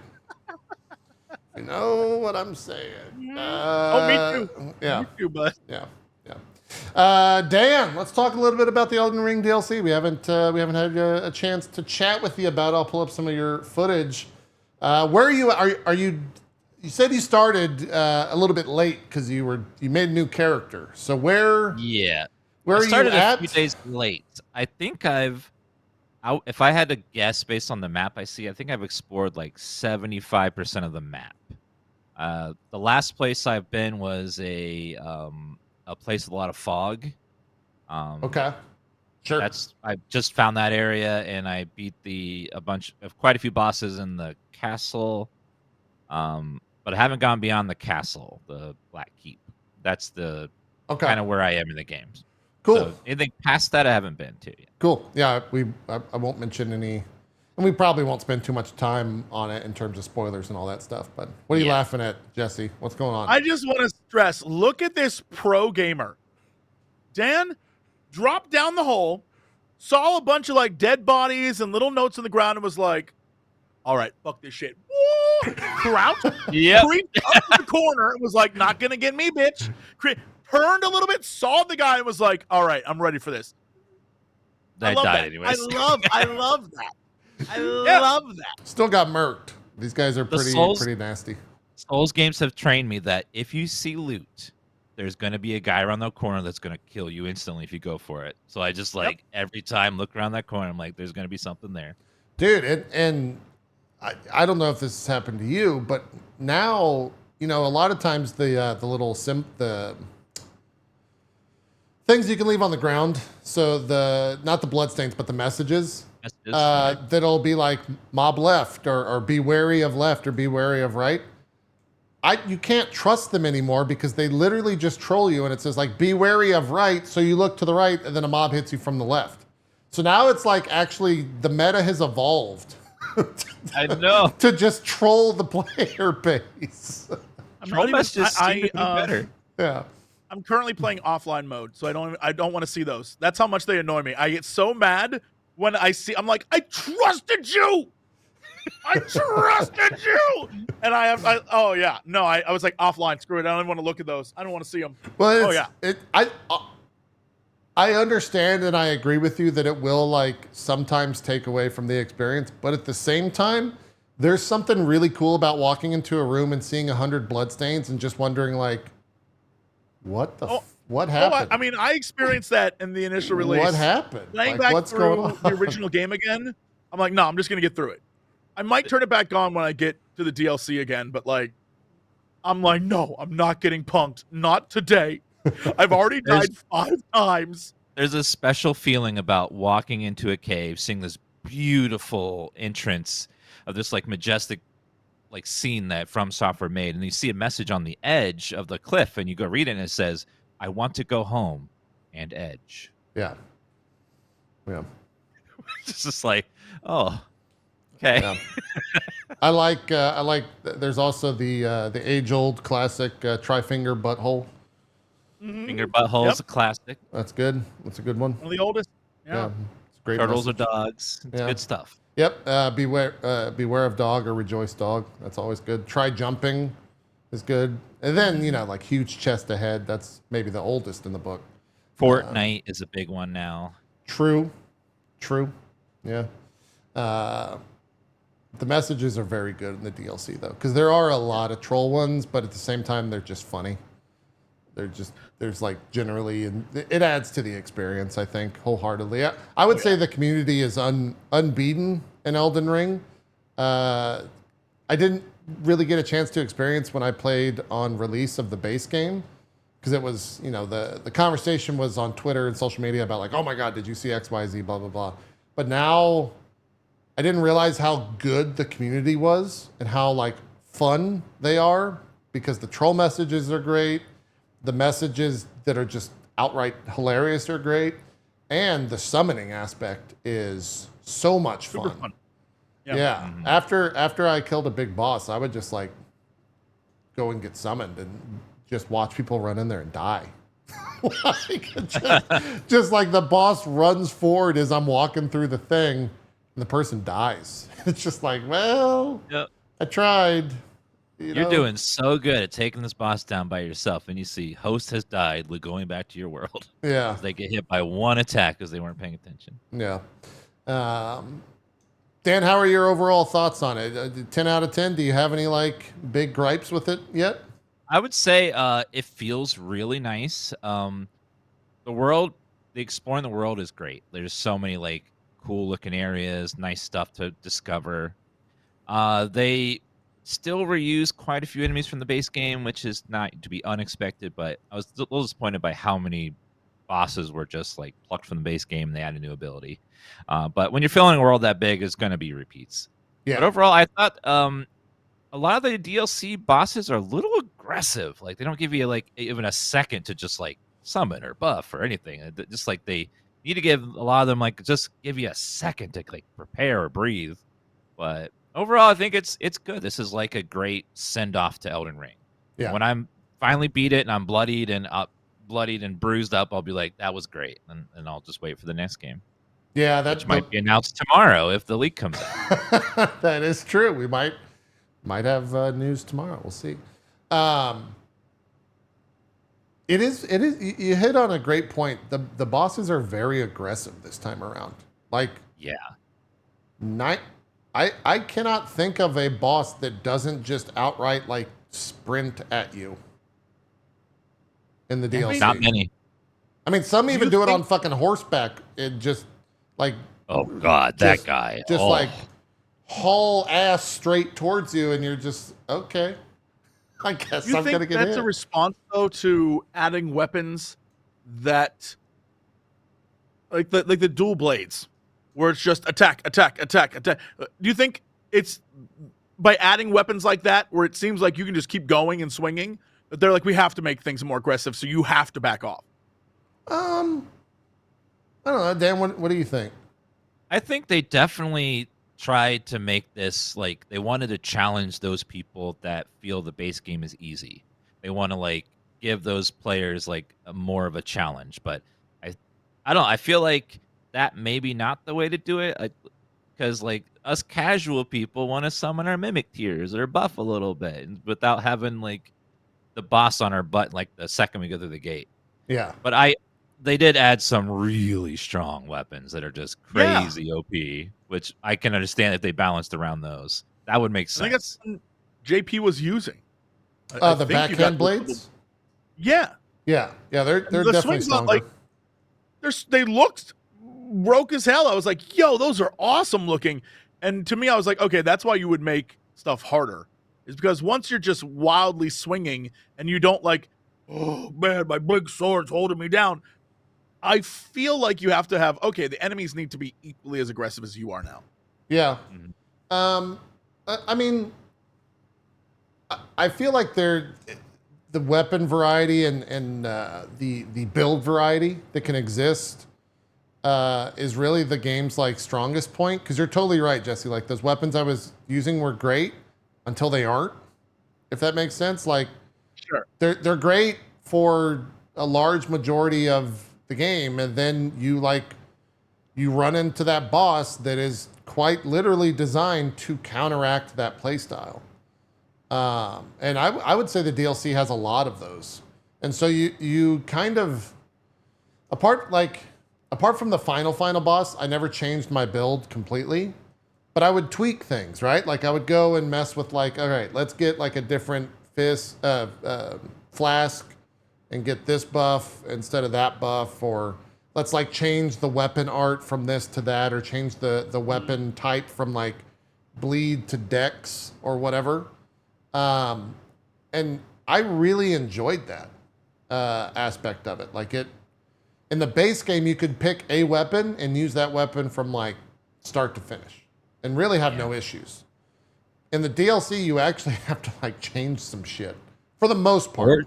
Speaker 1: You know what I'm saying?
Speaker 2: Me too.
Speaker 1: Yeah.
Speaker 2: Me too, bud.
Speaker 1: Yeah. Dan, let's talk a little bit about the Elden Ring DLC. We haven't had a chance to chat with you about it. I'll pull up some of your footage. Where are you? Are you? You said you started a little bit late because you made a new character. So where?
Speaker 3: Yeah.
Speaker 1: Where are you at?
Speaker 3: A few days late. I think if I had to guess based on the map I see, I think I've explored like 75% of the map. The last place I've been was a place with a lot of fog.
Speaker 1: Okay. Sure.
Speaker 3: I just found that area and I beat quite a few bosses in the castle. But I haven't gone beyond the castle, the Black Keep. That's the kind of where I am in the games.
Speaker 1: Cool.
Speaker 3: So anything past that, I haven't been to yet.
Speaker 1: Cool. Yeah, I won't mention any, and we probably won't spend too much time on it in terms of spoilers and all that stuff. But what are you laughing at, Jesse? What's going on?
Speaker 2: I just want to stress, look at this pro gamer. Dan dropped down the hole, saw a bunch of like dead bodies and little notes on the ground and was like, all right, fuck this shit. Crouched, creeped up to the corner and was like, not going to get me, bitch. Turned a little bit, saw the guy and was like, all right, I'm ready for this.
Speaker 3: I died anyways.
Speaker 2: I love that. I love that.
Speaker 1: Still got murked. These guys are pretty nasty.
Speaker 3: Souls games have trained me that if you see loot, there's going to be a guy around the corner that's going to kill you instantly if you go for it. So I just every time look around that corner, I'm like, there's going to be something there.
Speaker 1: Dude, and I don't know if this has happened to you, but now, a lot of times the little the things you can leave on the ground. So not the bloodstains, but the messages. That'll be like mob left or be wary of left or be wary of right. You can't trust them anymore because they literally just troll you and it says like be wary of right. So you look to the right and then a mob hits you from the left. So now it's like actually the meta has evolved.
Speaker 3: I know.
Speaker 1: To just troll the player base.
Speaker 3: Troll messages seem to be better.
Speaker 1: Yeah.
Speaker 2: I'm currently playing offline mode, so I don't want to see those. That's how much they annoy me. I get so mad when I'm like, I trusted you. I trusted you. And I was like offline. Screw it. I don't even want to look at those. I don't want to see them.
Speaker 1: Well, I understand and I agree with you that it will like sometimes take away from the experience, but at the same time, there's something really cool about walking into a room and seeing 100 bloodstains and just wondering like, What the?
Speaker 2: Oh,
Speaker 1: what
Speaker 2: Oh,
Speaker 1: happened?
Speaker 2: I mean, I experienced that in the initial release.
Speaker 1: What happened?
Speaker 2: Playing
Speaker 1: Like,
Speaker 2: back
Speaker 1: what's
Speaker 2: through
Speaker 1: going
Speaker 2: the
Speaker 1: on?
Speaker 2: original game again, I'm like, no, I'm just gonna get through it. I might turn it back on when I get to the DLC again, but like, I'm like, no, I'm not getting punked. Not today. I've already died 5 times.
Speaker 3: There's a special feeling about walking into a cave, seeing this beautiful entrance of this like majestic like scene that From Software made, and you see a message on the edge of the cliff, and you go read it, and it says, "I want to go home," and edge.
Speaker 1: Yeah. Yeah.
Speaker 3: It's just like, oh, okay.
Speaker 1: Yeah. I like. There's also the age-old classic tri-finger butthole.
Speaker 3: Finger butthole is a classic.
Speaker 1: That's good. That's a good one.
Speaker 2: One of the oldest. Yeah.
Speaker 1: It's a great.
Speaker 3: Turtles
Speaker 1: message.
Speaker 3: or dogs. It's good stuff.
Speaker 1: Yep. Beware of dog or rejoice dog. That's always good. Try jumping is good. And then like huge chest ahead. That's maybe the oldest in the book.
Speaker 3: Fortnite is a big one now.
Speaker 1: True. Yeah. The messages are very good in the DLC though, because there are a lot of troll ones, but at the same time they're just funny. There's like generally, and it adds to the experience, I think, wholeheartedly. I would say the community is unbeaten in Elden Ring. I didn't really get a chance to experience when I played on release of the base game, because it was, the conversation was on Twitter and social media about like, oh my God, did you see XYZ, blah, blah, blah. But now I didn't realize how good the community was and how like fun they are, because the troll messages are great. The messages that are just outright hilarious are great. And the summoning aspect is so much fun.
Speaker 2: Super fun.
Speaker 1: Yeah.
Speaker 3: Mm-hmm.
Speaker 1: After I killed a big boss, I would just like go and get summoned and just watch people run in there and die. just like the boss runs forward as I'm walking through the thing and the person dies. It's just like, well, I tried.
Speaker 3: You're doing so good at taking this boss down by yourself, and you see host has died, going back to your world.
Speaker 1: Yeah.
Speaker 3: They get hit by one attack because they weren't paying attention.
Speaker 1: Yeah. Dan, how are your overall thoughts on it? 10 out of 10. Do you have any like big gripes with it yet?
Speaker 3: I would say it feels really nice. The exploring the world is great. There's so many like cool looking areas, nice stuff to discover. They still reuse quite a few enemies from the base game, which is not to be unexpected, but I was a little disappointed by how many bosses were just like plucked from the base game and they had a new ability. But when you're filling a world that big, it's going to be repeats.
Speaker 1: Yeah.
Speaker 3: But overall, I thought a lot of the DLC bosses are a little aggressive. Like they don't give you like even a second to just like summon or buff or anything. Just like they need to give a lot of them like just give you a second to like prepare or breathe. But overall, I think it's good. This is like a great send off to Elden Ring.
Speaker 1: Yeah.
Speaker 3: When I'm finally beat it and I'm bloodied and bruised up, I'll be like, that was great, and I'll just wait for the next game.
Speaker 1: Yeah,
Speaker 3: Which might be announced tomorrow if the leak comes out.
Speaker 1: That is true. We might have news tomorrow. We'll see. It is. You hit on a great point. The bosses are very aggressive this time around. Like,
Speaker 3: yeah.
Speaker 1: I cannot think of a boss that doesn't just outright like sprint at you in the DLC.
Speaker 3: Not many.
Speaker 1: I mean, some even do it on fucking horseback. It just like,
Speaker 3: oh God, that guy
Speaker 1: just like haul ass straight towards you, and you're just okay. I guess I'm gonna get
Speaker 2: that's
Speaker 1: hit.
Speaker 2: a response though to adding weapons that, like the dual blades, where it's just attack. Do you think it's by adding weapons like that, where it seems like you can just keep going and swinging, that they're like, we have to make things more aggressive, so you have to back off?
Speaker 1: I don't know, Dan. What do you think?
Speaker 3: I think they definitely tried to make this like they wanted to challenge those people that feel the base game is easy. They want to like give those players like more of a challenge. But I don't. I feel like that maybe not the way to do it, because like us casual people want to summon our mimic tiers or buff a little bit without having like the boss on our butt like the second we go through the gate.
Speaker 1: Yeah.
Speaker 3: But they did add some really strong weapons that are just crazy OP, which I can understand if they balanced around those. That would make sense.
Speaker 2: I think that's what JP was using.
Speaker 1: The backhand blades?
Speaker 2: Yeah.
Speaker 1: Yeah, they're
Speaker 2: The
Speaker 1: definitely
Speaker 2: swing's not
Speaker 1: stronger.
Speaker 2: they looked broke as hell. I was like, yo, those are awesome looking. And to me, I was like, okay, that's why you would make stuff harder. Is because once you're just wildly swinging and you don't like, oh man, my big sword's holding me down. I feel like you have to have, okay, the enemies need to be equally as aggressive as you are now.
Speaker 1: Yeah.
Speaker 3: Mhm.
Speaker 1: I mean, I feel like the weapon variety and the build variety that can exist is really the game's like strongest point. Because you're totally right, Jesse. Like those weapons I was using were great until they aren't. If that makes sense. Like
Speaker 2: Sure.
Speaker 1: they're great for a large majority of the game, and then you run into that boss that is quite literally designed to counteract that playstyle. And I would say the DLC has a lot of those. And so you kind of apart from the final boss, I never changed my build completely, but I would tweak things, right? Like I would go and mess with like, all right, let's get like a different flask and get this buff instead of that buff, or let's like change the weapon art from this to that, or change the weapon type from like bleed to dex or whatever. And I really enjoyed that aspect of it. Like in the base game, you could pick a weapon and use that weapon from like start to finish and really have no issues. In the DLC, you actually have to like change some shit for the most part.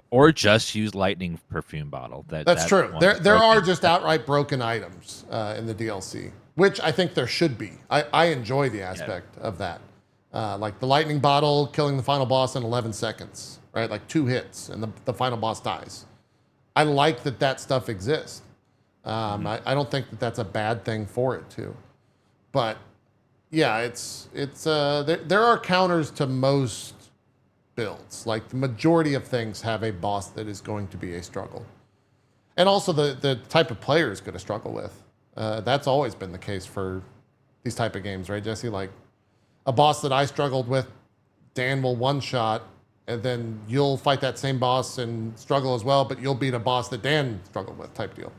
Speaker 3: Or just use lightning perfume bottle.
Speaker 1: That's true. There are just outright broken items in the DLC, which I think there should be. I enjoy the aspect of that. Like the lightning bottle killing the final boss in 11 seconds, right? Like 2 hits and the final boss dies. I like that stuff exists. I don't think that that's a bad thing for it too. But yeah, there are counters to most builds. Like the majority of things have a boss that is going to be a struggle. And also the type of player is going to struggle with. That's always been the case for these type of games, right, Jesse? Like a boss that I struggled with, Dan will one-shot, and then you'll fight that same boss and struggle as well, but you'll beat a boss that Dan struggled with type deal.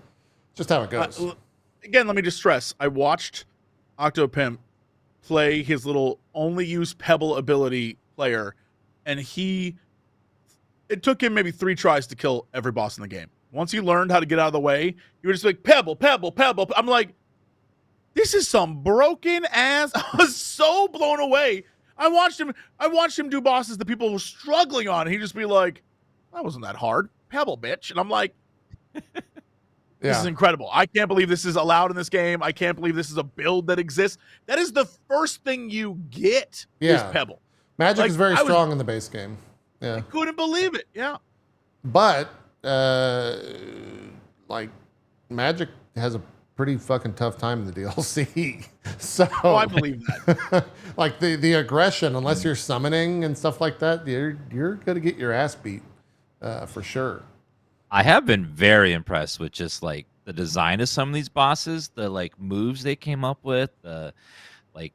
Speaker 1: Just how it goes.
Speaker 2: Again, let me just stress, I watched Octopimp play his little only use Pebble ability player, and it took him maybe 3 tries to kill every boss in the game. Once he learned how to get out of the way, you were just like, Pebble, Pebble, Pebble. I'm like, this is some broken ass. I was so blown away. I watched him do bosses that people were struggling on, and he'd just be like, that wasn't that hard. Pebble, bitch. And I'm like, this is incredible. I can't believe this is allowed in this game. I can't believe this is a build that exists. That is the first thing you get is Pebble.
Speaker 1: Magic is very strong in the base game. Yeah.
Speaker 2: I couldn't believe it. Yeah.
Speaker 1: But like Magic has a pretty fucking tough time in the DLC. So
Speaker 2: I believe that.
Speaker 1: Like the aggression, unless you're summoning and stuff like that, you're gonna get your ass beat for sure.
Speaker 3: I have been very impressed with just like the design of some of these bosses, the like moves they came up with, the like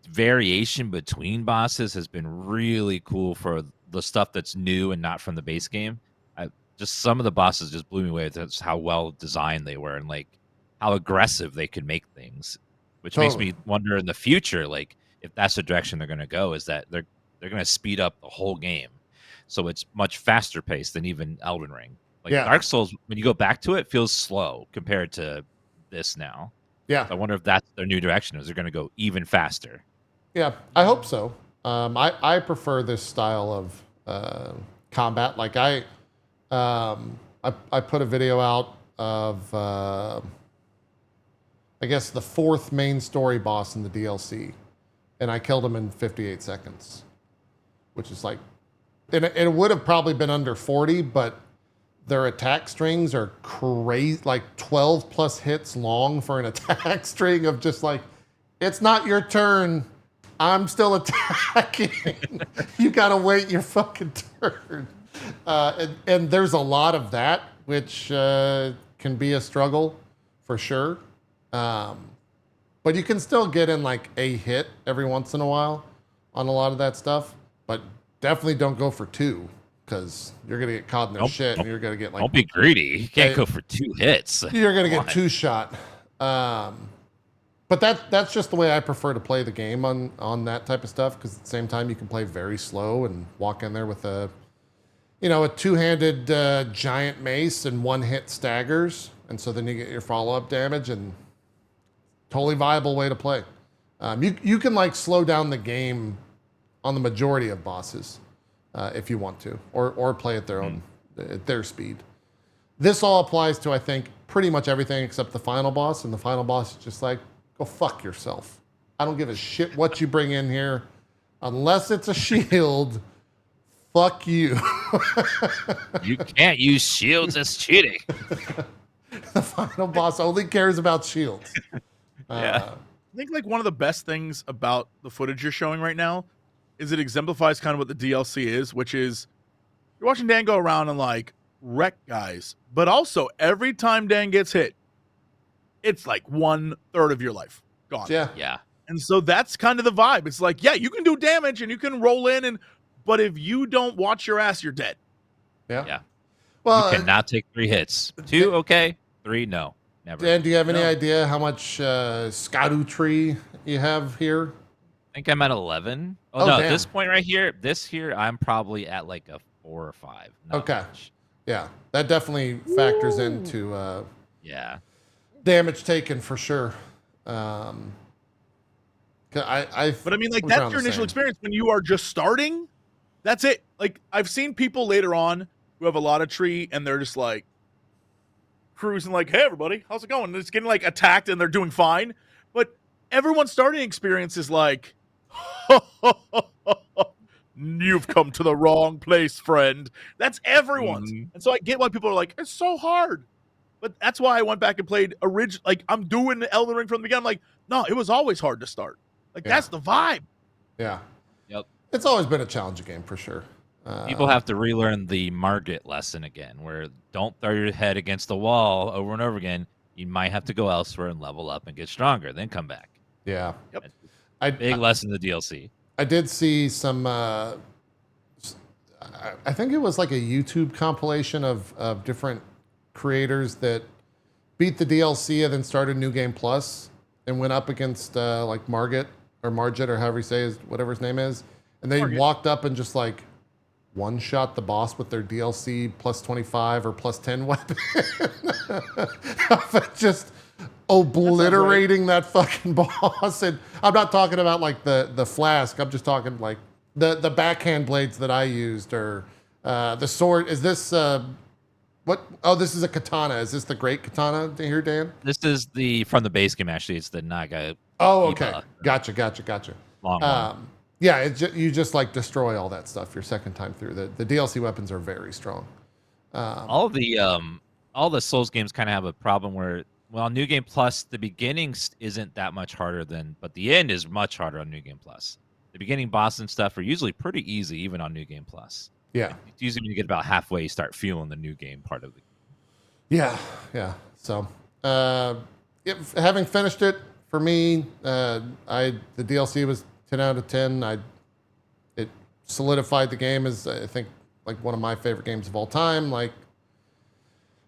Speaker 3: variation between bosses has been really cool for the stuff that's new and not from the base game. Just some of the bosses just blew me away. That's how well designed they were and like how aggressive they could make things, which makes me wonder in the future, like if that's the direction they're going to go, is that they're going to speed up the whole game, so it's much faster paced than even Elden Ring. Like Dark Souls, when you go back to it, feels slow compared to this now.
Speaker 1: Yeah,
Speaker 3: so I wonder if that's their new direction. Is they're going to go even faster?
Speaker 1: Yeah, I hope so. I prefer this style of combat. Like I put a video out of I guess the 4th main story boss in the DLC, and I killed him in 58 seconds, which is like, and it would have probably been under 40, but their attack strings are crazy, like 12 plus hits long for an attack string of just like, it's not your turn. I'm still attacking. You gotta wait your fucking turn. And there's a lot of that, which can be a struggle for sure. But you can still get in like a hit every once in a while on a lot of that stuff. But definitely don't go for 2, because you're gonna get caught in their
Speaker 3: Don't-
Speaker 1: shit, and you're gonna get like
Speaker 3: Don't be greedy. You can't
Speaker 1: Hey,
Speaker 3: go for 2 hits.
Speaker 1: you're gonna
Speaker 3: Come
Speaker 1: get
Speaker 3: on.
Speaker 1: 2 shot. But that's just the way I prefer to play the game on that type of stuff, because at the same time you can play very slow and walk in there with a 2-handed giant mace and 1-hit staggers, and so then you get your follow-up damage, and totally viable way to play. You can like slow down the game on the majority of bosses if you want to, or play at their speed. This all applies to, I think, pretty much everything except the final boss, and the final boss is just like, go fuck yourself. I don't give a shit what you bring in here, unless it's a shield. Fuck you.
Speaker 3: You can't use shields as cheating.
Speaker 1: The final boss only cares about shields.
Speaker 3: Yeah.
Speaker 2: I think like one of the best things about the footage you're showing right now is it exemplifies kind of what the DLC is, which is you're watching Dan go around and like wreck guys, but also every time Dan gets hit, it's like 1/3 of your life gone.
Speaker 1: Yeah.
Speaker 3: Yeah.
Speaker 2: And so that's kind of the vibe. It's like, yeah, you can do damage and you can roll in, but if you don't watch your ass, you're dead.
Speaker 1: Yeah.
Speaker 3: Yeah.
Speaker 1: Well,
Speaker 3: You cannot take 3 hits. 2, okay. 3, no. Never.
Speaker 1: Dan, do you have any
Speaker 2: No.
Speaker 1: idea how much Erdtree you have here?
Speaker 3: I think I'm at 11.
Speaker 1: Oh,
Speaker 3: no,
Speaker 1: damn.
Speaker 3: this point right here, I'm probably at like a 4 or 5. Not
Speaker 1: Okay.
Speaker 3: much.
Speaker 1: Yeah, that definitely factors into
Speaker 3: Yeah.
Speaker 1: damage taken for sure. But
Speaker 2: I mean, like,
Speaker 1: was
Speaker 2: that's
Speaker 1: around
Speaker 2: your
Speaker 1: the
Speaker 2: initial
Speaker 1: same.
Speaker 2: experience when you are just starting. That's it. Like, I've seen people later on who have a lot of tree and they're just like cruising, like, hey, everybody, how's it going? And it's getting like attacked and they're doing fine. But everyone's starting experience is like, you've come to the wrong place, friend. That's everyone's.
Speaker 3: Mhm.
Speaker 2: And so I get why people are like, it's so hard. But that's why I went back and played like I'm doing Elden Ring from the beginning. I'm like, no, it was always hard to start. Like,
Speaker 1: Yeah.
Speaker 2: that's the vibe.
Speaker 1: Yeah.
Speaker 3: Yep.
Speaker 1: It's always been a challenging game for sure.
Speaker 3: People have to relearn the Margit lesson again, where don't throw your head against the wall over and over again. You might have to go elsewhere and level up and get stronger, then come back.
Speaker 1: Yeah.
Speaker 2: Yep.
Speaker 3: Big lesson in the DLC.
Speaker 1: I did see some. I think it was like a YouTube compilation of different creators that beat the DLC and then started New Game Plus and went up against like Margit or however you say whatever his name is, and they
Speaker 2: Margit.
Speaker 1: walked up and just like one-shot the boss with their DLC plus 25 or plus 10 weapon, just obliterating that fucking boss. And I'm not talking about like the flask. I'm just talking like the backhand blades that I used, or the sword. Is this what? Oh, this is a katana. Is this the great katana here, Dan?
Speaker 3: This is from the base game, actually. It's the Naga
Speaker 1: Oh, okay.
Speaker 3: Eva.
Speaker 1: Gotcha.
Speaker 3: long one.
Speaker 1: Yeah, you just like destroy all that stuff your second time through. The DLC weapons are very strong.
Speaker 3: All the Souls games kind of have a problem where, well, New Game Plus, the beginning isn't that much harder but the end is much harder on New Game Plus. The beginning boss and stuff are usually pretty easy, even on New Game Plus.
Speaker 1: Yeah.
Speaker 3: It's usually when you get about halfway, you start feeling the new game part of the
Speaker 1: Yeah. So, having finished it, for me, the DLC was 10 out of 10. It solidified the game as, I think, like one of my favorite games of all time. Like,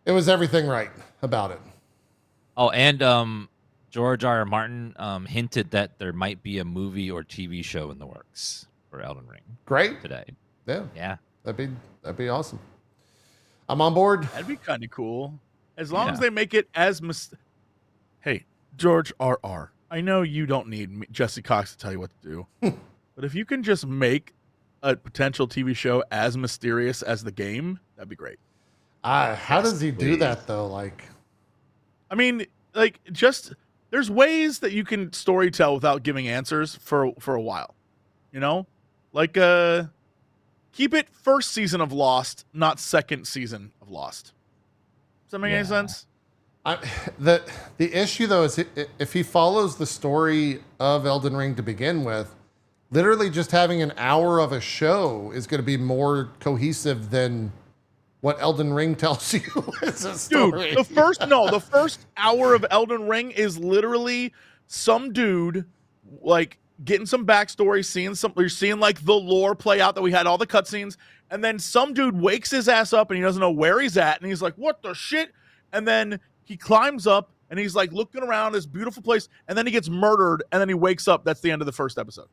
Speaker 1: it was everything right about it.
Speaker 3: Oh, and George R. R. Martin hinted that there might be a movie or TV show in the works for Elden Ring
Speaker 1: Great.
Speaker 3: today.
Speaker 1: Yeah,
Speaker 3: Yeah.
Speaker 1: that'd be awesome. I'm on board.
Speaker 2: That'd be kind of cool. As long
Speaker 3: Yeah.
Speaker 2: as they make it as Hey, George R.R. I know you don't need Jesse Cox to tell you what to do, but if you can just make a potential TV show as mysterious as the game, that'd be great.
Speaker 1: How does he do
Speaker 3: please.
Speaker 1: that though? Like,
Speaker 2: I mean, like, just there's ways that you can story tell without giving answers for a while. You know? Like keep it first season of Lost, not second season of Lost. Does that make any
Speaker 3: Yeah.
Speaker 2: sense?
Speaker 1: the issue though is if he follows the story of Elden Ring to begin with, literally just having an hour of a show is going to be more cohesive than what Elden Ring tells you is a story.
Speaker 2: Dude, the first hour of Elden Ring is literally some dude like getting some backstory, you're seeing like the lore play out that we had all the cutscenes, and then some dude wakes his ass up and he doesn't know where he's at, and he's like, "What the shit?" And then he climbs up and he's like looking around this beautiful place, and then he gets murdered, and then he wakes up. That's the end of the first episode.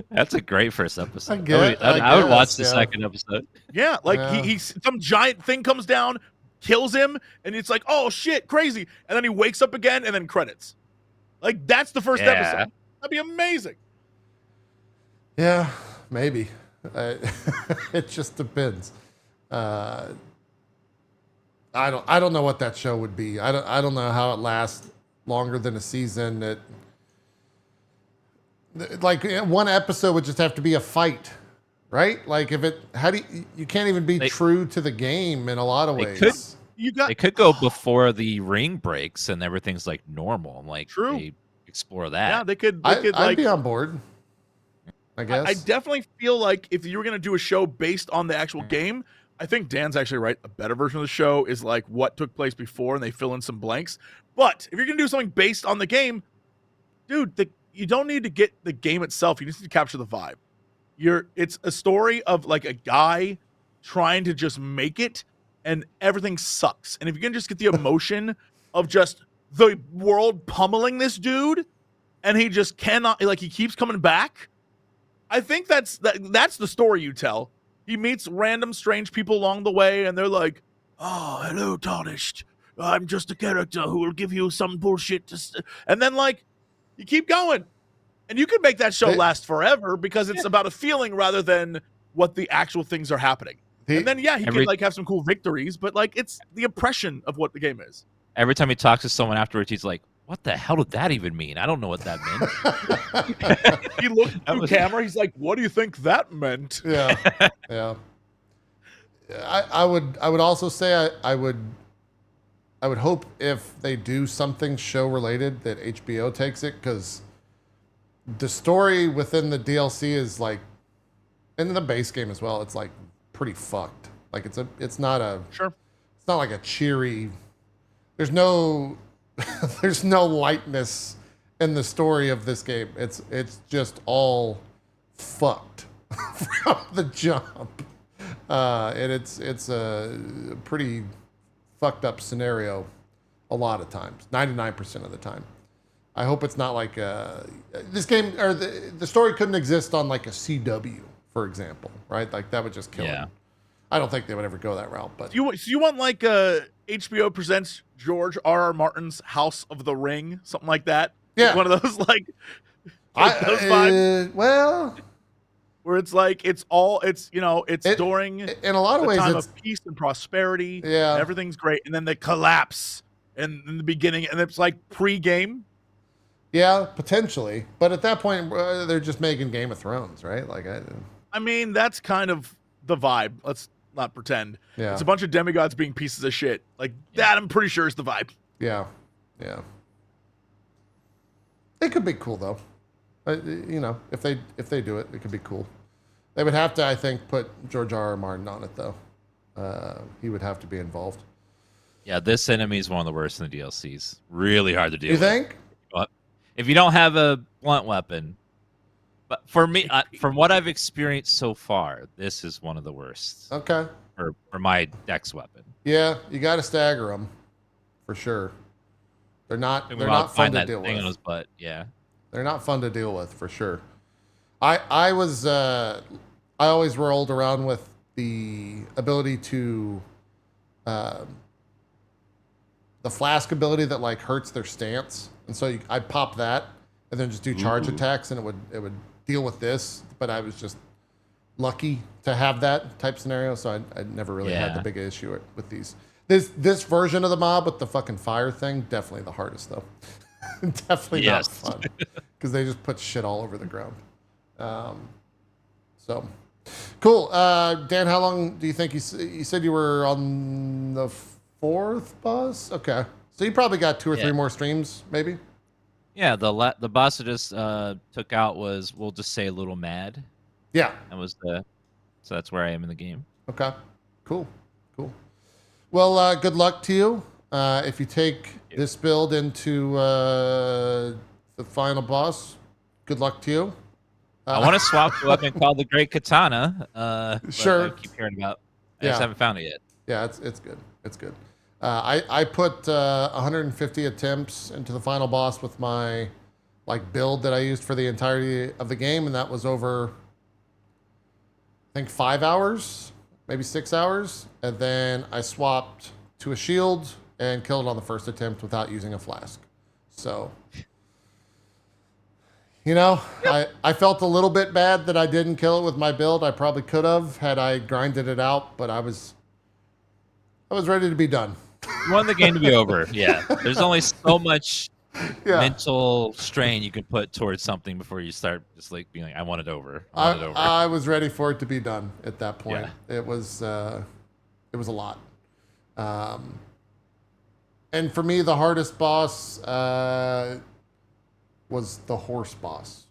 Speaker 3: That's a great first episode.
Speaker 1: I
Speaker 3: would watch
Speaker 1: guess,
Speaker 3: the
Speaker 1: yeah.
Speaker 3: second episode.
Speaker 2: Yeah, like
Speaker 1: Yeah.
Speaker 2: he some giant thing comes down, kills him, and it's like, "Oh shit, crazy!" And then he wakes up again, and then credits. Like that's the first episode. That'd be amazing.
Speaker 1: Yeah, maybe. It just depends. I don't know what that show would be. I don't know how it lasts longer than a season. Like one episode would just have to be a fight, right? Like if you can't even be true to the game in a lot of ways.
Speaker 3: They could go before the ring breaks and everything's like normal. Like
Speaker 2: True.
Speaker 3: They explore that.
Speaker 2: Yeah, they could
Speaker 1: I'd be on board. I guess.
Speaker 2: I definitely feel like if you were gonna do a show based on the actual game, I think Dan's actually right. A better version of the show is like what took place before, and they fill in some blanks. But if you're gonna do something based on the game, dude, you don't need to get the game itself. You just need to capture the vibe. It's a story of like a guy trying to just make it, and everything sucks. And if you can just get the emotion of just the world pummeling this dude, and he just cannot, like, he keeps coming back. I think that's the story you tell. He meets random strange people along the way, and they're like, "Oh, hello, Tarnished. I'm just a character who will give you some bullshit." And then, like, you keep going. And you can make that show last forever because it's about a feeling rather than what the actual things are happening. And then, yeah, he can, like, have some cool victories, but, like, it's the impression of what the game is.
Speaker 3: Every time he talks to someone afterwards, he's like, "What the hell did that even mean? I don't know what that meant."
Speaker 2: He looked through camera. He's like, "What do you think that meant?"
Speaker 1: Yeah, yeah. I would also say I would hope if they do something show related that HBO takes it, because the story within the DLC is like, and in the base game as well, it's like pretty fucked. Like it's not like a cheery. There's no lightness in the story of this game. It's just all fucked from the jump, and it's a pretty fucked up scenario a lot of times, 99% of the time. I hope it's not like this game, or the story couldn't exist on like a CW, for example, right? Like that would just kill it. I don't think they would ever go that route. But
Speaker 2: you want like HBO presents George R.R. Martin's House of the Ring, something like that?
Speaker 1: Yeah,
Speaker 2: one of those like those vibes.
Speaker 1: Well,
Speaker 2: where it's like it's during
Speaker 1: in a lot of ways
Speaker 2: time
Speaker 1: it's
Speaker 2: of peace and prosperity.
Speaker 1: Yeah,
Speaker 2: and everything's great, and then they collapse in the beginning, and it's like pre-game.
Speaker 1: Yeah, potentially, but at that point they're just making Game of Thrones, right? Like
Speaker 2: I mean, that's kind of the vibe. Let's not pretend.
Speaker 1: Yeah,
Speaker 2: it's a bunch of demigods being pieces of shit. Like that, I'm pretty sure is the vibe.
Speaker 1: Yeah, yeah. It could be cool though. You know, if they do it, it could be cool. They would have to, I think, put George R.R. Martin on it though. He would have to be involved.
Speaker 3: Yeah, this enemy is one of the worst in the DLCs. Really hard to deal with.
Speaker 1: You think?
Speaker 3: If you don't have a blunt weapon, but for me, from what I've experienced so far, this is one of the worst.
Speaker 1: Okay.
Speaker 3: For my dex weapon.
Speaker 1: Yeah, you got to stagger them, for sure. They're not fun to deal with.
Speaker 3: On his butt. Yeah.
Speaker 1: They're not fun to deal with, for sure. I always rolled around with the ability to the flask ability that like hurts their stance, and so I'd pop that and then just do charge attacks, and it would deal with this. But I was just lucky to have that type scenario, so I never really had the big issue with these. This version of the mob with the fucking fire thing, definitely the hardest though. Definitely not fun, because they just put shit all over the ground. So cool. Dan, how long do you think you said you were on the 4th boss? Okay, so you probably got 2 or 3 more streams, maybe.
Speaker 3: Yeah, the boss I just took out was, we'll just say, a little mad.
Speaker 1: Yeah,
Speaker 3: so that's where I am in the game.
Speaker 1: Okay, cool. Well, good luck to you. If you take this build into the final boss. Good luck to you.
Speaker 3: I want to swap the weapon called the Great Katana. But
Speaker 1: Sure.
Speaker 3: I keep hearing about. I just haven't found it yet.
Speaker 1: Yeah, it's good. It's good. I put 150 attempts into the final boss with my build that I used for the entirety of the game, and that was over, I think, 5 hours, maybe 6 hours, and then I swapped to a shield and killed it on the first attempt without using a flask. So, I felt a little bit bad that I didn't kill it with my build. I probably could have had I grinded it out, but I was ready to be done.
Speaker 3: You want the game to be over. Yeah. There's only so much mental strain you can put towards something before you start just being like, I want it over.
Speaker 1: I was ready for it to be done at that point. Yeah. It was a lot. And for me, the hardest boss was the horse boss.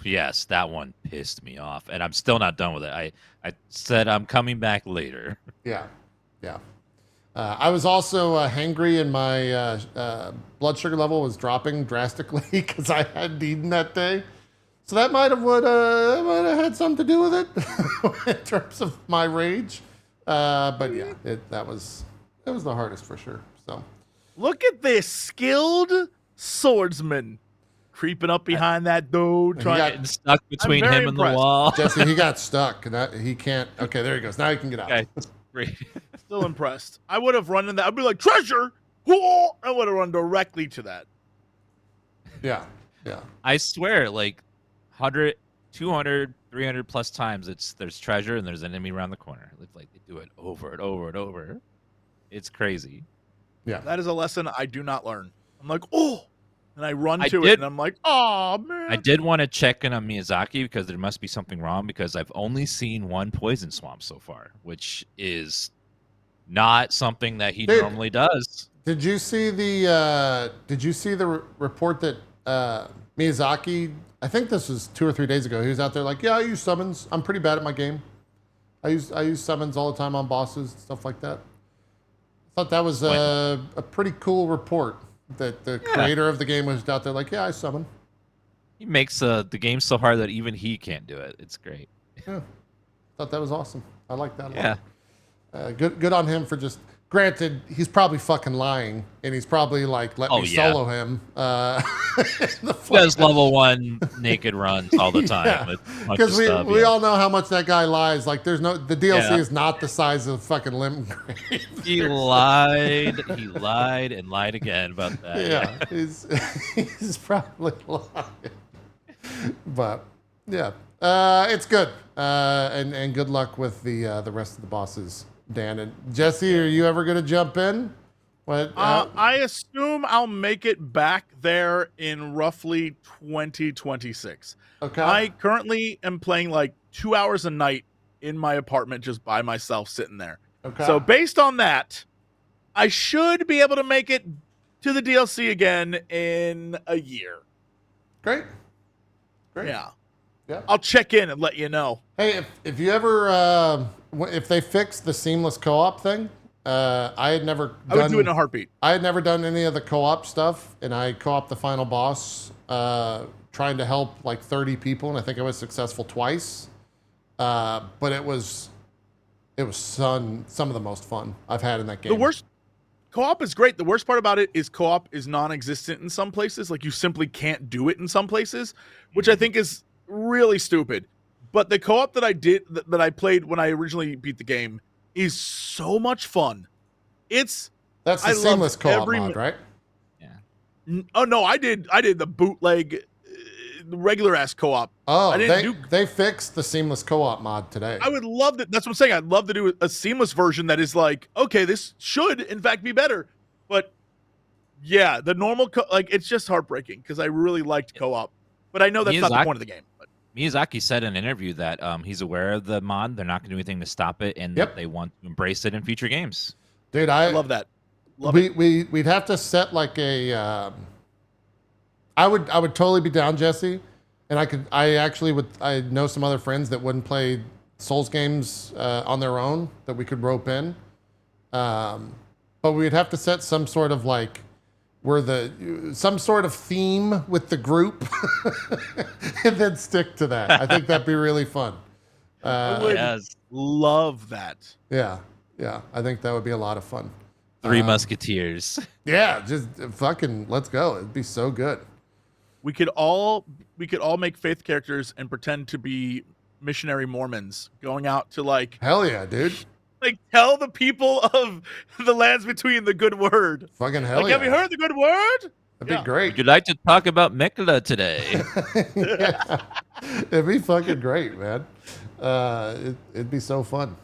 Speaker 3: Yes, that one pissed me off, and I'm still not done with it. I said I'm coming back later.
Speaker 1: Yeah. I was also hangry, and my blood sugar level was dropping drastically because I hadn't eaten that day. So that might have had something to do with it in terms of my rage. But yeah, that was the hardest for sure. So
Speaker 2: look at this skilled swordsman creeping up behind that dude,
Speaker 3: getting stuck between him and the wall.
Speaker 1: Jesse, he got stuck, and he can't. Okay, there he goes. Now he can get out.
Speaker 3: Okay.
Speaker 2: Still impressed. I would have run in that. I'd be like, treasure! Whoa! I would have run directly to that.
Speaker 1: Yeah.
Speaker 3: I swear, 100, 200, 300 plus times there's treasure and there's an enemy around the corner. It's like they do it over and over and over. It's crazy.
Speaker 1: Yeah.
Speaker 2: That is a lesson I do not learn. I'm like, oh! And I run to it, and I'm like, oh, man.
Speaker 3: I did want to check in on Miyazaki because there must be something wrong because I've only seen one poison swamp so far, which is not something that he normally does.
Speaker 1: Did you see the report that Miyazaki, I think this was 2 or 3 days ago, he was out there like, yeah, I use summons. I'm pretty bad at my game. I use summons all the time on bosses, stuff like that. I thought that was a pretty cool report. That the creator of the game was out there like, yeah, I summon.
Speaker 3: He makes the game so hard that even he can't do it. It's great.
Speaker 1: Yeah, thought that was awesome. I like that a
Speaker 3: lot.
Speaker 1: Yeah. Good on him for just. Granted, he's probably fucking lying, and he's probably let me solo him.
Speaker 3: He does level 1 naked runs all the time.
Speaker 1: Because we all know how much that guy lies. The DLC is not the size of fucking limb grave.
Speaker 3: He lied and lied again about that.
Speaker 1: Yeah, he's probably lying. But yeah, it's good. And good luck with the rest of the bosses. Dan and Jesse, are you ever going to jump in?
Speaker 2: I assume I'll make it back there in roughly 2026.
Speaker 1: Okay.
Speaker 2: I currently am playing 2 hours a night in my apartment just by myself sitting there.
Speaker 1: Okay.
Speaker 2: So based on that, I should be able to make it to the DLC again in a year.
Speaker 1: Great.
Speaker 2: Yeah.
Speaker 1: Yeah.
Speaker 2: I'll check in and let you know.
Speaker 1: Hey, if you ever if they fix the seamless co-op thing, I would do it
Speaker 2: in a heartbeat.
Speaker 1: I had never done any of the co-op stuff, and I co-opted the final boss, trying to help 30 people, and I think I was successful twice. But it was some of the most fun I've had in that game.
Speaker 2: Co-op is great. The worst part about it is co-op is non-existent in some places. You simply can't do it in some places, which I think is really stupid. But the co-op that I played when I originally beat the game is so much fun. That's
Speaker 1: the seamless co-op mod, right?
Speaker 3: Yeah.
Speaker 2: Oh no, I did the bootleg, regular ass co-op.
Speaker 1: Oh, they fixed the seamless co-op mod today.
Speaker 2: I would love that. That's what I'm saying. I'd love to do a seamless version that is okay, this should in fact be better. But yeah, the normal it's just heartbreaking because I really liked co-op. But I know that's not the point of the game.
Speaker 3: Miyazaki said in an interview that he's aware of the mod. They're not going to do anything to stop it, and that they want to embrace it in future games.
Speaker 1: Dude, I
Speaker 2: love that.
Speaker 1: We'd have to set a. I would totally be down, Jesse, and I know some other friends that wouldn't play Souls games on their own that we could rope in, but we'd have to set some sort of some sort of theme with the group, and then stick to that. I think that'd be really fun.
Speaker 2: I would
Speaker 3: Yes.
Speaker 2: love that.
Speaker 1: Yeah, I think that would be a lot of fun.
Speaker 3: Three Musketeers.
Speaker 1: Yeah, just fucking let's go. It'd be so good.
Speaker 2: We could all make faith characters and pretend to be missionary Mormons going out to
Speaker 1: Hell yeah, dude.
Speaker 2: tell the people of the lands between the good word.
Speaker 1: Fucking hell yeah.
Speaker 2: Have you heard the good word?
Speaker 1: That'd be great.
Speaker 3: Would you like to talk about Mikla today?
Speaker 1: Yeah. It'd be fucking great, man. It'd be so fun.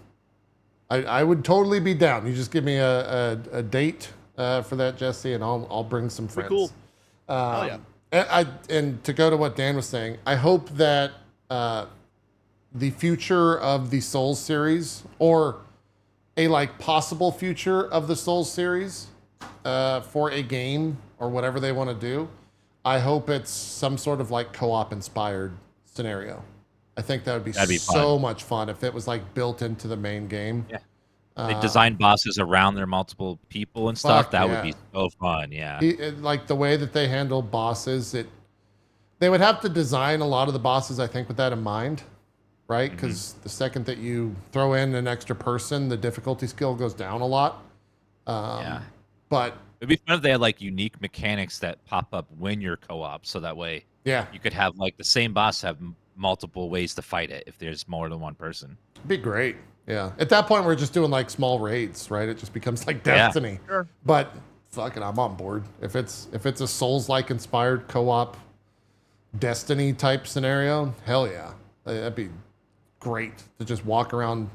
Speaker 1: I would totally be down. You just give me a date for that, Jesse, and I'll bring some friends.
Speaker 2: Cool. Hell yeah.
Speaker 1: And to go to what Dan was saying, I hope that the future of the Souls series, or a possible future of the Souls series for a game or whatever they want to do, I hope it's some sort of co-op inspired scenario. I think that'd be so
Speaker 3: fun.
Speaker 1: much fun if it was built into the main game.
Speaker 3: Yeah. They design bosses around their multiple people and stuff. That would
Speaker 1: yeah.
Speaker 3: be so fun. Yeah.
Speaker 1: The way that they handle bosses, they would have to design a lot of the bosses, I think, with that in mind, right? Because the second that you throw in an extra person, the difficulty skill goes down a lot.
Speaker 3: Yeah.
Speaker 1: But
Speaker 3: it'd be fun if they had unique mechanics that pop up when you're co-op, so that way
Speaker 1: yeah,
Speaker 3: you could have the same boss have multiple ways to fight it if there's more than one person.
Speaker 1: it'd be great. Yeah. At that point, we're just doing small raids, right? It just becomes Destiny.
Speaker 2: Yeah, sure.
Speaker 1: But fucking, I'm on board. If it's a Souls-like inspired co-op Destiny type scenario, hell yeah, that'd be great to just walk around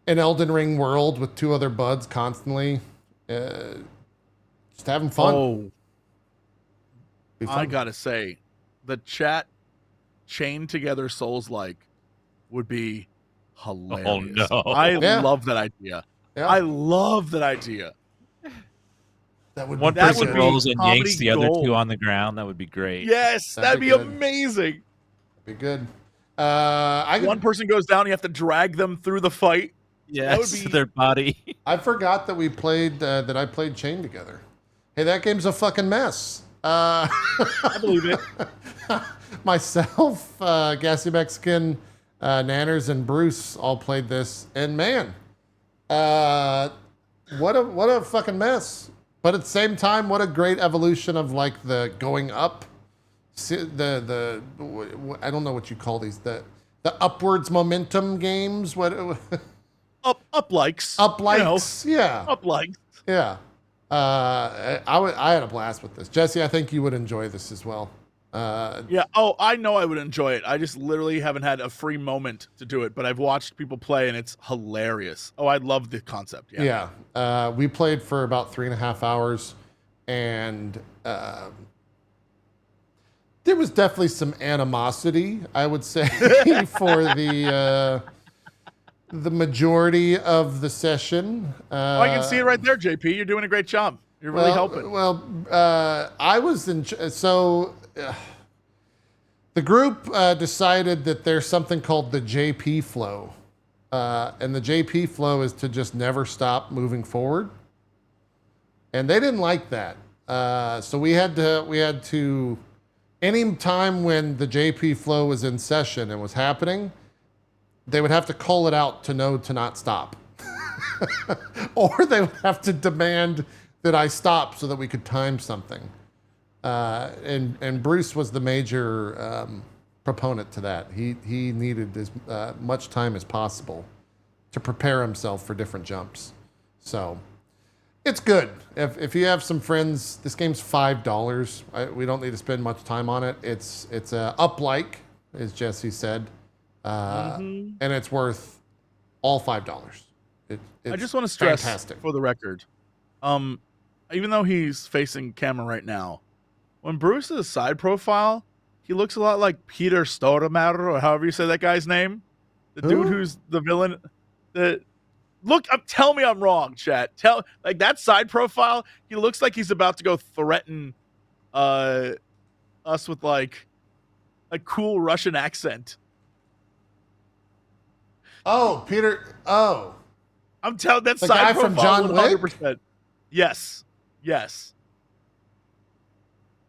Speaker 1: an Elden Ring world with two other buds constantly, just having fun.
Speaker 2: Oh,
Speaker 1: Be fun.
Speaker 2: I gotta say, the chat chained together Souls-like would be hilarious.
Speaker 3: Oh, no.
Speaker 2: I
Speaker 1: Yeah.
Speaker 2: love that idea.
Speaker 1: Yeah.
Speaker 2: I love that idea.
Speaker 1: That would
Speaker 3: One
Speaker 1: be
Speaker 2: That
Speaker 3: person
Speaker 2: would
Speaker 1: good.
Speaker 2: be
Speaker 3: rolls and yanks
Speaker 2: comedy
Speaker 3: the other
Speaker 2: gold.
Speaker 3: two on the ground. That would be great.
Speaker 2: Yes,
Speaker 1: That'd
Speaker 2: that'd
Speaker 1: be
Speaker 2: be
Speaker 1: good.
Speaker 2: amazing.
Speaker 1: Be good. I could,
Speaker 2: One person goes down, you have to drag them through the fight.
Speaker 3: Yes,
Speaker 2: would be-
Speaker 3: their body.
Speaker 1: I forgot that we played that I played Chain together. Hey, that game's a fucking mess.
Speaker 2: I believe it.
Speaker 1: Myself, Gassy Mexican, Nanners, and Bruce all played this, and man, what a fucking mess. But at the same time, what a great evolution of the going up, the I don't know what you call these, the upwards momentum games. What
Speaker 2: Up likes.
Speaker 1: up
Speaker 2: You know,
Speaker 1: likes? Yeah,
Speaker 2: up likes.
Speaker 1: yeah. I had a blast with this, Jesse. I think you would enjoy this as well.
Speaker 2: Yeah. Oh, I know I would enjoy it. I just literally haven't had a free moment to do it, but I've watched people play and it's hilarious. Oh, I love the concept. Yeah.
Speaker 1: Yeah. We played for about 3.5 hours, and there was definitely some animosity, I would say, for the majority of the session.
Speaker 2: Oh, I can see it right there, JP. You're doing a great job. You're really helping.
Speaker 1: Well, I was in. The group decided that there's something called the JP flow, and the JP flow is to just never stop moving forward. And they didn't like that, so we had to. Any time when the JP flow was in session and was happening, they would have to call it out to know to not stop. Or they would have to demand that I stop so that we could time something. And Bruce was the major proponent to that. He needed as much time as possible to prepare himself for different jumps. So it's good. If you have some friends, this game's $5. We don't need to spend much time on it. It's a up-like, as Jesse said. And it's worth all $5.
Speaker 2: I just want to stress
Speaker 1: fantastic.
Speaker 2: for the record, even though he's facing camera right now, when Bruce is a side profile, he looks a lot like Peter Stormare, or however you say that guy's name, the dude who's the villain. Tell me I'm wrong, chat. That side profile, he looks like he's about to go threaten us with a cool Russian accent.
Speaker 1: Oh, Peter. Oh.
Speaker 2: I'm telling that
Speaker 1: The
Speaker 2: side
Speaker 1: guy
Speaker 2: profile
Speaker 1: from John Wick?
Speaker 2: 100%. Yes.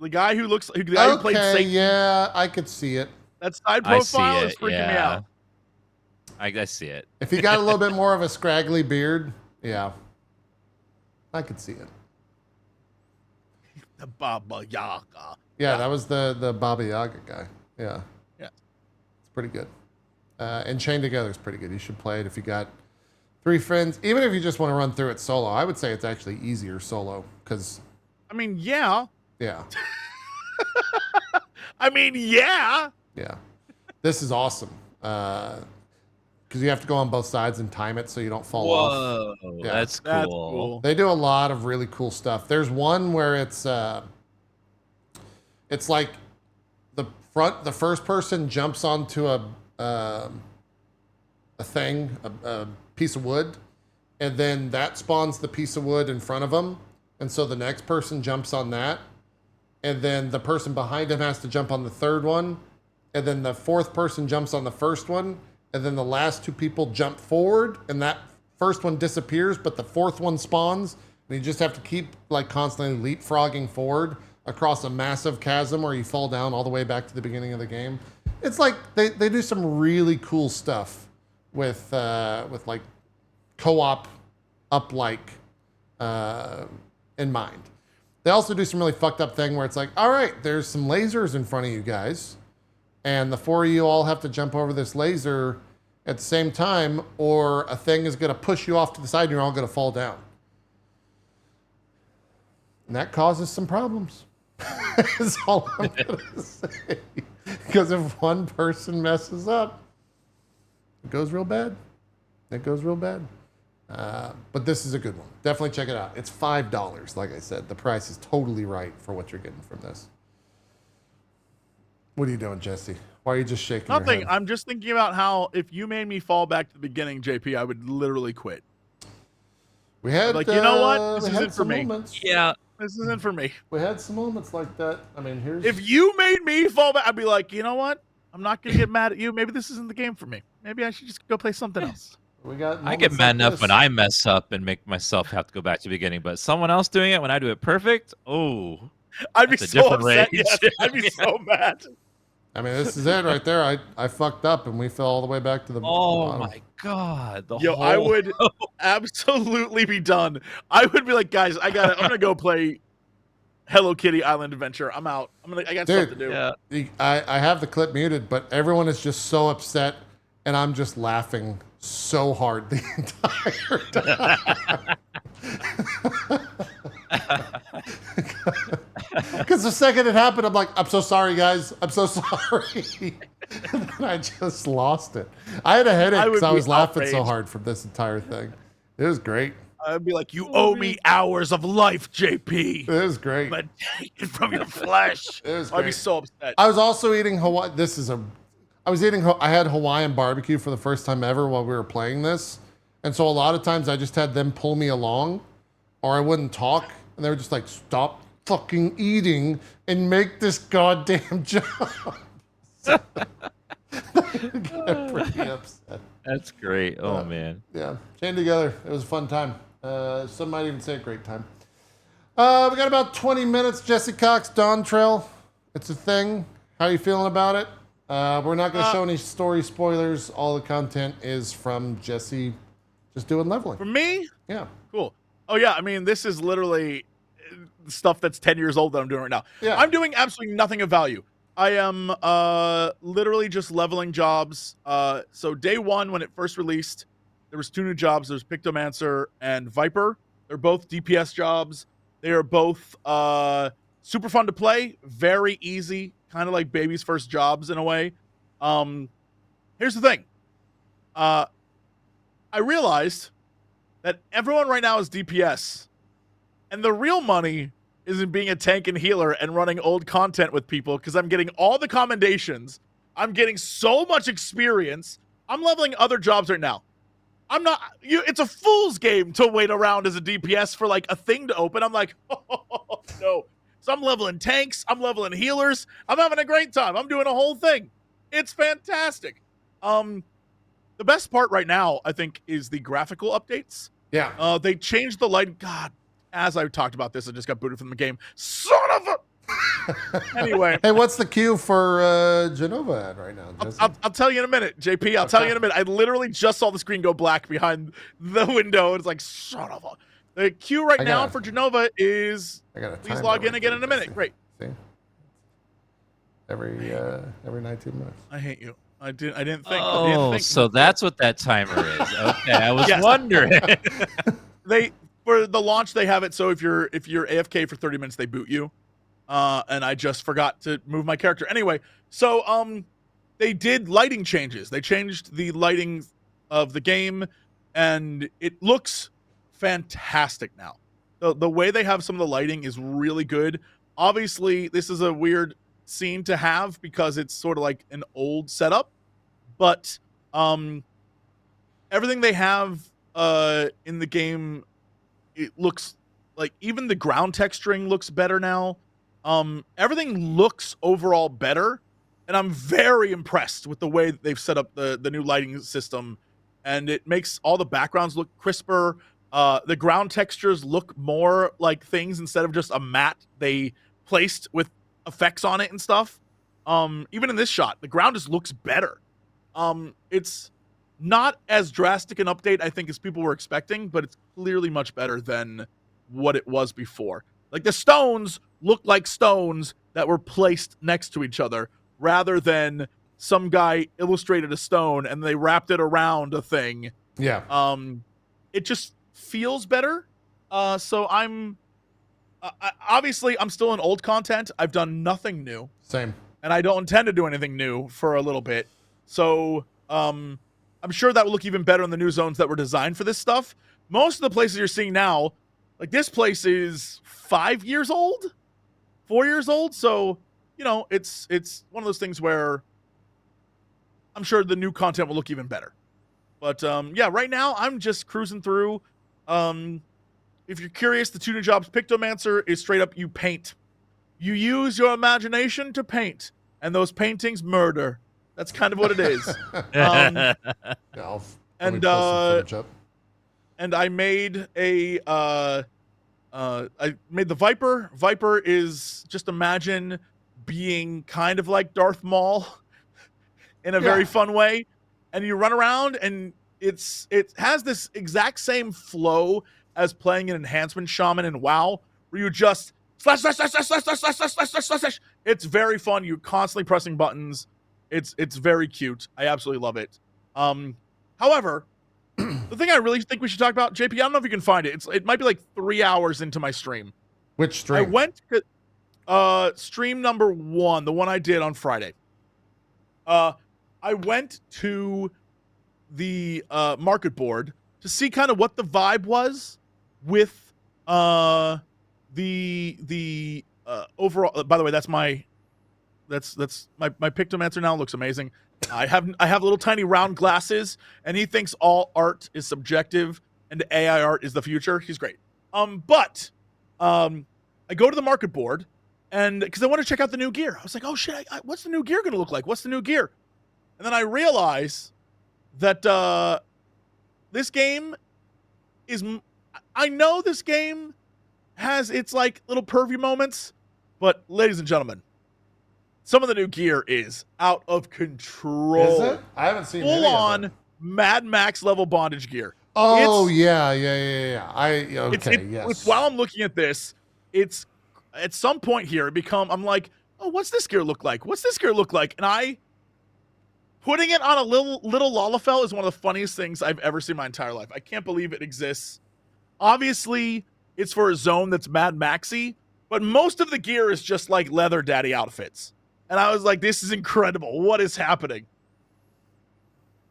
Speaker 2: The guy who looks, the guy who played
Speaker 1: Okay,
Speaker 2: Satan.
Speaker 1: yeah, I could see it.
Speaker 2: That side
Speaker 3: I see
Speaker 2: profile is
Speaker 3: it,
Speaker 2: freaking me
Speaker 3: yeah.
Speaker 2: out.
Speaker 3: I see it.
Speaker 1: If he got a little bit more of a scraggly beard, yeah, I could see it.
Speaker 2: The Baba Yaga.
Speaker 1: Yeah, that was the Baba Yaga guy. Yeah.
Speaker 2: Yeah.
Speaker 1: It's pretty good. And Chained Together is pretty good. You should play it if you got 3 friends. Even if you just want to run through it solo, I would say it's actually easier solo because.
Speaker 2: I mean, yeah.
Speaker 1: Yeah.
Speaker 2: I mean, yeah.
Speaker 1: Yeah. This is awesome. Because you have to go on both sides and time it so you don't fall off.
Speaker 3: Whoa,
Speaker 1: Yeah.
Speaker 3: that's cool.
Speaker 2: That's cool.
Speaker 1: They do a lot of really cool stuff. There's one where it's like the first person jumps onto a thing, a piece of wood, and then that spawns the piece of wood in front of them, and so the next person jumps on that, and then the person behind him has to jump on the third one, and then the fourth person jumps on the first one, and then the last 2 people jump forward, and that first one disappears, but the fourth one spawns, and you just have to keep like constantly leapfrogging forward across a massive chasm where you fall down all the way back to the beginning of the game. It's like they do some really cool stuff with like co-op up-like in mind. They also do some really fucked up thing where it's like, all right, there's some lasers in front of you guys, and the 4 of you all have to jump over this laser at the same time, or a thing is going to push you off to the side and you're all going to fall down. And that causes some problems. That's all I'm going to say. Because if one person messes up, it goes real bad. It goes real bad. But this is a good one. Definitely check it out. It's $5. Like I said, the price is totally right for what you're getting from this. What are you doing, Jesse? Why are you just shaking
Speaker 2: Nothing.
Speaker 1: your head?
Speaker 2: I'm just thinking about how if you made me fall back to the beginning, JP, I would literally quit.
Speaker 1: We had
Speaker 2: Like, you know what? This
Speaker 1: we
Speaker 2: isn't
Speaker 1: had
Speaker 2: for
Speaker 1: some
Speaker 2: me.
Speaker 1: moments.
Speaker 3: Yeah.
Speaker 2: This isn't for me.
Speaker 1: We had some moments like that. I mean, here's
Speaker 2: If you made me fall back, I'd be like, you know what? I'm not gonna get mad at you. Maybe this isn't the game for me. Maybe I should just go play something else.
Speaker 1: we got.
Speaker 3: I get
Speaker 1: moments
Speaker 3: mad
Speaker 1: like
Speaker 3: enough
Speaker 1: this.
Speaker 3: when I mess up and make myself have to go back to the beginning, but someone else doing it when I do it perfect, oh,
Speaker 2: I'd be
Speaker 3: That's a
Speaker 2: so
Speaker 3: different
Speaker 2: upset.
Speaker 3: rage.
Speaker 2: Yes, I'd be so mad.
Speaker 1: I mean, this is it right there. I fucked up and we fell all the way back to the.
Speaker 3: oh
Speaker 1: bottom.
Speaker 3: my god, the
Speaker 2: Yo,
Speaker 3: whole...
Speaker 2: I would absolutely be done. I would be like, guys, I'm gonna go play Hello Kitty Island Adventure. I'm out. I got stuff to do.
Speaker 3: Yeah.
Speaker 1: I have the clip muted, but everyone is just so upset, and I'm just laughing so hard the entire time. Because the second it happened, I'm like, I'm so sorry, guys. I'm so sorry. And then I just lost it. I had a headache because I was laughing so hard from this entire thing. It was great.
Speaker 2: I'd be like, you owe me hours of life, JP.
Speaker 1: It was great.
Speaker 2: But take it from your flesh.
Speaker 1: It was
Speaker 2: I'd be
Speaker 1: great.
Speaker 2: so upset.
Speaker 1: I was also eating Hawaii. I had Hawaiian barbecue for the first time ever while we were playing this. And so a lot of times I just had them pull me along or I wouldn't talk. And they were just like, stop fucking eating and make this goddamn job. So, I get pretty upset.
Speaker 3: That's great. Oh man.
Speaker 1: Yeah. Chained Together. It was a fun time. Some might even say a great time. We got about 20 minutes. Jesse Cox, Dawntrail. It's a thing. How are you feeling about it? We're not going to show any story spoilers. All the content is from Jesse just doing leveling.
Speaker 2: For me?
Speaker 1: Yeah.
Speaker 2: Cool. Oh, yeah. I mean, this is literally stuff that's 10 years old that I'm doing right now.
Speaker 1: Yeah.
Speaker 2: I'm doing absolutely nothing of value. I am literally just leveling jobs. So day one, when it first released, there was 2 new jobs. There's Pictomancer and Viper. They're both DPS jobs. They are both super fun to play, very easy, kind of like baby's first jobs in a way. Here's the thing. I realized that everyone right now is DPS, and the real money is in being a tank and healer and running old content with people because I'm getting all the commendations. I'm getting so much experience. I'm leveling other jobs right now. I'm not, it's a fool's game to wait around as a DPS for like a thing to open. I'm like, oh, no. So I'm leveling tanks. I'm leveling healers. I'm having a great time. I'm doing a whole thing. It's fantastic. The best part right now, I think, is the graphical updates.
Speaker 1: Yeah.
Speaker 2: They changed the light. God, as I talked about this, I just got booted from the game. Son of a... Anyway.
Speaker 1: Hey, what's the queue for Genova at right now, Jesse?
Speaker 2: I'll tell you in a minute, JP. I'll tell you in a minute. I literally just saw the screen go black behind the window. It's like, son of a... The queue right now for Genova is... Please log in again in a minute. Great.
Speaker 1: See? Every 19 minutes.
Speaker 2: I hate you. I didn't think.
Speaker 3: Oh, so that's what that timer is. Okay, I was wondering.
Speaker 2: For the launch, they have it so if you're AFK for 30 minutes, they boot you. And I just forgot to move my character. Anyway, so they did lighting changes. They changed the lighting of the game, and it looks fantastic now. The way they have some of the lighting is really good. Obviously, this is a weird scene to have because it's sort of like an old setup, but everything they have in the game, it looks like even the ground texturing looks better now. Everything looks overall better, and I'm very impressed with the way that they've set up the new lighting system, and it makes all the backgrounds look crisper. The ground textures look more like things instead of just a mat they placed with effects on it and stuff. Even in this shot, the ground just looks better. It's not as drastic an update, I think, as people were expecting, but it's clearly much better than what it was before. Like, the stones look like stones that were placed next to each other, rather than some guy illustrated a stone and they wrapped it around a thing.
Speaker 1: Yeah.
Speaker 2: It just feels better. So obviously, I'm still in old content. I've done nothing new.
Speaker 1: Same.
Speaker 2: And I don't intend to do anything new for a little bit. So I'm sure that will look even better in the new zones that were designed for this stuff. Most of the places you're seeing now, like this place is 5 years old, 4 years old. So, you know, it's one of those things where I'm sure the new content will look even better. But yeah, right now I'm just cruising through. If you're curious, the 2 new jobs Pictomancer is straight up you paint. You use your imagination to paint, and those paintings murder. That's kind of what it is.
Speaker 1: Yeah,
Speaker 2: and I made I made the Viper. Viper is, just imagine being kind of like Darth Maul in a very fun way. And you run around, and it has this exact same flow as playing an enhancement shaman in WoW, where you just slash. It's very fun. You're constantly pressing buttons. It's very cute. I absolutely love it. However, the thing I really think we should talk about, JP, I don't know if you can find it. It might be like 3 hours into my stream.
Speaker 1: Which stream?
Speaker 2: I went to stream number 1, the one I did on Friday. I went to the market board to see kind of what the vibe was with the overall. By the way, that's my Pictomancer now. Looks amazing. I have little tiny round glasses, and he thinks all art is subjective and AI art is the future. He's great. But I go to the market board, and because I want to check out the new gear. I was like, oh shit, what's the new gear gonna look like? What's the new gear? And then I realize that this game is... I know this game has its, like, little pervy moments, but, ladies and gentlemen, some of the new gear is out of control.
Speaker 1: Is it? I haven't seen
Speaker 2: full-on Mad Max level bondage gear.
Speaker 1: Oh, yeah. Yes.
Speaker 2: While I'm looking at this, it's... At some point here, I'm like, oh, what's this gear look like? What's this gear look like? And putting it on a little Lalafell is one of the funniest things I've ever seen in my entire life. I can't believe it exists. Obviously, it's for a zone that's Mad Maxy, but most of the gear is just like leather daddy outfits. And I was like, this is incredible. What is happening?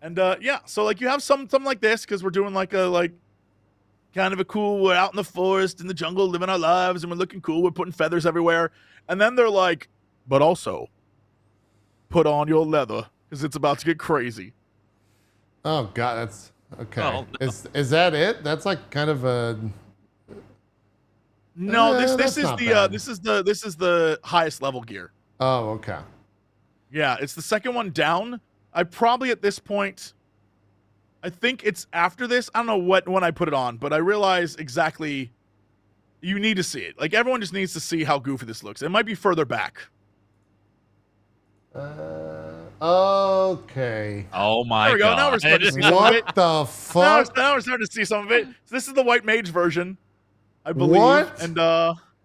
Speaker 2: And yeah, so like you have something like this because we're doing like kind of a cool, we're out in the forest, in the jungle, living our lives, and we're looking cool. We're putting feathers everywhere. And then they're like, but also put on your leather, because it's about to get crazy.
Speaker 1: Oh god, that's okay.
Speaker 3: Oh, no.
Speaker 1: Is that it? That's like kind of a...
Speaker 2: No, this is the highest level gear.
Speaker 1: Oh, okay.
Speaker 2: Yeah, it's the second one down. I probably at this point, I think it's after this. I don't know when I put it on, but I realize exactly You need to see it. Like, everyone just needs to see how goofy this looks. It might be further back.
Speaker 1: Okay.
Speaker 3: Oh my
Speaker 2: There we go.
Speaker 3: god.
Speaker 2: Now we're starting to see some of it.
Speaker 1: What the fuck?
Speaker 2: Now we're starting to see some of it. So this is the white mage version, I believe.
Speaker 1: What?
Speaker 2: And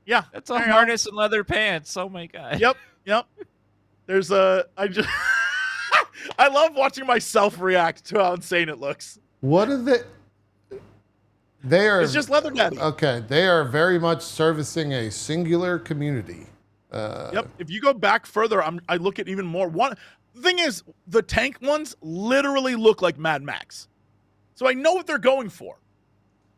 Speaker 2: yeah.
Speaker 3: That's a
Speaker 2: there you go.
Speaker 3: harness and leather pants. Oh my god.
Speaker 2: Yep. There's I just I love watching myself react to how insane it looks.
Speaker 1: What are they? They are.
Speaker 2: It's just leather daddy.
Speaker 1: Okay, they are very much servicing a singular community.
Speaker 2: Yep. If you go back further, I look at even more. The thing is, the tank ones literally look like Mad Max. So I know what they're going for.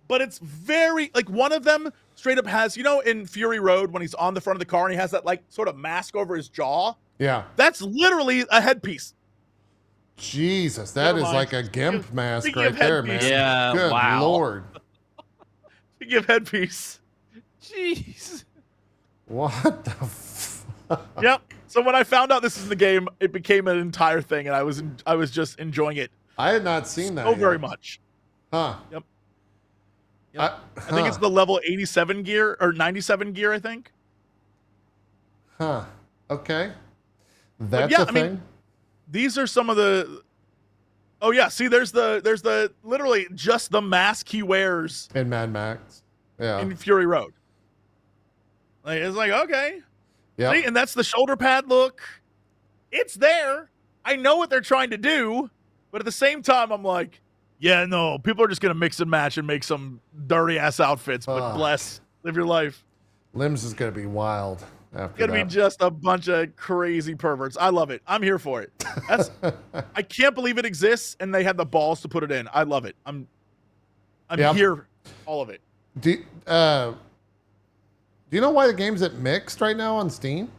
Speaker 2: But it's very, like, one of them straight up has, you know, in Fury Road when he's on the front of the car and he has that, like, sort of mask over his jaw?
Speaker 1: Yeah.
Speaker 2: That's literally a headpiece.
Speaker 1: Jesus, that
Speaker 2: Never
Speaker 1: is
Speaker 2: mind.
Speaker 1: like a GIMP mask
Speaker 2: Speaking
Speaker 1: right
Speaker 2: of
Speaker 1: there,
Speaker 2: headpiece.
Speaker 1: man.
Speaker 3: Yeah,
Speaker 1: Good
Speaker 3: wow.
Speaker 1: Lord.
Speaker 2: Speaking of headpiece.
Speaker 3: Jeez.
Speaker 1: What the fuck?
Speaker 2: Yep. So when I found out this is in the game, it became an entire thing, and I was just enjoying it
Speaker 1: I had not seen that
Speaker 2: so
Speaker 1: yet.
Speaker 2: very much.
Speaker 1: Huh.
Speaker 2: Yep.
Speaker 1: I
Speaker 2: think it's the level 87 gear or 97 gear, I think.
Speaker 1: Huh. Okay. That's
Speaker 2: yeah,
Speaker 1: a
Speaker 2: I
Speaker 1: thing?
Speaker 2: mean, these are some of the. Oh yeah, see, there's the literally just the mask he wears
Speaker 1: In Mad Max. Yeah.
Speaker 2: in Fury Road. Like, it's like, okay.
Speaker 1: Yep.
Speaker 2: See, and that's the shoulder pad look. It's there. I know what they're trying to do, but at the same time, I'm like, yeah, no, people are just gonna mix and match and make some dirty ass outfits. But bless, live your life.
Speaker 1: Limbs is gonna be wild after
Speaker 2: It's gonna
Speaker 1: that.
Speaker 2: be just a bunch of crazy perverts. I love it. I'm here for it. That's I can't believe it exists, and they had the balls to put it in. I love it. I'm
Speaker 1: Yep.
Speaker 2: here, all of it.
Speaker 1: Do you know why the game's at mixed right now on Steam?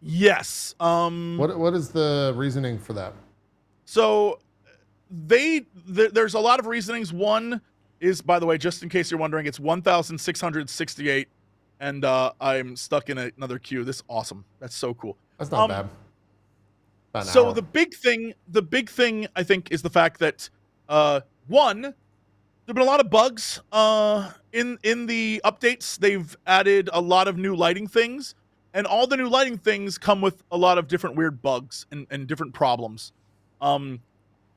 Speaker 2: Yes.
Speaker 1: What is the reasoning for that?
Speaker 2: So there's a lot of reasonings. One is, by the way, just in case you're wondering, it's 1,668, and I'm stuck in another queue. This is awesome. That's so cool.
Speaker 1: That's not bad. About an
Speaker 2: So
Speaker 1: hour.
Speaker 2: the big thing I think is the fact that one, there've been a lot of bugs in the updates. They've added a lot of new lighting things, and all the new lighting things come with a lot of different weird bugs and different problems.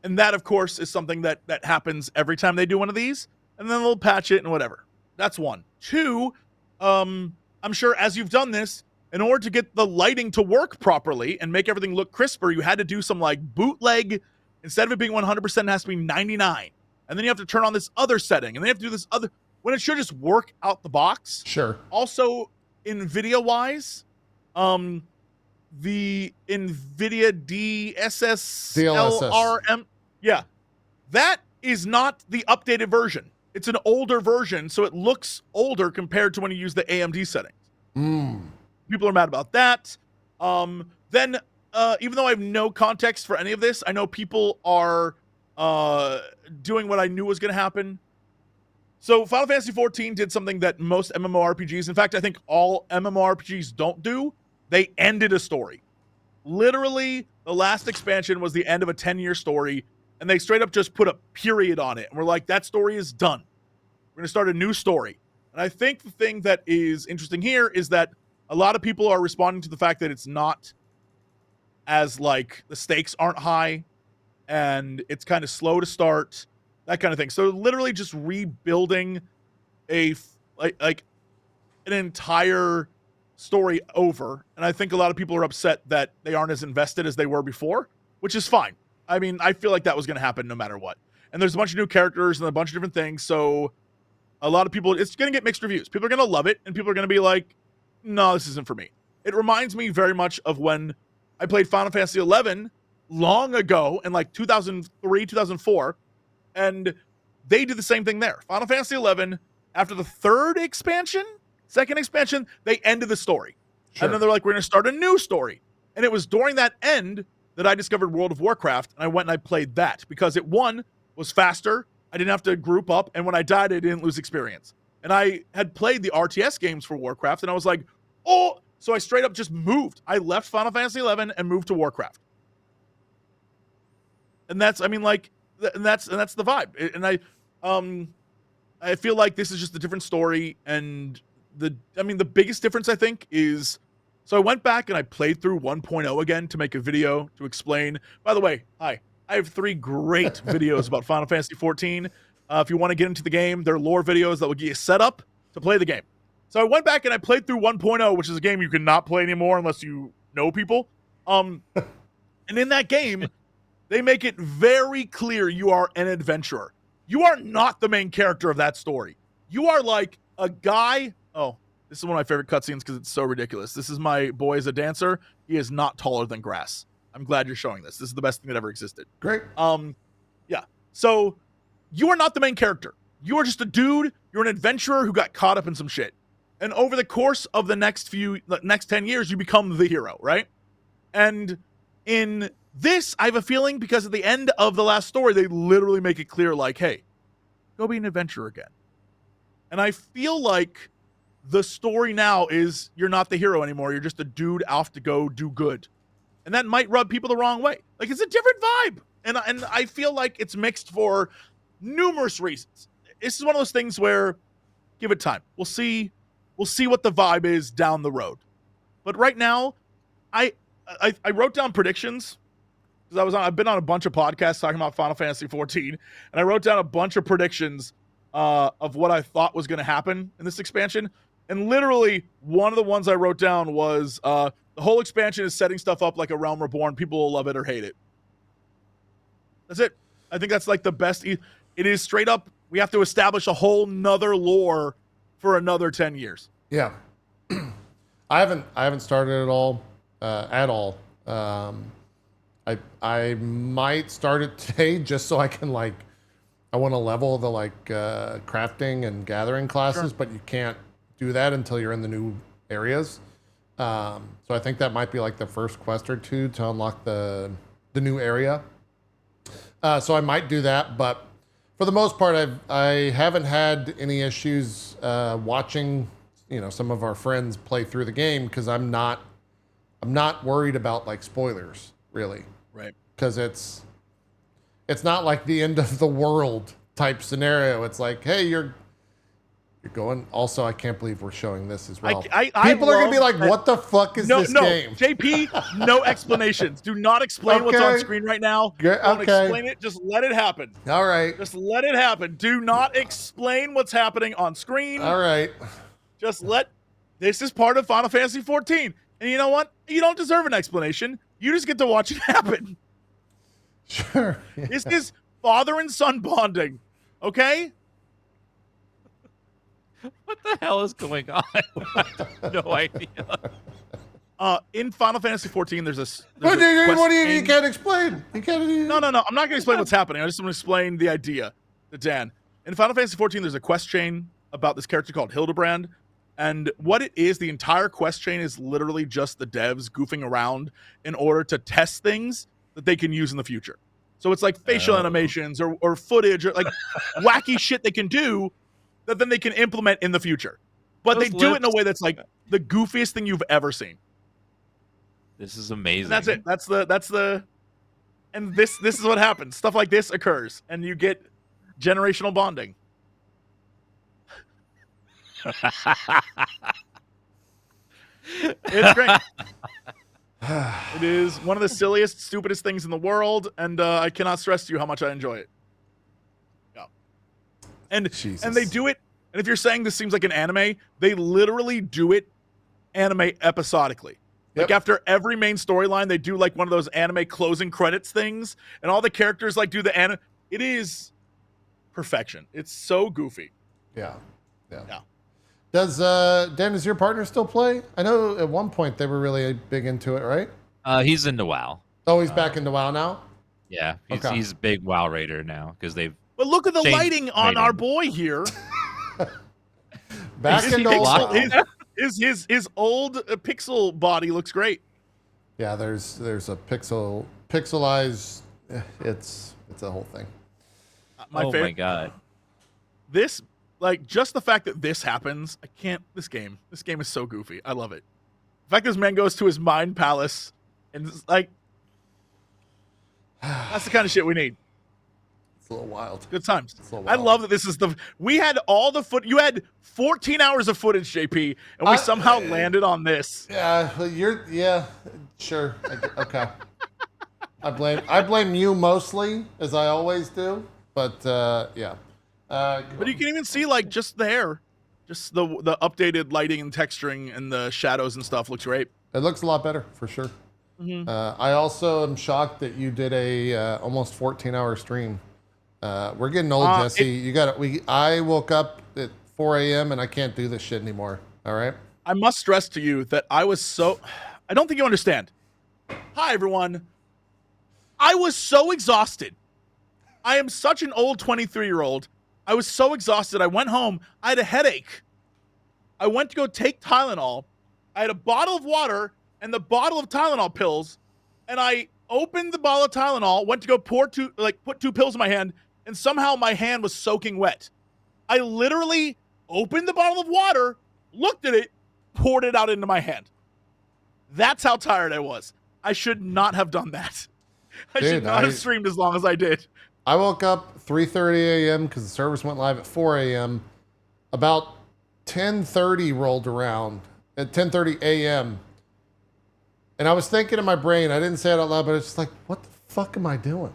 Speaker 2: And that, of course, is something that happens every time they do one of these, and then they'll patch it and whatever. That's one. Two, I'm sure as you've done this, in order to get the lighting to work properly and make everything look crisper, you had to do some like bootleg. Instead of it being 100%, it has to be 99. And then you have to turn on this other setting, and then you have to do this other, when it should just work out the box.
Speaker 1: Sure.
Speaker 2: Also, NVIDIA-wise, the NVIDIA DSSLRM, yeah, that is not the updated version. It's an older version, so it looks older compared to when you use the AMD settings. People are mad about that. Then, even though I have no context for any of this, I know people are doing what I knew was going to happen. So Final Fantasy XIV did something that most MMORPGs, in fact, I think all MMORPGs don't do. They ended a story. Literally, the last expansion was the end of a 10-year story, and they straight up just put a period on it. And we're like, that story is done. We're going to start a new story. And I think the thing that is interesting here is that a lot of people are responding to the fact that it's not as, like, the stakes aren't high, and it's kind of slow to start, that kind of thing. So literally just rebuilding an entire story over. And I think a lot of people are upset that they aren't as invested as they were before, which is fine. I mean, I feel like that was going to happen no matter what. And there's a bunch of new characters and a bunch of different things. So a lot of people, it's going to get mixed reviews. People are going to love it, and people are going to be like, no, this isn't for me. It reminds me very much of when I played Final Fantasy XI long ago in like 2003, 2004. And they did the same thing there. Final Fantasy XI, after the second expansion, they ended the story.
Speaker 1: Sure.
Speaker 2: And then they're like, we're going to start a new story. And it was during that end that I discovered World of Warcraft, and I went and I played that because it, one, was faster. I didn't have to group up, and when I died, I didn't lose experience. And I had played the RTS games for Warcraft, and I was like, oh, so I straight up just moved. I left Final Fantasy XI and moved to Warcraft. And that's, I mean, like, and that's the vibe. And I feel like this is just a different story, and the biggest difference I think is, so I went back and I played through 1.0 again to make a video to explain. By the way, hi, I have 3 great videos about Final Fantasy 14. If you want to get into the game, they're lore videos that will get you set up to play the game. So I went back and I played through 1.0, which is a game you cannot play anymore unless you know people. And in that game, they make it very clear you are an adventurer. You are not the main character of that story. You are like a guy. Oh, this is one of my favorite cutscenes because it's so ridiculous. This is my boy as a dancer. He is not taller than grass. I'm glad you're showing this. This is the best thing that ever existed.
Speaker 1: Great.
Speaker 2: Yeah. So you are not the main character. You are just a dude. You're an adventurer who got caught up in some shit. And over the course of the next 10 years, you become the hero, right? And in this, I have a feeling because at the end of the last story, they literally make it clear, like, hey, go be an adventurer again. And I feel like the story now is you're not the hero anymore. You're just a dude off to go do good. And that might rub people the wrong way. Like, it's a different vibe. And I feel like it's mixed for numerous reasons. This is one of those things where give it time. We'll see what the vibe is down the road. But right now, I wrote down predictions because I've been on a bunch of podcasts talking about Final Fantasy 14, and I wrote down a bunch of predictions of what I thought was going to happen in this expansion. And literally, one of the ones I wrote down was the whole expansion is setting stuff up like a Realm Reborn. People will love it or hate it. That's it. I think that's like the best. It is straight up. We have to establish a whole nother lore for another 10 years.
Speaker 1: Yeah. I haven't started at all. I might start it today just so I can I want to level the crafting and gathering classes,
Speaker 2: Sure.
Speaker 1: but you can't do that until you're in the new areas. So I think that might be like the first quest or two to unlock the new area. So I might do that, but for the most part, I haven't had any issues watching, some of our friends play through the game because I'm not worried about spoilers really,
Speaker 2: Right?
Speaker 1: because it's not like the end of the world type scenario. It's like, hey, you're going. Also, I can't believe we're showing this as well. People are gonna be like, what the fuck is this game?
Speaker 2: JP, no explanations. Do not explain what's on screen right now. Don't explain it. Just let it happen.
Speaker 1: All right.
Speaker 2: Just let it happen. Do not explain what's happening on screen.
Speaker 1: All right.
Speaker 2: Just this is part of Final Fantasy 14. And you know what? You don't deserve an explanation. You just get to watch it happen.
Speaker 1: Sure. Yeah.
Speaker 2: This is father and son bonding. Okay?
Speaker 3: What the hell is going on? I have no idea.
Speaker 2: In Final Fantasy 14, there's a
Speaker 1: What do you can't explain? You can't.
Speaker 2: No. I'm not going to explain what's happening. I just want to explain the idea to Dan. In Final Fantasy 14, there's a quest chain about this character called Hildebrand. And what it is, the entire quest chain is literally just the devs goofing around in order to test things that they can use in the future. So it's like facial animations or footage or wacky shit they can do that then they can implement in the future. But they do it in a way that's like the goofiest thing you've ever seen.
Speaker 3: This is amazing.
Speaker 2: And that's it. That's the and this is what happens. Stuff like this occurs and you get generational bonding. It's great. It is one of the silliest, stupidest things in the world, and I cannot stress to you how much I enjoy it. Yeah. And they do it, and if you're saying this seems like an anime, they literally do it anime episodically.
Speaker 1: Yep.
Speaker 2: Like after every main storyline, they do one of those anime closing credits things, and all the characters do the anime. It is perfection. It's so goofy.
Speaker 1: Yeah.
Speaker 2: Yeah.
Speaker 1: Dan, does your partner still play? I know at one point they were really big into it, right?
Speaker 3: He's into WoW.
Speaker 1: Oh, he's back into WoW now?
Speaker 3: Yeah, he's a big WoW raider now because they've.
Speaker 2: But look at the lighting on our boy here.
Speaker 1: Back into WoW.
Speaker 2: His old pixel body looks great.
Speaker 1: Yeah, there's a pixelized. It's a whole thing.
Speaker 3: My God.
Speaker 2: This. Just the fact that this happens, I can't. This game is so goofy. I love it. The fact this man goes to his mind palace and that's the kind of shit we need.
Speaker 1: It's a little wild.
Speaker 2: Good times.
Speaker 1: It's a little
Speaker 2: I
Speaker 1: wild.
Speaker 2: love that this is we had all the you had 14 hours of footage, JP, and we somehow landed on this.
Speaker 1: Yeah, sure. Okay. I blame you mostly, as I always do, but yeah.
Speaker 2: But you can even see like just the updated lighting and texturing and the shadows and stuff looks great.
Speaker 1: It looks a lot better for sure.
Speaker 2: Mm-hmm.
Speaker 1: I also am shocked that you did a almost 14-hour stream. We're getting old, Jesse. I woke up at 4 a.m. and I can't do this shit anymore. All right.
Speaker 2: I must stress to you that I don't think you understand. Hi everyone. I was so exhausted. I am such an old 23-year-old. I was so exhausted. I went home. I had a headache. I went to go take Tylenol. I had a bottle of water and the bottle of Tylenol pills. And I opened the bottle of Tylenol, went to go put 2 pills in my hand, and somehow my hand was soaking wet. I literally opened the bottle of water, looked at it, poured it out into my hand. That's how tired I was. I should not have done that. I should not have streamed as long as I did.
Speaker 1: I woke up 3:30 a.m. because the service went live at 4 a.m. About 10:30 rolled around at 10:30 a.m. And I was thinking in my brain, I didn't say it out loud, but it's just like, what the fuck am I doing?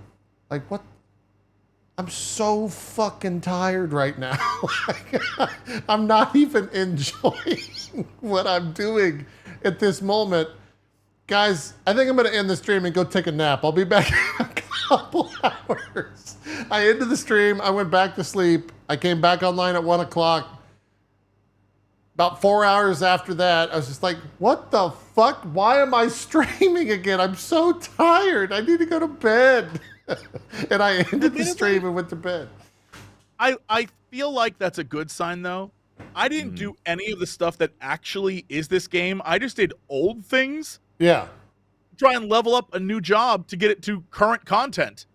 Speaker 1: Like, what? I'm so fucking tired right now. I'm not even enjoying what I'm doing at this moment. Guys, I think I'm going to end the stream and go take a nap. I'll be back in a couple hours. I ended the stream. I went back to sleep. I came back online at 1 o'clock. About 4 hours after that, I was just like, what the fuck? Why am I streaming again? I'm so tired. I need to go to bed. And I ended the stream and went to bed.
Speaker 2: I feel like that's a good sign, though. I didn't do any of the stuff that actually is this game. I just did old things.
Speaker 1: Yeah.
Speaker 2: Try and level up a new job to get it to current content.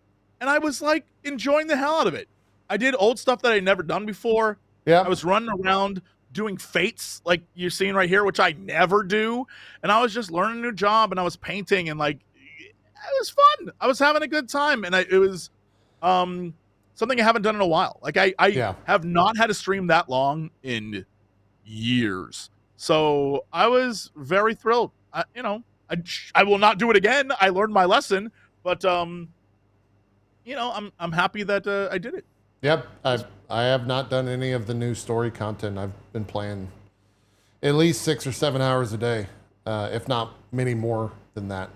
Speaker 2: And I was like enjoying the hell out of it. I did old stuff that I'd never done before.
Speaker 1: Yeah.
Speaker 2: I was running around doing fates like you're seeing right here, which I never do. And I was just learning a new job and I was painting and like, it was fun. I was having a good time. And it was something I haven't done in a while. Like I have not had a stream that long in years. So I was very thrilled. I will not do it again. I learned my lesson, but I'm happy that I did it.
Speaker 1: Yep, I have not done any of the new story content. I've been playing at least 6 or 7 hours a day, if not many more than that.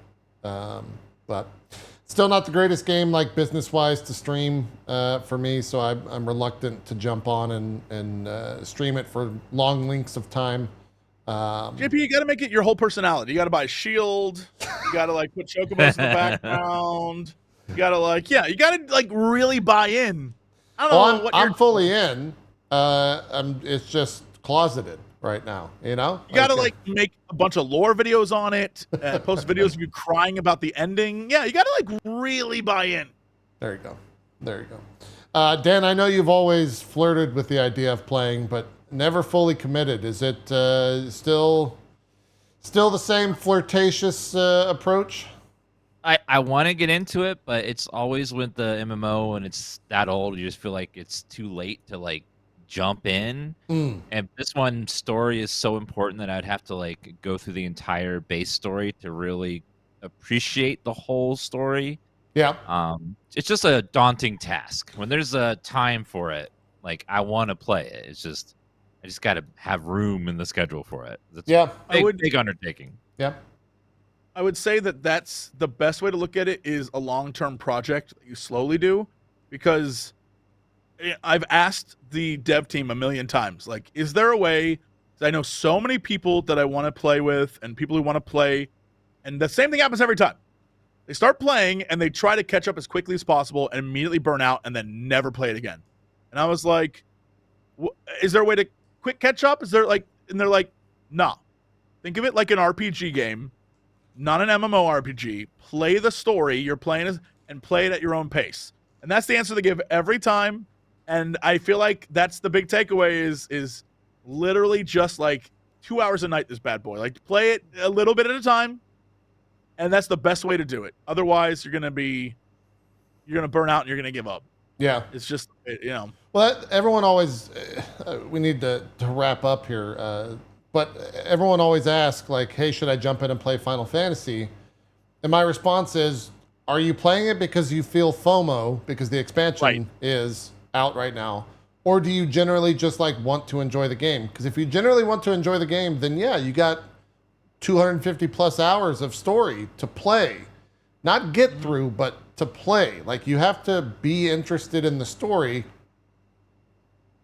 Speaker 1: But still not the greatest game, like business-wise, to stream for me. So I'm reluctant to jump on and stream it for long lengths of time.
Speaker 2: JP, you got to make it your whole personality. You got to buy a shield. You got to like put chocobos in the background. You got to you got to really buy in. I don't know what I'm
Speaker 1: fully in. It's just closeted right now. You know,
Speaker 2: you got to make a bunch of lore videos on it. Post videos of you crying about the ending. Yeah, you got to really buy in.
Speaker 1: There you go. There you go. Dan, I know you've always flirted with the idea of playing, but never fully committed. Is it still the same flirtatious approach?
Speaker 3: I want to get into it, but it's always with the MMO and it's that old. You just feel like it's too late to jump in. And this one story is so important that I'd have to go through the entire base story to really appreciate the whole story.
Speaker 1: Yeah.
Speaker 3: It's just a daunting task. When there's a time for it, I want to play it. It's just I just got to have room in the schedule for it. It's big undertaking.
Speaker 1: Yeah.
Speaker 2: I would say that that's the best way to look at it is a long-term project that you slowly do, because I've asked the dev team a million times, is there a way, I know so many people that I want to play with and people who want to play, and the same thing happens every time. They start playing and they try to catch up as quickly as possible and immediately burn out and then never play it again. And I was like, is there a way to quick catch up? Is there and they're like, nah. Think of it like an RPG game. Not an MMORPG. Play the story you're playing and play it at your own pace. And that's the answer they give every time. And I feel like that's the big takeaway is literally just 2 hours a night, this bad boy. Play it a little bit at a time. And that's the best way to do it. Otherwise, you're going to burn out and you're going to give up.
Speaker 1: Yeah.
Speaker 2: It's just, you know.
Speaker 1: Well, everyone always, we need to wrap up here, but everyone always asks, like, hey, should I jump in and play Final Fantasy? And my response is, are you playing it because you feel FOMO, because the expansion is out right now? Or do you generally just like want to enjoy the game? Because if you generally want to enjoy the game, then yeah, you got 250 plus hours of story to play. Not get through, but to play. Like, you have to be interested in the story,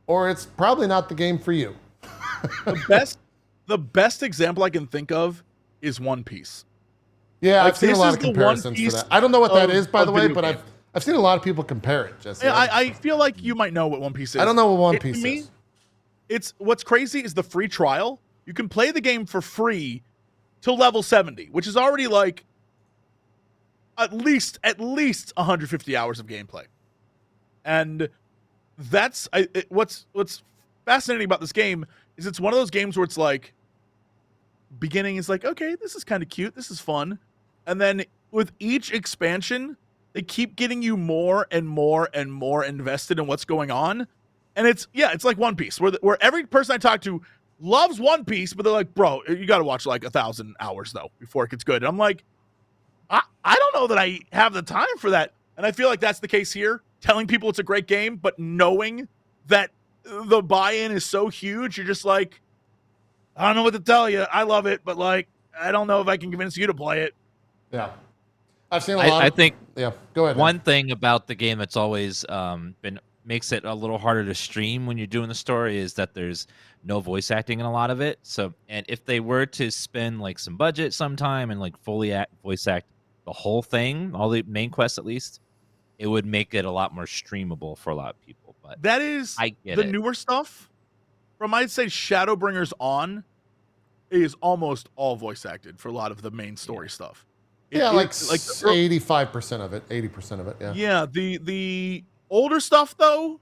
Speaker 1: or it's probably not the game for you.
Speaker 2: The best example I can think of is One Piece.
Speaker 1: Yeah,
Speaker 2: like,
Speaker 1: I've seen a lot of comparisons to that. I don't know what that is, by the way, but I've seen a lot of people compare it, Jesse.
Speaker 2: Yeah, I feel like you might know what One Piece is.
Speaker 1: I don't know what One Piece is.
Speaker 2: It's what's crazy is the free trial. You can play the game for free till level 70, which is already like at least 150 hours of gameplay. And that's what's fascinating about this game is it's one of those games where it's like beginning is like, okay, this is kind of cute, this is fun. And then with each expansion, they keep getting you more and more and more invested in what's going on. And it's like One Piece, where every person I talk to loves One Piece, but they're like, bro, you got to watch like 1,000 hours though before it gets good. And I'm like, I don't know that I have the time for that. And I feel like that's the case here. Telling people it's a great game, but knowing that the buy-in is so huge, you're just like, I don't know what to tell you. I love it, but like, I don't know if I can convince you to play it.
Speaker 1: Yeah. I've seen a lot.
Speaker 3: I think
Speaker 1: go ahead.
Speaker 3: One thing about the game that's always makes it a little harder to stream when you're doing the story is that there's no voice acting in a lot of it. So, and if they were to spend like some budget sometime and like fully voice act the whole thing, all the main quests at least, it would make it a lot more streamable for a lot of people. But
Speaker 2: that is the newer stuff from, I'd say, Shadowbringers on is almost all voice acted for a lot of the main story stuff.
Speaker 1: Like 85% of it, 80% of it. Yeah.
Speaker 2: Yeah. The older stuff though,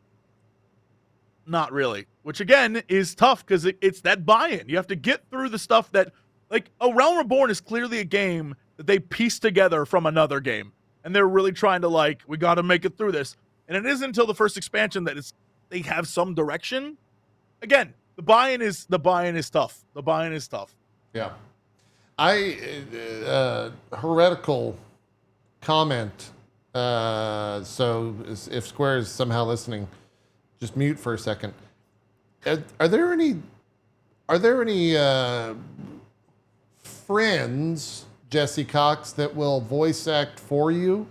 Speaker 2: not really. Which again is tough because it's that buy-in. You have to get through the stuff that, like, A Realm Reborn is clearly a game that they pieced together from another game, and they're really trying to like, we got to make it through this. And it isn't until the first expansion that they have some direction. Again, the buy-in is tough. The buy-in is tough.
Speaker 1: Yeah. Heretical comment. So if Square is somehow listening, just mute for a second. Are there any friends, Jesse Cox, that will voice act for you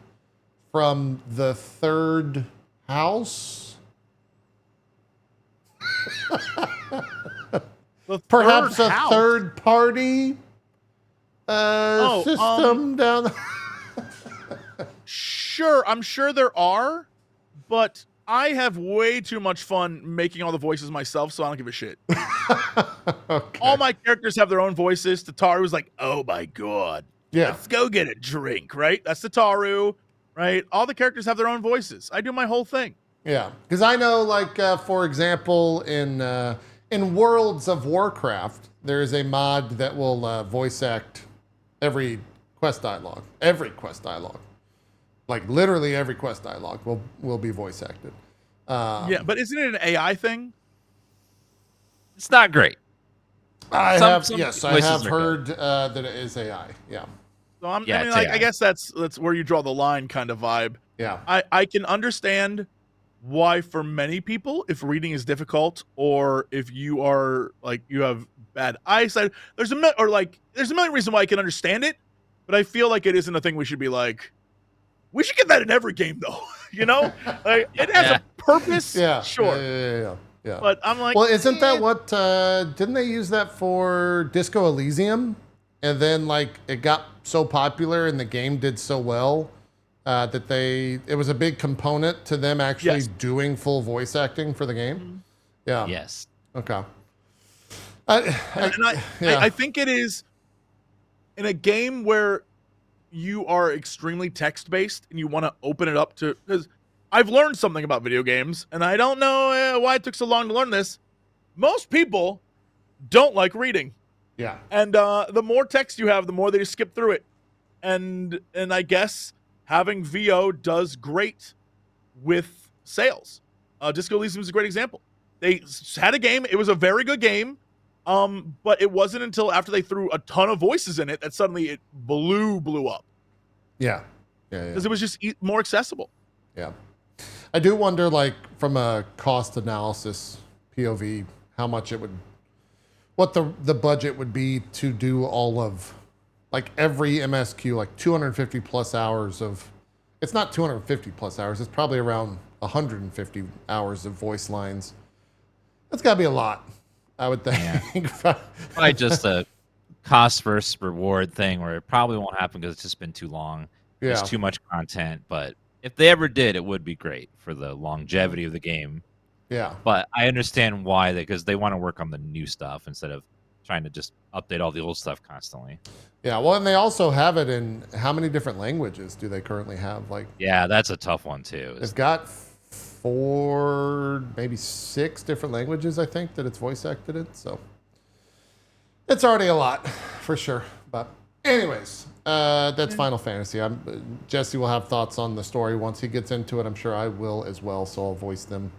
Speaker 1: from the third house? Perhaps a third party system down the
Speaker 2: Sure, I'm sure there are, but I have way too much fun making all the voices myself, so I don't give a shit.
Speaker 1: Okay.
Speaker 2: All my characters have their own voices. Tataru's like, oh my god, let's go get a drink, right? That's Tataru, right? All the characters have their own voices. I do my whole thing.
Speaker 1: Yeah, because I know, like, for example, in Worlds of Warcraft, there's a mod that will voice act every quest dialogue. Like, literally every quest dialogue will be voice acted.
Speaker 2: Yeah, but isn't it an AI thing?
Speaker 3: It's not great.
Speaker 1: I have heard that it is AI. Yeah.
Speaker 2: So I guess that's where you draw the line kind of vibe.
Speaker 1: Yeah.
Speaker 2: I can understand why for many people, if reading is difficult or if you are like, you have bad eyesight, there's a million reasons why I can understand it, but I feel like it isn't a thing we should be like, we should get that in every game though. You know, like, it has a purpose.
Speaker 1: Yeah.
Speaker 2: Sure.
Speaker 1: Yeah.
Speaker 2: But I'm like,
Speaker 1: well, isn't that what, didn't they use that for Disco Elysium? And then like it got so popular and the game did so well that it was a big component to them actually doing full voice acting for the game.
Speaker 2: Mm-hmm.
Speaker 1: Yeah.
Speaker 3: Yes.
Speaker 1: Okay.
Speaker 2: I think it is in a game where you are extremely text-based and you want to open it up to, because I've learned something about video games, and I don't know why it took so long to learn this. Most people don't like reading.
Speaker 1: Yeah.
Speaker 2: And the more text you have, the more they just skip through it. And I guess having VO does great with sales. Disco Elysium is a great example. They had a game. It was a very good game. But it wasn't until after they threw a ton of voices in it that suddenly it blew up.
Speaker 1: Yeah.
Speaker 2: Because it was just more accessible.
Speaker 1: Yeah. I do wonder, like, from a cost analysis POV, how much it would, what the budget would be to do all of, like, every MSQ, like 250 plus hours of, it's not 250 plus hours, it's probably around 150 hours of voice lines. That's got to be a lot, I would think.
Speaker 3: Yeah. Probably just a cost versus reward thing where it probably won't happen because it's just been too long.
Speaker 1: Yeah.
Speaker 3: There's too much content, but if they ever did, it would be great for the longevity of the game.
Speaker 1: Yeah.
Speaker 3: But I understand why, because they want to work on the new stuff instead of trying to just update all the old stuff constantly.
Speaker 1: Yeah, well, and they also have it in, how many different languages do they currently have? Like,
Speaker 3: yeah, that's a tough one too.
Speaker 1: It's got 4, maybe 6 different languages, I think, that it's voice acted in. So it's already a lot, for sure. But anyways, that's Final Fantasy. Jesse will have thoughts on the story once he gets into it. I'm sure I will as well, so I'll voice them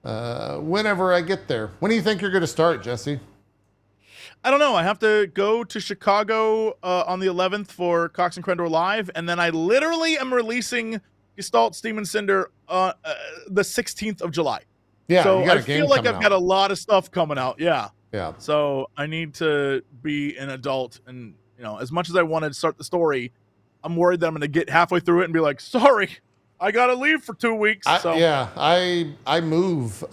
Speaker 1: whenever I get there. When do you think you're going to start, Jesse?
Speaker 2: I don't know. I have to go to Chicago on the 11th for Cox and Crendor Live, and then I literally am releasing Gestalt, Steam, and Cinder the 16th of July.
Speaker 1: Yeah,
Speaker 2: so
Speaker 1: you got a
Speaker 2: I
Speaker 1: game
Speaker 2: feel like
Speaker 1: coming
Speaker 2: I've got
Speaker 1: out.
Speaker 2: a lot of stuff coming out. Yeah.
Speaker 1: Yeah.
Speaker 2: So I need to be an adult, and as much as I want to start the story, I'm worried that I'm going to get halfway through it and be like, sorry, I got to leave for 2 weeks.
Speaker 1: I move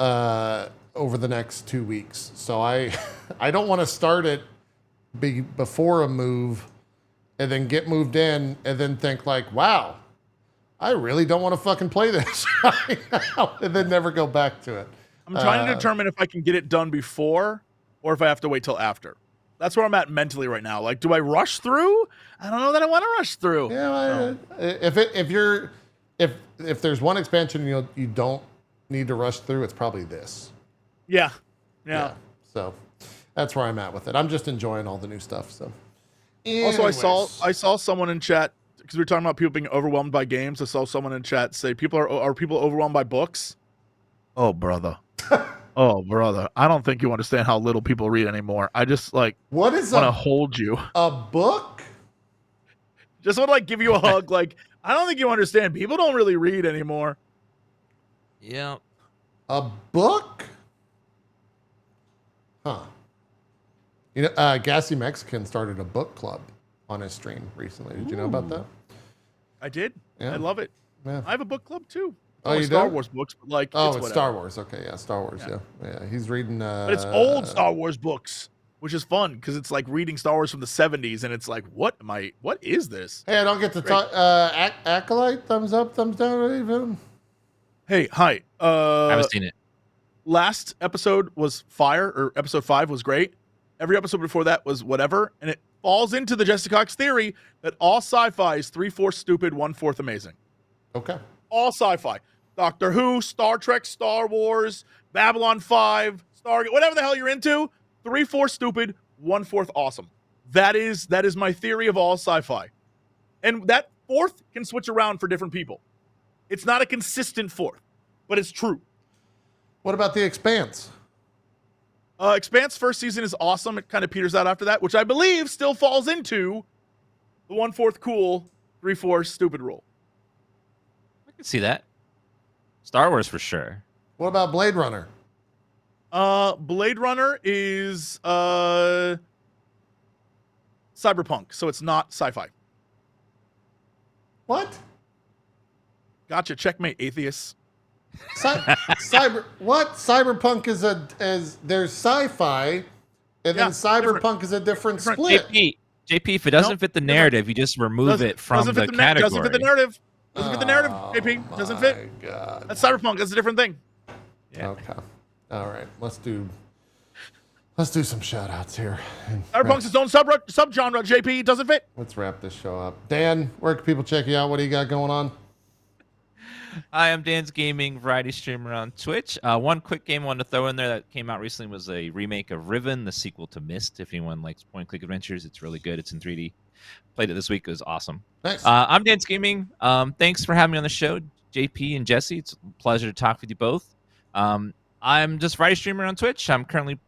Speaker 1: over the next 2 weeks, so I don't want to start it before a move and then get moved in and then think like, wow, I really don't want to fucking play this right now, and then never go back to it.
Speaker 2: I'm trying to determine if I can get it done before or if I have to wait till after. That's where I'm at mentally right now. Like, do I rush through? I don't know that I want to rush through.
Speaker 1: Yeah, if there's one expansion you don't need to rush through, it's probably this.
Speaker 2: Yeah.
Speaker 1: So that's where I'm at with it. I'm just enjoying all the new stuff. So
Speaker 2: also, I saw someone in chat, because we were talking about people being overwhelmed by games. I saw someone in chat say, are people overwhelmed by books? Oh, brother. Oh, brother. I don't think you understand how little people read anymore. I just want to hold you.
Speaker 1: A book?
Speaker 2: Just want to give you a hug. I don't think you understand. People don't really read anymore.
Speaker 3: Yeah.
Speaker 1: A book? Huh. Gassy Mexican started a book club on his stream recently. Did you know about that?
Speaker 2: I did.
Speaker 1: Yeah.
Speaker 2: I love it.
Speaker 1: Yeah.
Speaker 2: I have a book club too.
Speaker 1: Oh, you
Speaker 2: Star
Speaker 1: do?
Speaker 2: Wars books, but
Speaker 1: it's Star Wars. Okay, yeah, Star Wars. Yeah. He's reading.
Speaker 2: But it's old Star Wars books, which is fun because it's like reading Star Wars from the 70s, and it's like, what is this?
Speaker 1: Hey, I don't get to talk. Acolyte, thumbs up, thumbs down, even.
Speaker 2: Hey, hi.
Speaker 3: I haven't seen it.
Speaker 2: Last episode was fire, or episode 5 was great. Every episode before that was whatever, and it falls into the Jesse Cox theory that all sci-fi is 3/4 stupid, 1/4 amazing.
Speaker 1: Okay.
Speaker 2: All sci-fi. Doctor Who, Star Trek, Star Wars, Babylon 5, Stargate, whatever the hell you're into, 3/4 stupid, 1/4 awesome. That is my theory of all sci-fi. And that fourth can switch around for different people. It's not a consistent fourth, but it's true.
Speaker 1: What about The Expanse?
Speaker 2: Expanse first season is awesome. It kind of peters out after that, which I believe still falls into the 1/4 cool, 3/4 stupid rule.
Speaker 3: I can see that. Star Wars for sure.
Speaker 1: What about Blade Runner?
Speaker 2: Blade Runner is cyberpunk, so it's not sci-fi.
Speaker 1: What?
Speaker 2: Gotcha. Checkmate, atheists.
Speaker 1: Cyberpunk is there's sci-fi, and then cyberpunk is a different split.
Speaker 3: JP, if it doesn't fit the narrative, you just remove it from the category.
Speaker 2: Doesn't fit the narrative. Doesn't fit the narrative, JP. Doesn't fit.
Speaker 1: God.
Speaker 2: That's cyberpunk. That's a different thing.
Speaker 3: Yeah.
Speaker 1: Okay. All right. Let's do some shout outs here.
Speaker 2: Cyberpunk's its own subgenre, JP. Doesn't fit.
Speaker 1: Let's wrap this show up. Dan, where can people check you out? What do you got going on?
Speaker 3: Hi, I'm DansGaming, variety streamer on Twitch. One quick game I wanted to throw in there that came out recently was a remake of Riven, the sequel to Myst. If anyone likes point-and-click adventures, it's really good. It's in 3D. Played it this week. It was awesome.
Speaker 1: Nice.
Speaker 3: I'm DansGaming. Thanks for having me on the show, JP and Jesse. It's a pleasure to talk with you both. I'm just Friday streamer on Twitch. I'm currently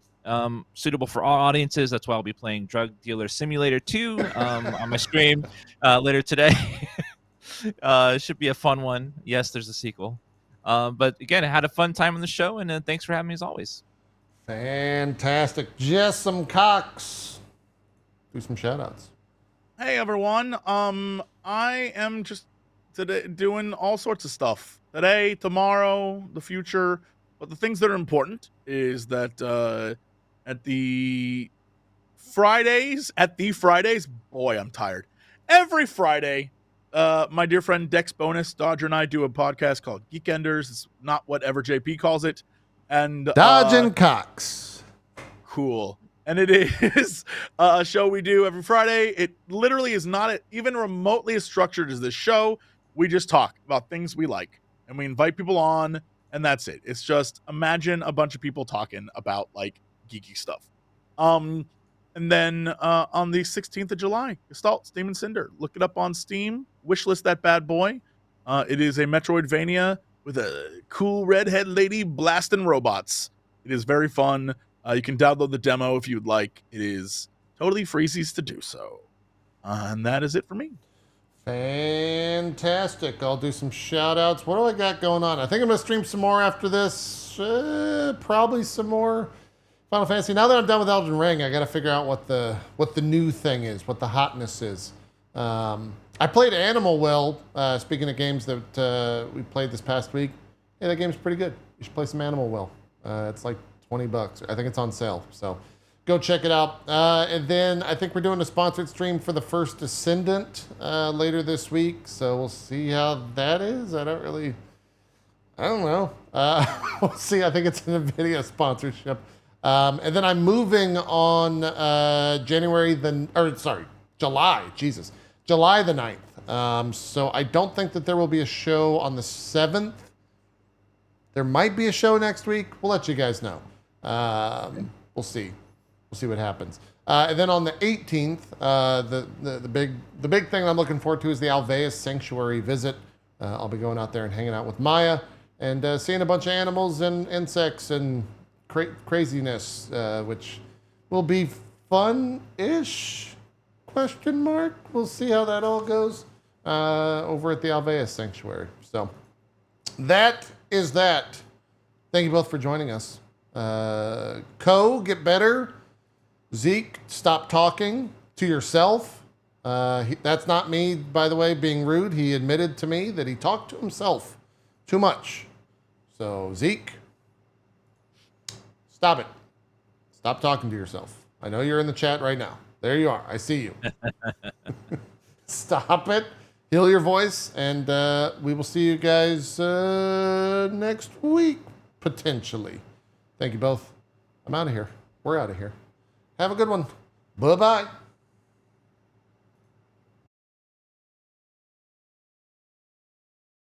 Speaker 3: suitable for all audiences. That's why I'll be playing Drug Dealer Simulator 2 on my stream later today. It should be a fun one. Yes, there's a sequel. But again, I had a fun time on the show, and thanks for having me as always.
Speaker 1: Fantastic. Jesse Cox. Do some shout outs.
Speaker 2: Hey everyone. I am just today doing all sorts of stuff. Today, tomorrow, the future. But the things that are important is that at the Fridays, boy, I'm tired. Every Friday, my dear friend Dex Bonus, Dodger, and I do a podcast called Geekenders. It's not whatever JP calls it. And
Speaker 1: Dodge and Cox.
Speaker 2: Cool. And it is a show we do every Friday. It literally is not even remotely as structured as this show. We just talk about things we like, and we invite people on, and that's it. It's just imagine a bunch of people talking about like geeky stuff. And then on the 16th of July, Gestalt, Steam and Cinder. Look it up on Steam. Wishlist that bad boy. It is a Metroidvania with a cool redhead lady blasting robots. It is very fun. You can download the demo if you'd like. It is totally freezies to do so. And that is it for me.
Speaker 1: Fantastic. I'll do some shout outs. What do I got going on? I think I'm going to stream some more after this. Probably some more Final Fantasy. Now that I'm done with Elden Ring, I got to figure out what the new thing is, what the hotness is. I played Animal Will, speaking of games that we played this past week. Yeah, that game's pretty good. You should play some Animal Will. It's like $20. I think it's on sale. So go check it out. And then I think we're doing a sponsored stream for the first Descendant later this week. So we'll see how that is. I don't know. We'll see. I think it's an NVIDIA sponsorship. And then I'm moving on July the 9th. So I don't think that there will be a show on the 7th. There might be a show next week. We'll let you guys know. We'll see. We'll see what happens. And then on the 18th, the big thing I'm looking forward to is the Alveus Sanctuary visit. I'll be going out there and hanging out with Maya and seeing a bunch of animals and insects and craziness, which will be fun-ish? ? We'll see how that all goes over at the Alveus Sanctuary. So that is that. Thank you both for joining us. Get better. Zeke, stop talking to yourself. That's not me, by the way, being rude. He admitted to me that he talked to himself too much. So, Zeke, stop it. Stop talking to yourself. I know you're in the chat right now. There you are. I see you. Stop it. Heal your voice, and we will see you guys next week, potentially. Thank you both. I'm out of here. We're out of here. Have a good one. Bye-bye.